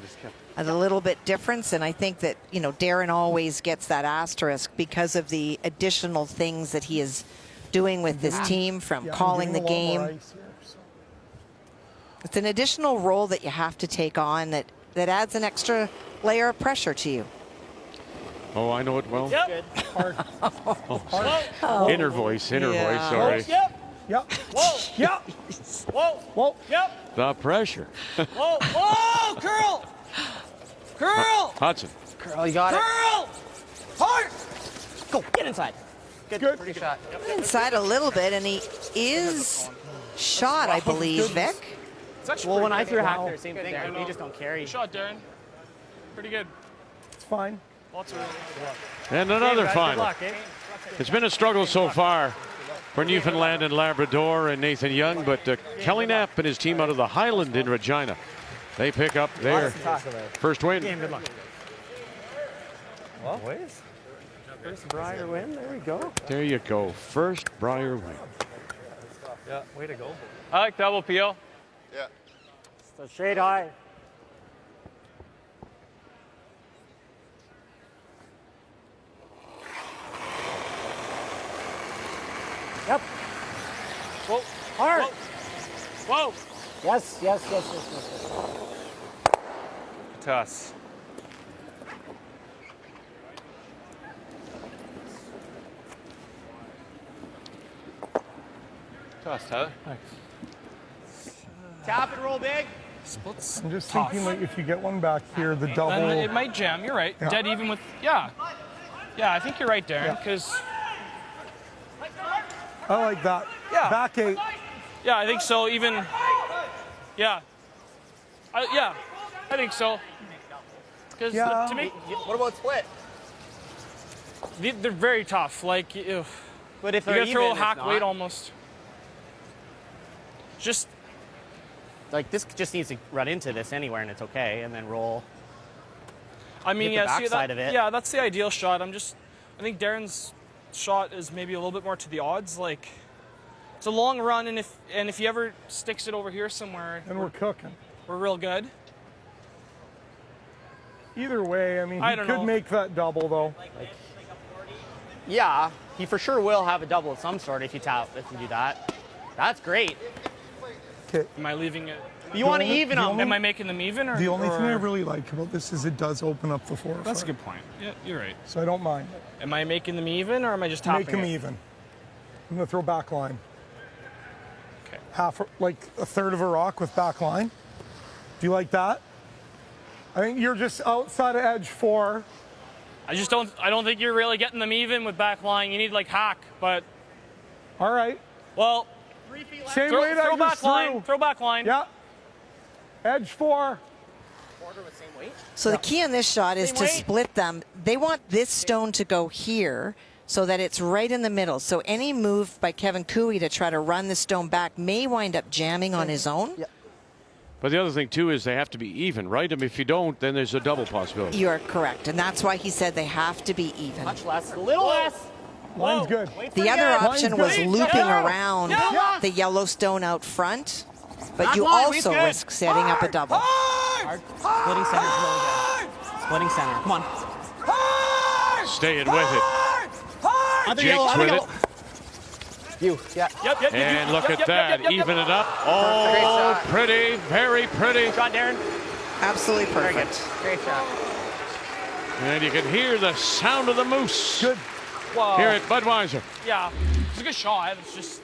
a little bit difference. And I think that, you know, Darren always gets that asterisk because of the additional things that he is doing with this team, from calling the game. It's an additional role that you have to take on that adds an extra layer of pressure to you. Oh, I know it well. Yep. Inner voice, sorry. Yep. Yep. Whoa. Yep. Whoa. Whoa. Yep. The pressure. Whoa. Whoa. Curl. Curl. Hudson. Curl. You got it. Curl. Hard. Go. Get inside. Good. Pretty shot. Inside a little bit, and he is shot, I believe, Vic. Well, when I threw a hack there, same thing. They just don't carry. Good shot, Darren. Pretty good. It's fine. Lots of And another final. Luck, eh? It's been a struggle so far for Newfoundland and Labrador and Nathan Young, but Kelly Knapp and his team out of the Highland in Regina, they pick up their first win. Good luck. Well, boys. First Brier win. There we go. There you go. First Brier win. Yeah, way to go. I like double peel. Yeah. So shade high. Yep. Whoa. Hard. Whoa. Yes. Toss. Toss, Tyler. Tap and roll big. Splits. I'm just thinking, like, if you get one back here, the double. It might jam. You're right. Dead even with. Yeah. Yeah, I think you're right, Darren, because. I like that. Yeah. Back 8. Yeah, I think so. Even. Yeah. I think so. Because to me. What about split? They're very tough. Like, but if you they're gotta throw a even, hack weight almost. Just. Like, this just needs to run into this anywhere, and it's okay, and then roll. I mean, hit the backside of it. Yeah, that's the ideal shot. I think Darren's shot is maybe a little bit more to the odds. Like, it's a long run, and if he ever sticks it over here somewhere, And we're cooking. we're real good. Either way, I mean, I he don't could know. make that double, though. Yeah, he for sure will have a double of some sort if you do that. That's great. Okay. Am I leaving it? You want to even them. Am I making them even? Or, The only thing I or- really like about this is it does open up the 4. That's a good point. Yeah, you're right. So I don't mind. Am I making them even, or am I just topping Make them it? even. I'm going to throw back line. Okay. Half, like a third of a rock with back line. Do you like that? I think you're just outside of edge 4. I don't think you're really getting them even with back line. You need like hack, but. All right. Well. Same way that throw you back line. threw. Throw back line. Yeah. Edge 4. So the key on this shot is to split them. They want this stone to go here so that it's right in the middle. So any move by Kevin Cooey to try to run the stone back may wind up jamming on his own. Yeah. But the other thing, too, is they have to be even, right? I mean, if you don't, then there's a double possibility. You are correct. And that's why he said they have to be even. Much less, a little less. Line's good. The other option was looping around the yellow stone out front, but you also risk setting up a double. Hard. Splitting center's really good. Splitting center. Come on. Staying with it. Jake's with it. You. Yeah. Yep. And look at that. Even it up. Great Oh, shot. pretty. Very pretty. Shot, Darren. Absolutely Very good. perfect. Great shot. And you can hear the sound of the moose. Good. Wow. Here at Budweiser. Yeah, it's a good shot. It's just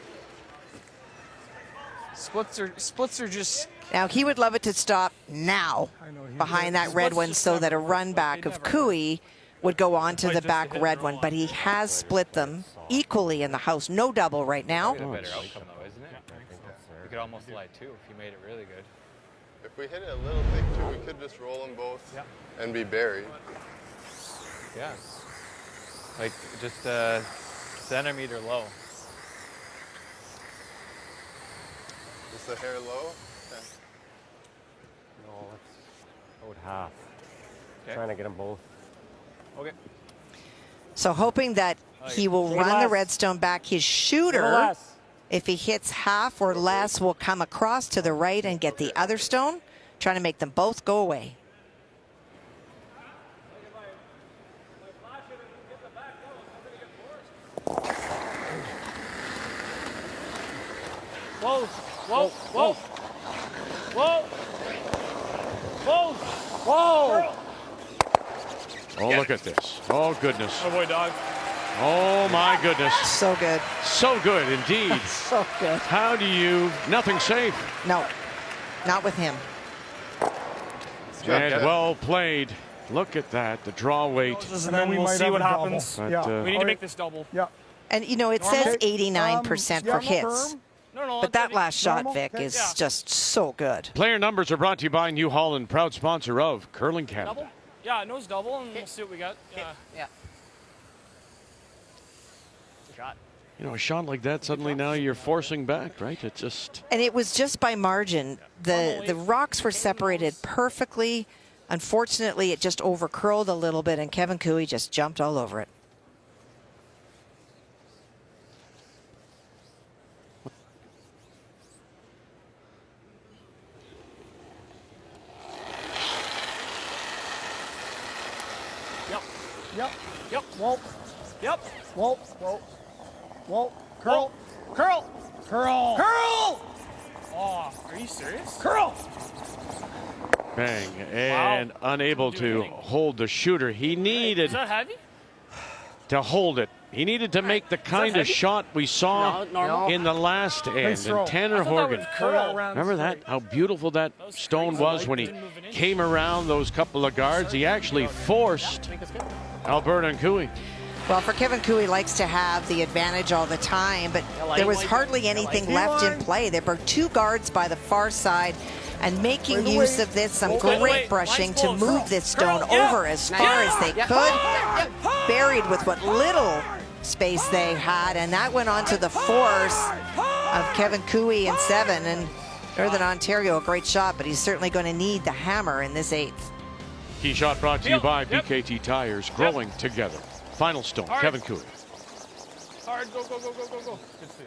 splits are just. Now, he would love it to stop now behind that red one so that a run back of Cooey would go on to the back red one, but he has split them equally in the house. No double right now. A better outcome though, isn't it? You could almost lie two if you made it really good. If we hit it a little thick too, we could just roll them both and be buried. Yeah. Like just a centimeter low. Just a hair low? Okay. No, let's go half. Trying to get them both. Okay. So hoping that he will run the redstone back. His shooter, if he hits half or less, will come across to the right and get the other stone, trying to make them both go away. Whoa, whoa, whoa, whoa, whoa, whoa. Oh, look at this. Oh, goodness. Oh, boy, dog. Oh, my goodness. So good. So good, indeed. So good. How do you... Nothing safe. No, not with him. And well played. Look at that, the draw weight. And then we'll see what happens. But, We need to make this double. Yeah. And, you know, it says 89% for hits. No, But that last shot, Vic, is just so good. Player numbers are brought to you by New Holland, proud sponsor of Curling Canada. Double? Yeah, nose double, and we'll see what we got. Yeah. Shot. You know, a shot like that, suddenly now you're forcing back, right? It just... And it was just by margin. The rocks were separated perfectly. Unfortunately, it just over-curled a little bit, and Kevin Cooey just jumped all over it. Yep. Whoa. Yep. Whoa. Whoa. Whoa. Curl. Curl. Curl. Curl. Oh, are you serious? Curl. Bang. And unable to hold the shooter. He needed Is that heavy? to hold it. He needed to make the kind of shot we saw in the last end. And Tanner Horgan, remember that? How beautiful that stone was when he came around those couple of guards. He actually forced Alberta and Cooey. Well, for Kevin Cooey, likes to have the advantage all the time, but there was hardly anything left in play. There were two guards by the far side, and making use of this, some great brushing to move this stone over as far as they could, buried with what little space they had, and that went on to the force of Kevin Cooey in 7. And Northern Ontario, a great shot, but he's certainly going to need the hammer in this 8th. Key shot brought to you by BKT Tires, growing together. Final stone, Kevin Cooey. Hard, go, go, go, go, go, go. Good speed.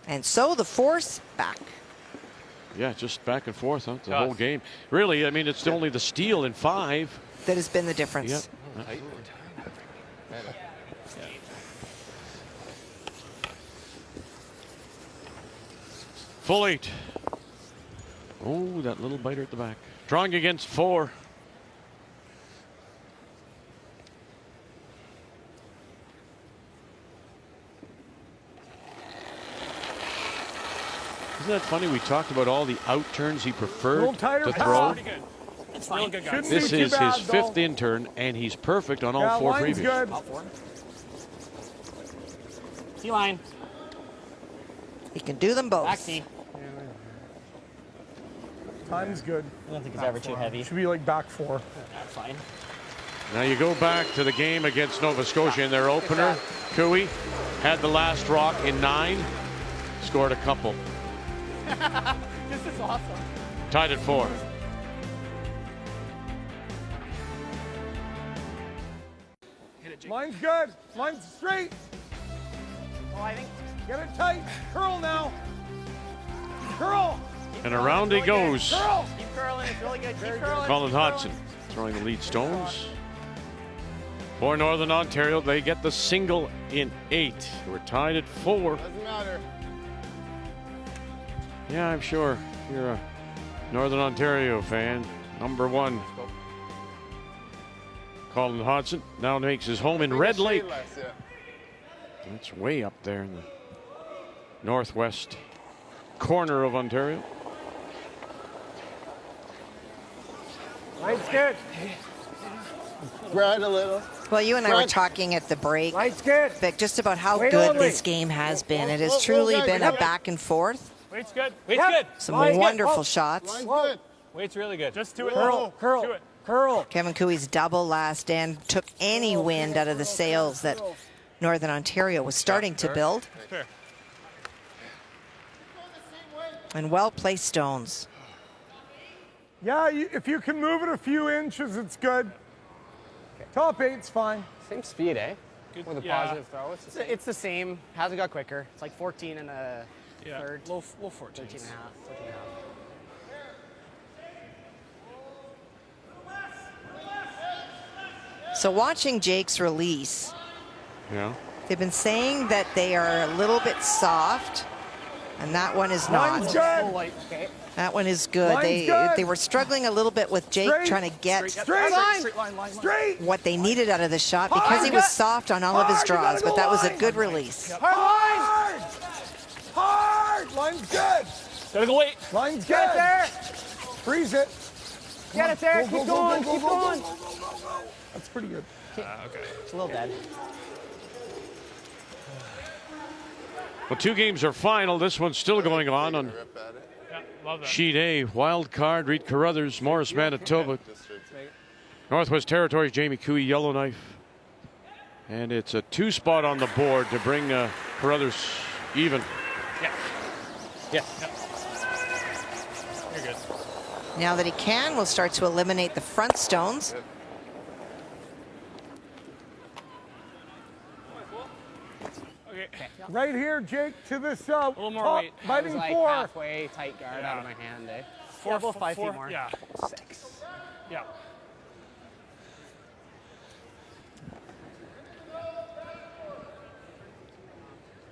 And so the force back. Yeah, just back and forth, huh? The whole game. Really, I mean, it's only the steal in 5 that has been the difference. Yep. Full 8. Oh, that little biter at the back. Drawing against 4. Isn't that funny? We talked about all the out turns he preferred to throw. It's real good, guys. This is his 5th in turn, and he's perfect on all 4 previous. Good. T-line. He can do them both. Back C. Time's good. I don't think it's ever too heavy. Should be like back 4. That's fine. Now you go back to the game against Nova Scotia in their opener. Cooey had the last rock in 9, scored a couple. This is awesome. Tied at 4. Line's good. Line's straight. Well, I think. Get it tight. Curl now. Curl. And around he goes. Curl. Keep curling. It's really good. Keep curling. Colin Hodgson throwing the lead stones. For Northern Ontario, they get the single in 8. We're tied at 4. Doesn't matter. Yeah, I'm sure you're a Northern Ontario fan. Number 1. Colin Hodgson now makes his home in Red Lake. That's way up there in the northwest corner of Ontario. Line's good. Brad a little. Well, you and I were talking at the break, Vic, just about how Wait good only. this game has been. It has truly been a back and forth. Weight's good. Weight's good. Some Line's good. wonderful Whoa. shots. Line's good. Weight's really good. Just do it. Curl. Kevin Cooey's double last end took any wind out of the sails that Northern Ontario was starting to build. Fair. And well-placed stones. Yeah, if you can move it a few inches, it's good. Top 8's fine. Same speed, eh? Good. With a Yeah. positive throw. It's the same. Hasn't got quicker. It's like 14 and a Yeah. third. Low 14. 13 and a half. 13 and a half. So watching Jake's release, Yeah. they've been saying that they are a little bit soft, and that one is Line's not. good. Okay. That one is good. Line's good. They were struggling a little bit with Jake Straight. trying to get Straight line. Straight. what they needed out of the shot because he was soft on all of his Hard, you draws, gotta but that go was a line. good release. Hard. Hard. Line's good. Gotta go wait. Line's Get good. there. Freeze it. Get it there. Keep going. Keep going. That's pretty good. Okay. It's a little dead. Well, 2 games are final. This one's still going on Yeah, love that. Sheet A. Wild card, Reed Carruthers, Morris, Manitoba. Northwest Territories, Jamie Cooey, Yellowknife. And it's a 2 spot on the board to bring Carruthers even. Yeah. Yeah. You're good. Now that he can, we'll start to eliminate the front stones. Okay. Right here, Jake, to this A little more top weight. biting Like 4. halfway tight guard out of my hand, eh? Yeah, about 5 feet more. Yeah. 6. Yeah.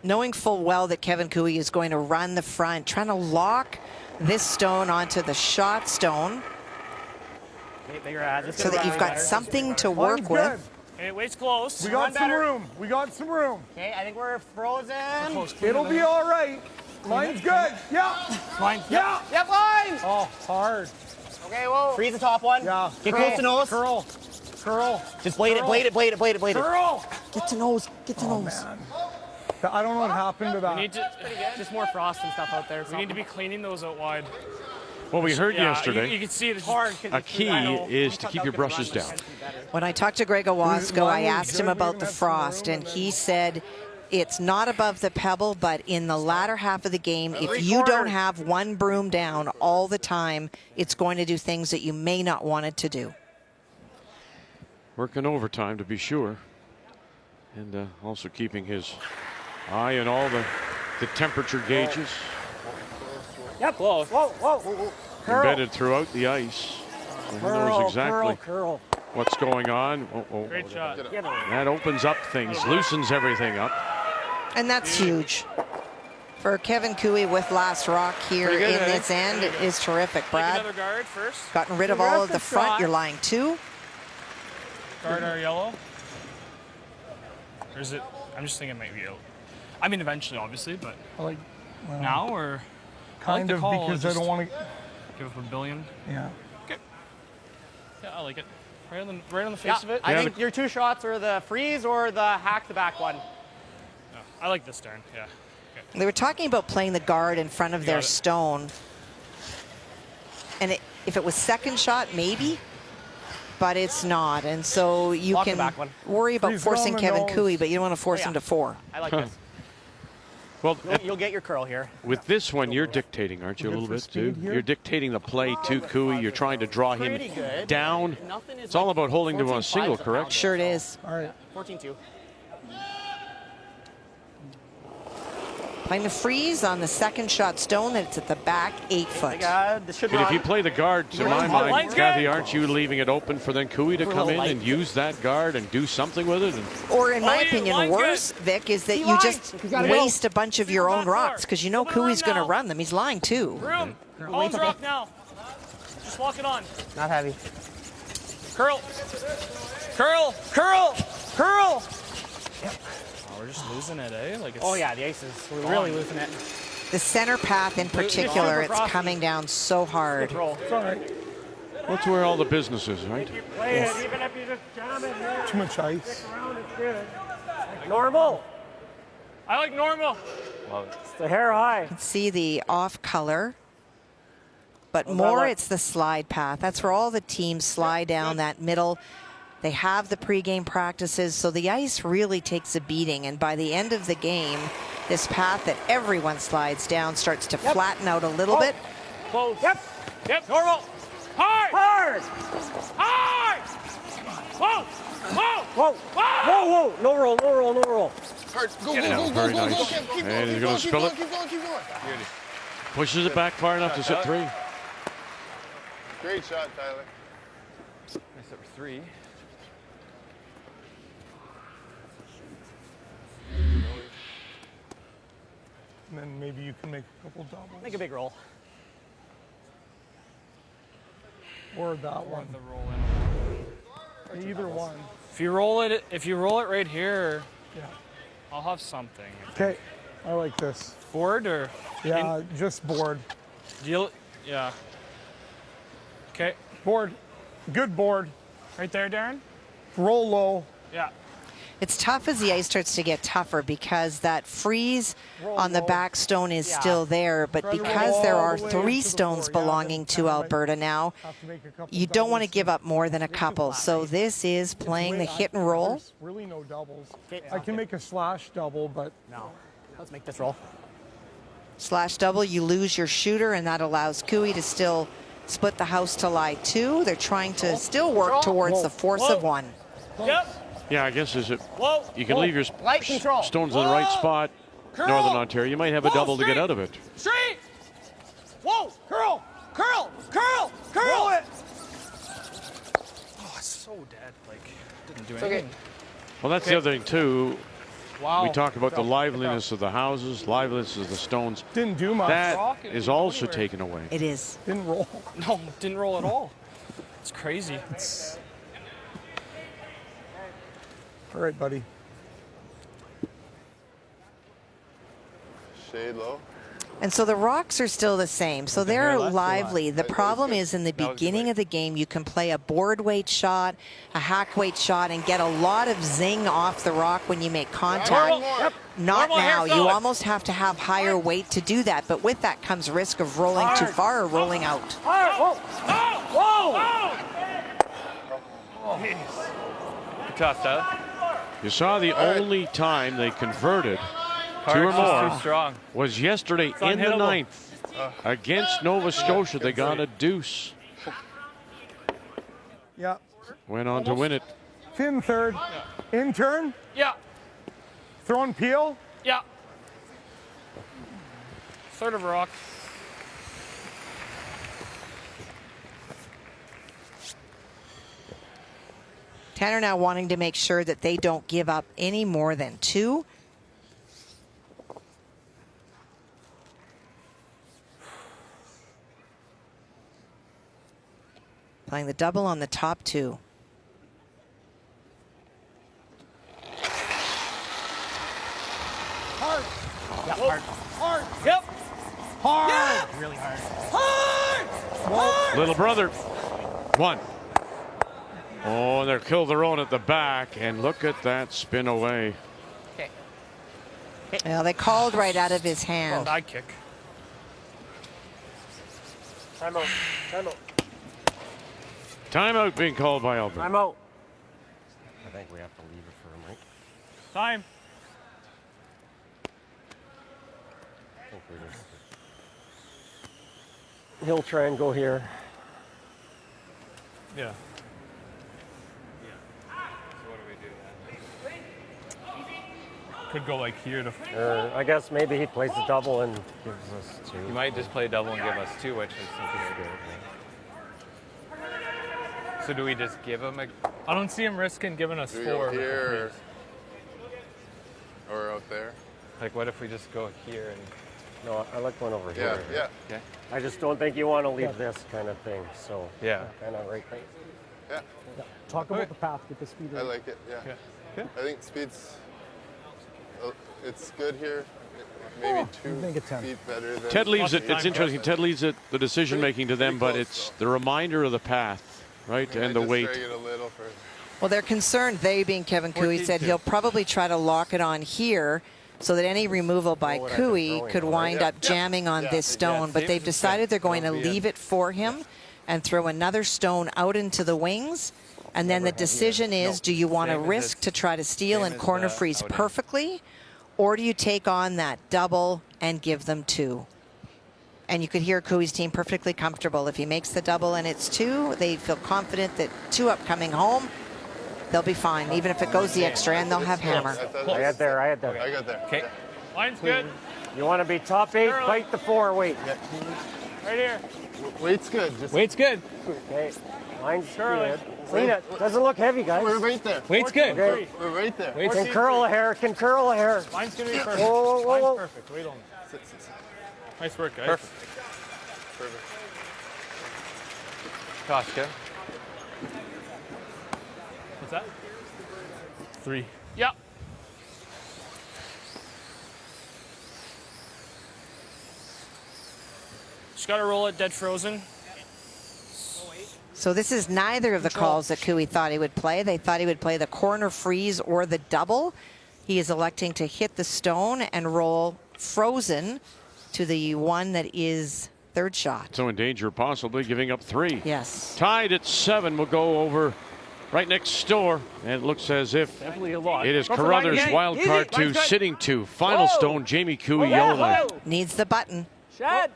Knowing full well that Kevin Cooey is going to run the front, trying to lock this stone onto the shot stone so that you've got something to work Line's with. good. Okay, weight's close. We got some room. We got some room. Okay, I think we're frozen. It'll be all right. Line's good. Yeah. Line. Yeah. Yep, line. Oh, hard. Okay, whoa. Freeze the top one. Yeah. Get close to nose. Curl. Curl. Just blade it, blade it, blade it, blade it, blade it. Curl. Get to nose. Get to Oh, nose. man. I don't know what happened to that. We need to. Just more frost and stuff out there. We need to be cleaning those out wide. Well, we heard Yeah, yesterday, You can see it. It's hard. a key is to keep your brushes down. When I talked to Greg Owasco, I Mine was asked him good. We about even the had some frost, room and in he there. said it's not above the pebble, but in the latter half of the game, if you don't have one broom down all the time, it's going to do things that you may not want it to do. Working overtime to be sure. And also keeping his eye on all the temperature gauges Yep. Close. Whoa, whoa, whoa. embedded throughout the ice. So he knows exactly Curl. what's going on. Oh. Great shot. That opens up things, loosens everything up. And that's huge. For Kevin Cooey with last rock here Pretty good, in eh? this end is terrific, Brad. Another guard first. Gotten rid of all of the front. You're lying 2. Guard our yellow. Or is it? I'm just thinking it might be out. I mean, eventually, obviously, but I like, well, now or kind I like the of call, because I just don't want to. give up a billion. Yeah. Okay. Yeah, I like it. Right on the face Yeah, of it. I think your 2 shots are the freeze or the hack the back one. Yeah, I like this turn. Yeah. Okay. They were talking about playing the guard in front of their stone. And if it was second shot, maybe, but it's not. And so you Lock the can back one. worry about Freeze forcing on the Kevin nose. Cooey, but you don't want to force Oh, yeah. him to 4. I like this. Well, You'll get your curl here. with this one, you're dictating, aren't you, a Good little for bit, too? speed here. You're dictating the play to Cooey. You're trying to draw him Pretty good. down. Nothing is It's all like about holding to a 14.5 single, to correct? pound Sure it so- is. All right. 14-2. Playing the freeze on the second shot stone, that's at the back 8 foot. And if you play the guard, to my mind, Kathy, aren't you leaving it open for then Cooey to come in and use that guard and do something with it? Or in my opinion, worse, Vic, is that you just waste a bunch of your own rocks because you know Cooey's going to run them. He's lying too. Room. Arms are up now. Just lock it on. Not heavy. Curl. Curl. Curl. Curl. Oh, we're just losing it, eh? Like it's Yeah, the aces. We're really losing it. The center path in particular, it's coming down so hard. It's all right. That's where all the business is, right? Yes. Even if you just jam it here. Too much ice. Stick around, it's good. Normal. I like normal. It's the hair high. You can see the off color. But more, it's the slide path. That's where all the teams slide down that middle. They have the pregame practices, so the ice really takes a beating. And by the end of the game, this path that everyone slides down starts to flatten out a little bit. Close. Yep. Normal. Hard. Hard. Hard. Whoa. Whoa. Whoa. Whoa. No roll. Hard. Go. Very nice. And he's going to spill it. Keep going. Pushes it back far enough to sit 3. Great shot, Tyler. Nice over 3. And then maybe you can make a couple doubles. Make a big roll. Or that one. The roll in. Either one. If you roll it right here, Yeah. I'll have something. Okay. I like this. Board or? Yeah, just board. Yeah. Okay. Board. Good board. Right there, Darren? Roll low. Yeah. It's tough as the ice starts to get tougher because that freeze on the back stone is still there. But because there are 3 stones belonging to Alberta now, you don't want to give up more than a couple. So this is playing the hit and roll. There's really no doubles. I can make a slash double, but no. Let's make this roll. Slash double, you lose your shooter, and that allows Cooey to still split the house to lie 2. They're trying to still work towards the force of 1. Yep. Yeah, I guess you can leave your stones in the right spot, Curl. Northern Ontario. You might have a double to get out of it. Straight. Whoa. Curl. Curl. roll it. Oh, it's so dead. Like, didn't do It's anything. okay. Well, that's the other thing, too. Wow. We talk about the liveliness of the houses, liveliness of the stones. Didn't do much. That is also taken away. It is. Didn't roll. No, didn't roll at all. It's crazy. All right, buddy. Shade low. And so the rocks are still the same. So they're lively. The problem is in the beginning of the game, you can play a board weight shot, a hack weight shot, and get a lot of zing off the rock when you make contact. Not now. You almost have to have higher weight to do that. But with that comes risk of rolling too far or rolling out. Tough, Tyler. You saw the only time they converted 2 or more too strong. was yesterday in the 9th. Against Nova Scotia, they got a deuce. Yeah. Went on to win it. Finn third. In turn. Yeah. Throw and peel. Yeah. Third of rock. Tanner now wanting to make sure that they don't give up any more than 2. Playing the double on the top 2. Hard. Yeah, hard. Hard. Yep. Hard. Yeah. Really hard. Hard. Hard. Little brother. 1. Oh, and they're killed their own at the back. And look at that spin away. Okay. Well, they called right out of his hand. Side kick. Time out. Time out. Timeout being called by Alberta. Time out. I think we have to leave it for a minute. Time. I think we just... He'll try and go here. Yeah. So what do we do then? Could go like here to. I guess maybe he plays the double and gives us 2. You might just play double and give us 2, which is good. So do we just give him a? I don't see him risking giving us Do we 4. go here or out there? Like, what if we just go here and? No, I like going over Yeah, here. yeah. Okay. I just don't think you want to leave this kind of thing. So Yeah. kind of right there. Yeah. Talk about the path, get the speed. I like it. Yeah. I think speed's. It's good here. Maybe 2 feet better than. Ted leaves it. It's interesting. Ted leaves it the decision making to them, but it's the reminder of the path, right, and the weight. Drag it a little further. Well, they're concerned, they being Kevin Cooey, said he'll probably try to lock it on here so that any removal by Cooey could wind up jamming on this stone, but they've decided they're going to leave it for him and throw another stone out into the wings. And then the decision is, do you want to risk to try to steal and corner freeze perfectly, or do you take on that double and give them 2? And you could hear Cooey's team perfectly comfortable. If he makes the double and it's 2, they feel confident that 2 up coming home, they'll be fine. Even if it goes the extra end, they'll have hammer. I had there. I got there. Okay. Line's good. You want to be top 8, fight the 4 weight. Right here. Weight's good. Weight's good. Okay. Line's good. Clean it. Doesn't look heavy, guys. We're right there. Weight's good. Okay. We're right there. Can curl a hair. Can curl a hair. Line's going to be perfect. Whoa. Line's perfect. Wait on. Nice work, guys. Perfect. Toss, Kev. What's that? 3. Yep. Just got to roll it dead frozen. So this is neither of the calls that Cooey thought he would play. They thought he would play the corner freeze or the double. He is electing to hit the stone and roll frozen to the one that is third shot. So in danger of possibly giving up 3. Yes. Tied at 7. We'll go over right next door. And it looks as if it is Carruthers' wild card 2, sitting 2. Final stone, Jamie Cooey, yellow line. Needs the button. Shad.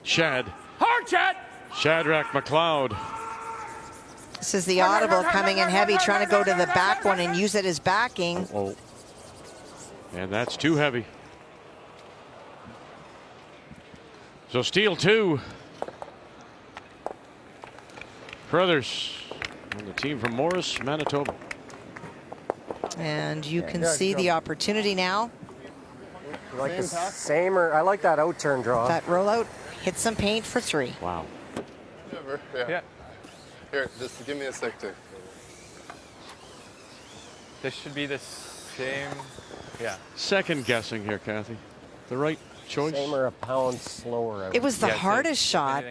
Shad. Hard, Chad. Shadrach McLeod. This is the audible coming in heavy, trying to go to the back one and use it as backing. Oh. And that's too heavy. So steal 2. Carruthers on the team from Morris, Manitoba. And you can see the opportunity now. You like the same, or I like that out turn draw. That rollout hit some paint for 3. Wow. Never. Yeah. Here, just give me a sec too. This should be the same. Yeah. Second guessing here, Kathy. The right choice? Same or a pound slower. It was the hardest shot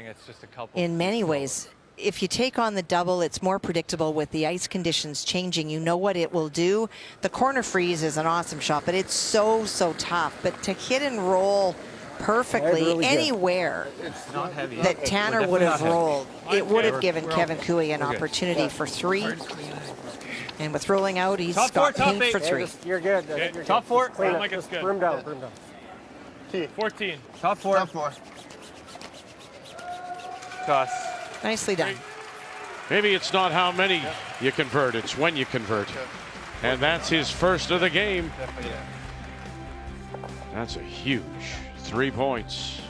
in many ways. If you take on the double, it's more predictable with the ice conditions changing. You know what it will do. The corner freeze is an awesome shot, but it's so tough. But to hit and roll perfectly really anywhere that Tanner would have rolled, it would have given Kevin Cooey an opportunity for 3. And with rolling out, he's got paint for 3. You're good. Okay. You're Top 4. Clean Like it's good. Broom down. 14. Top 4. Toss. Nicely done. Maybe it's not how many you convert, it's when you convert. And that's his first of the game. That's a huge 3 points.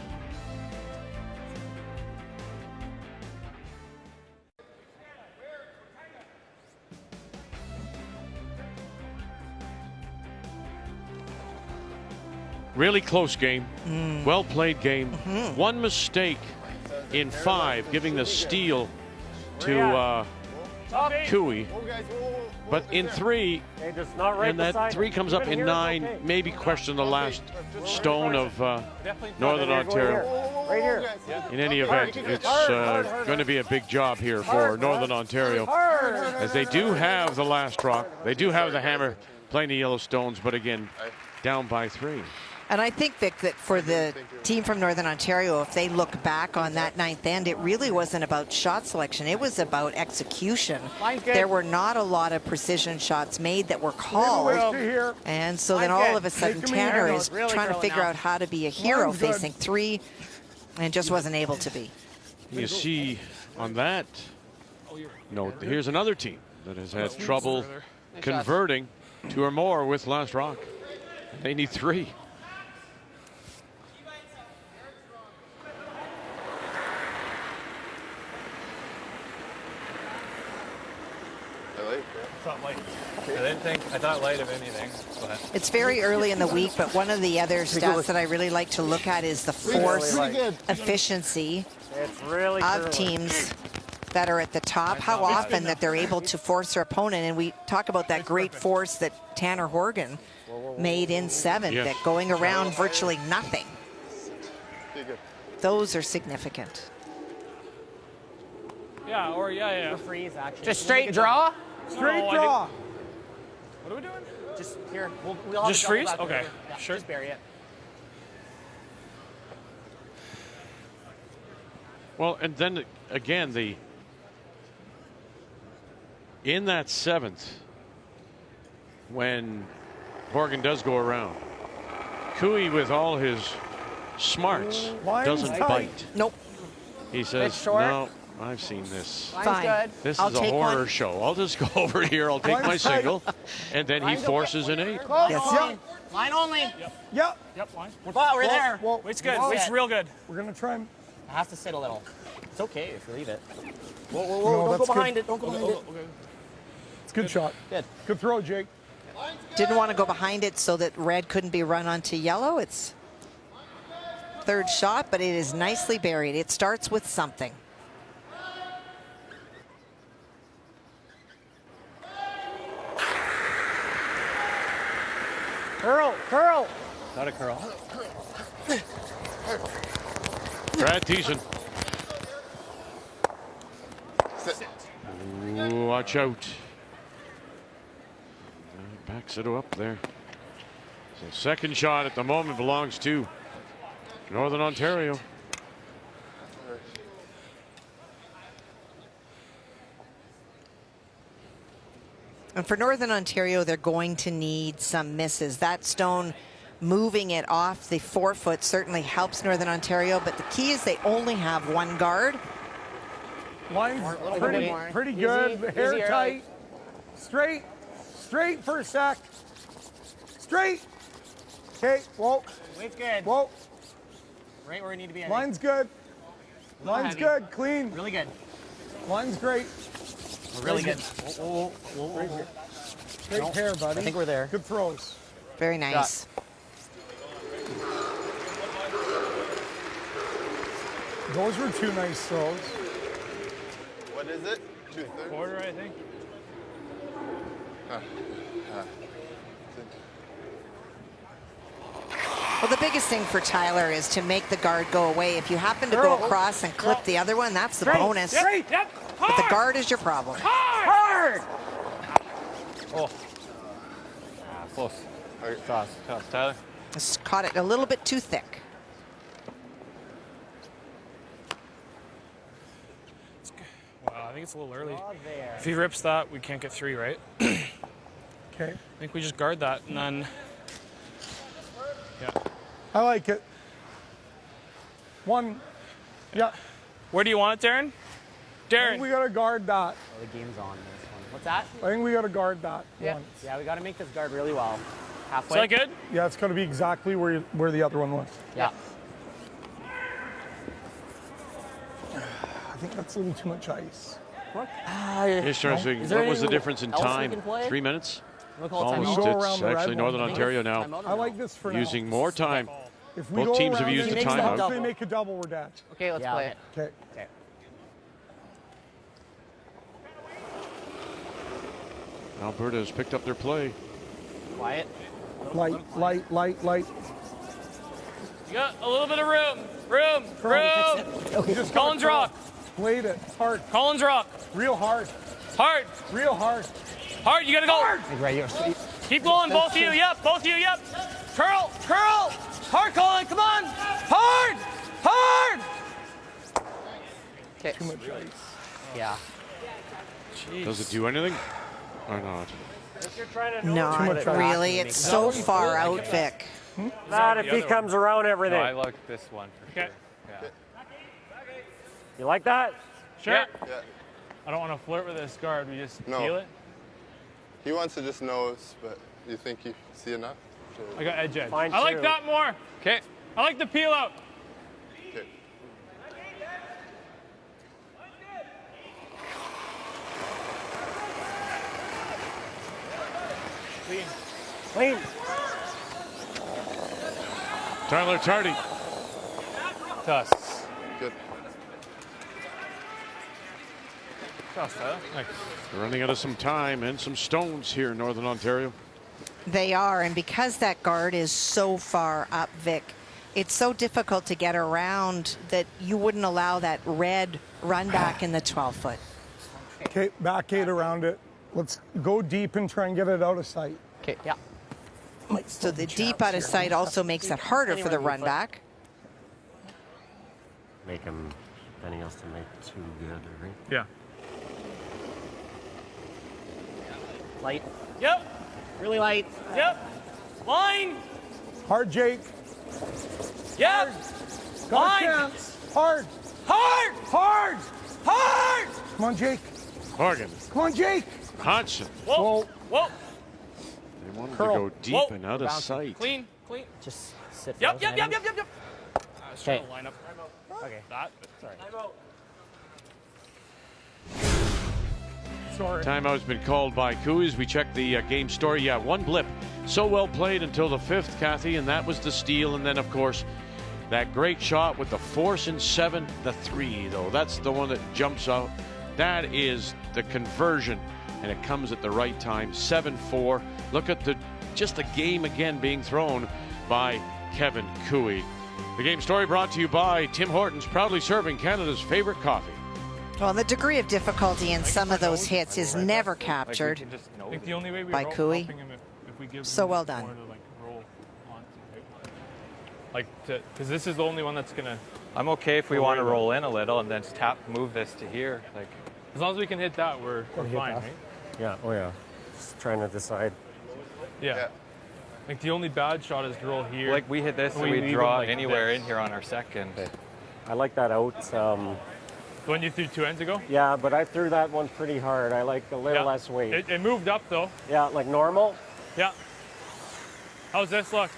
Really close game. Well played game. One mistake in 5, giving the steal to Cooey. But in 3, and that 3 comes up in 9, maybe question the last stone of Northern Ontario. Right here. In any event, it's going to be a big job here for Northern Ontario, as they do have the last rock. They do have the hammer playing the yellow stones, but again, down by 3. And I think, Vic, that for the team from Northern Ontario, if they look back on that 9th end, it really wasn't about shot selection. It was about execution. There were not a lot of precision shots made that were called. And so then all of a sudden, Tanner is trying to figure out how to be a hero facing 3 and just wasn't able to be. You see on that note, here's another team that has had trouble converting 2 or more with last rock. They need 3. I thought light of anything. But. It's very early in the week, but one of the other stats that I really like to look at is the force efficiency of teams that are at the top, how often that they're able to force their opponent. And we talk about that great force that Tanner Horgan made in 7th, that going around virtually nothing. Those are significant. Yeah, or yeah. Freeze, actually. Just straight draw? Straight draw. What are we doing? Just here. We'll have just a double freeze? back Okay, yeah, sure. Just bury it. Well, and then again, in that 7th, when Horgan does go around, Cooey, with all his smarts, doesn't bite. Nope. He says, no, I've seen this. Fine. This is a horror show. I'll just go over here. I'll take my single. And then he forces an 8. Yes. Line only. Yep. Yep, line. We're there. Whoa. Wait's good. Wait's real good. We're going to try and... It has to sit a little. It's okay if you leave it. Whoa, No, don't go behind good. it. Don't go behind it. Okay. It's a good shot. Good throw, Jake. Didn't want to go behind it so that red couldn't be run onto yellow. It's 3rd shot, but it is nicely buried. It starts with something. Curl. Not a curl. Brad Thiessen. Ooh, watch out. Backs it up there. So 2nd shot at the moment belongs to Northern Ontario. And for Northern Ontario, they're going to need some misses. That stone moving it off the 4-foot certainly helps Northern Ontario, but the key is they only have 1 guard. Line's pretty good. Hair tight. Straight for a sec. Straight. Okay, whoa. Wait's good. Whoa. Right where we need to be. Line's good. Line's good. Clean. Really good. Line's great. Really good. Great hair, buddy. I think we're there. Good throws. Very nice. Those were 2 nice throws. What is it? 2/3? Quarter, I think. Well, the biggest thing for Tyler is to make the guard go away. If you happen to go across and clip the other one, that's the bonus. But the guard is your problem. Hard! Oh. Close. Toss, Tyler. Just caught it a little bit too thick. Wow, I think it's a little early. If he rips that, we can't get 3, right? Okay. I think we just guard that and then. Yeah. I like it. 1. Yeah. Where do you want it, Darren? I Darren. think we got to guard that. Oh, the game's on this one. What's that? I think we got to guard that. Yeah. Once. Yeah, we got to make this guard really well. Halfway. Is that good? Yeah, it's going to be exactly where the other one was. Yeah. I think that's a little too much ice. What? Interesting. What was the difference in time? 3 minutes? Almost. It's actually Northern Ontario now I like this for now. using more time. If we Both go teams have around used and the timeout. If they make a double, we're dead. Okay, let's play it. Okay. Alberta has picked up their play. Quiet. Light. You got a little bit of room. Room. Okay. Just Collins Rock. Blade it. Hard. Collins Rock. Real hard. Hard. Real hard. Hard. You got to go. Hard. Keep going. Both of you. Yep. Both of you. Yep. Curl. Hard, Colin. Come on. Hard. Okay. Too much ice. Yeah. Jeez. Does it do anything or not? Not really. It's so far out, Vic. Not if he comes around everything. No, I like this one for sure. Yeah. You like that? Sure. Yeah. I don't want to flirt with this guard. We just No. feel it. He wants to just nose, but you think you see enough? I got edge. Fine, I like too. that more. Okay. I like the peel out. Okay. Clean. Clean. Tyler Tardy. Toss. Good. Toss, Tyler. Nice. They're running out of some time and some stones here in Northern Ontario. They are, and because that guard is so far up, Vic, it's so difficult to get around that you wouldn't allow that red run back in the 12-foot. Okay, back 8 around it. Let's go deep and try and get it out of sight. Okay, yeah. So the deep out of sight also makes it harder for the run back. Make him, anything else to make too good, right? Yeah. Light. Yep. Really light. Yep. Line. Hard, Jake. Yep. Got a Line. chance. Hard. Hard. Hard. Hard. Come on, Jake. Horgan. Come on, Jake. Hodgson. Whoa. Whoa. They wanted Curl. to go deep Whoa. and out of sight. Clean. Clean. Just sit. Yep. frozen, Yep. Eddie. Yep. I was trying to line up. Okay. That. Sorry. Sorry. Timeout's been called by Coos. We checked the game story. Yeah, one blip. So well played until the 5th, Kathy, and that was the steal. And then, of course, that great shot with the force in 7, the 3, though. That's the one that jumps out. That is the conversion, and it comes at the right time. 7-4. Look at just the game again being thrown by Kevin Cooey. The game story brought to you by Tim Hortons, proudly serving Canada's favorite coffee. Well, the degree of difficulty in some of those hits is never captured I think the only way we by Cooey. helping him if we give So him well more done. to, like, roll on to, right? Like, because this is the only one that's gonna. I'm okay if we want to roll in a little and then move this to here. Like, as long as we can hit that, we're fine, right? Yeah, oh yeah. Just trying to decide. Yeah. Like the only bad shot is to roll here. like we hit this and we we leave draw him like anywhere this. in here on our second. Okay. I like that out. The one you threw 2 ends ago? Yeah, but I threw that one pretty hard. I like a little Yeah. less weight. It moved up though. Yeah, like normal. Yeah. How's this look?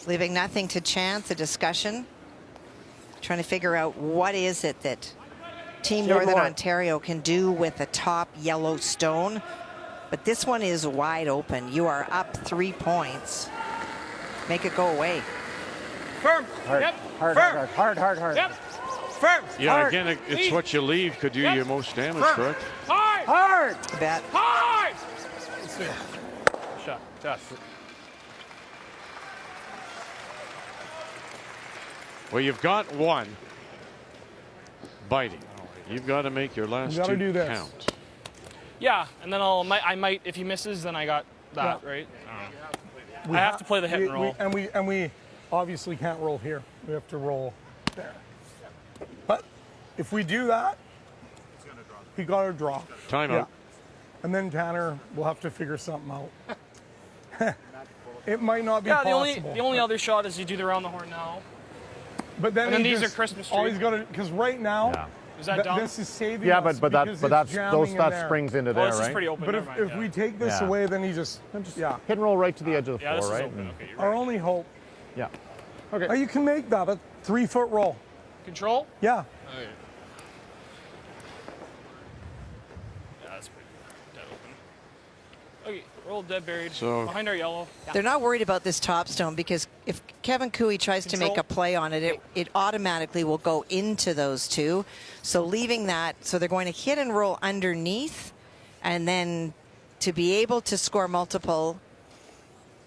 Leaving nothing to chance, a discussion. Trying to figure out what is it that Team Northern Ontario can do with the top yellow stone. But this one is wide open. You are up 3 points. Make it go away. Firm. Hard, Yep. hard, Firm. hard, hard, hard, hard. Yep. Firm. Yeah, Hard. again, it's what you leave could do Yep. you most damage, Firm. correct? Hard. Hard. Bet. Hard. Shot. Test. Well, you've got one biting. You've got to make your last You gotta 2 do this. count. Yeah, and then I might if he misses, then I got that right. I have to play the hit and roll. And we obviously can't roll here. We have to roll there. But if we do that, he got a draw. Timeout. Yeah. And then Tanner will have to figure something out. It might not be Yeah, possible. the only other shot is you do the round the horn now. But then, And then he these just, are Christmas all he's trees. got to, because right now, Is that dumb? this is saving Yeah, us but because that's it's those jamming in that there. springs into Oh, there, this is right? pretty open. But never mind, if yeah. we take this Yeah. away, then he just, yeah. Hit and roll right to the edge of the Yeah, this floor, is right? open. Okay, you're Our right. only hope. Yeah. Oh, you can make that a 3-foot roll. Control? Yeah. Okay. Yeah, that's pretty dead open. Okay, roll dead buried. So- Behind our yellow. They're not worried about this top stone because if Kevin Cooey tries to make a play on it, it automatically will go into those two. So leaving that, so they're going to hit and roll underneath, and then to be able to score multiple,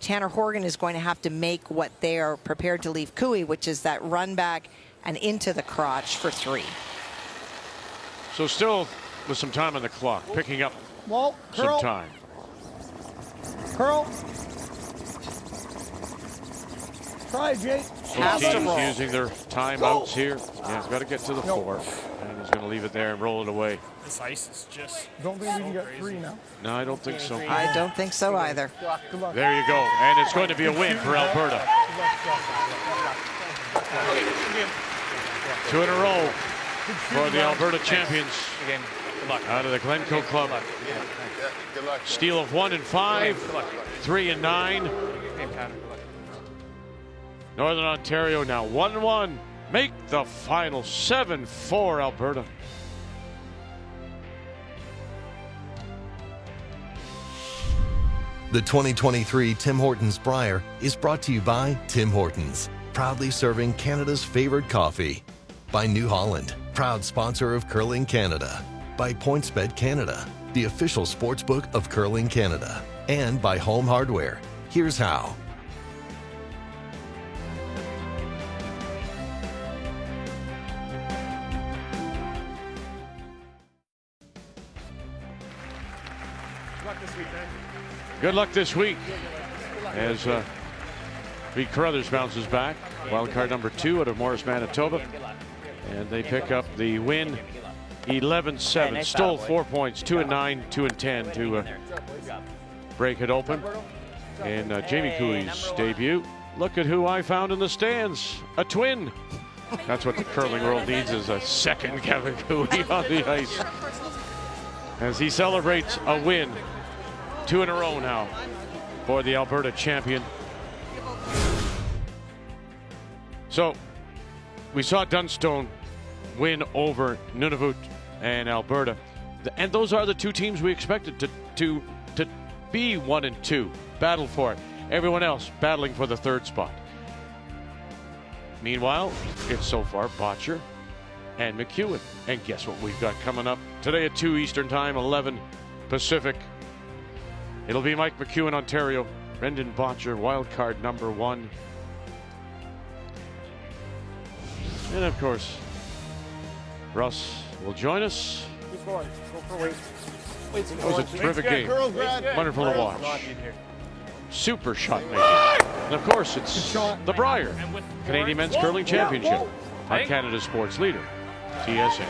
Tanner Horgan is going to have to make what they are prepared to leave Cooey, which is that run back and into the crotch for 3. So still with some time on the clock, picking up Well, some curl. time. Curl. Try, Jake. Both teams using their timeouts here. Yeah, he's got to get to the 4. And he's going to leave it there and roll it away. This ice is just. Don't think we can get 3 now. No, I don't think so. I don't think so either. There you go. And it's going to be a win for Alberta. 2 in a row for the Alberta champions out of the Glencoe Club. Good luck. Steal of 1 and 5, 3 and 9. Northern Ontario now 1-1. Make the final 7-4 Alberta. The 2023 Tim Hortons Brier is brought to you by Tim Hortons, proudly serving Canada's favorite coffee. By New Holland, proud sponsor of Curling Canada. By PointsBet Canada, the official sportsbook of Curling Canada. And by Home Hardware. Here's how. Good luck this week as Pete Carruthers bounces back. Wild card number 2 out of Morris, Manitoba. And they pick up the win 11-7. Stole 4 points, 2 and 9, 2 and 10 to break it open. In Jamie Cooey's debut, look at who I found in the stands. A twin. That's what the curling world needs, is a second Kevin Cooey on the ice. As he celebrates a win. 2 in a row now for the Alberta champion. So we saw Dunstone win over Nunavut and Alberta, and those are the 2 teams we expected to be 1 and 2, battle for it. Everyone else battling for the 3rd spot. Meanwhile, it's so far Botcher and McEwen. And guess what we've got coming up today at 2 Eastern Time, 11 Pacific. It'll be Mike McEwen, Ontario, Brendan Botcher, wild card number 1. And of course, Russ will join us. Keep going. Go for weight. It was a terrific game. Wonderful to watch. Super shot making. And of course, it's the Brier Canadian Men's Curling Championship on Canada's sports leader, TSN.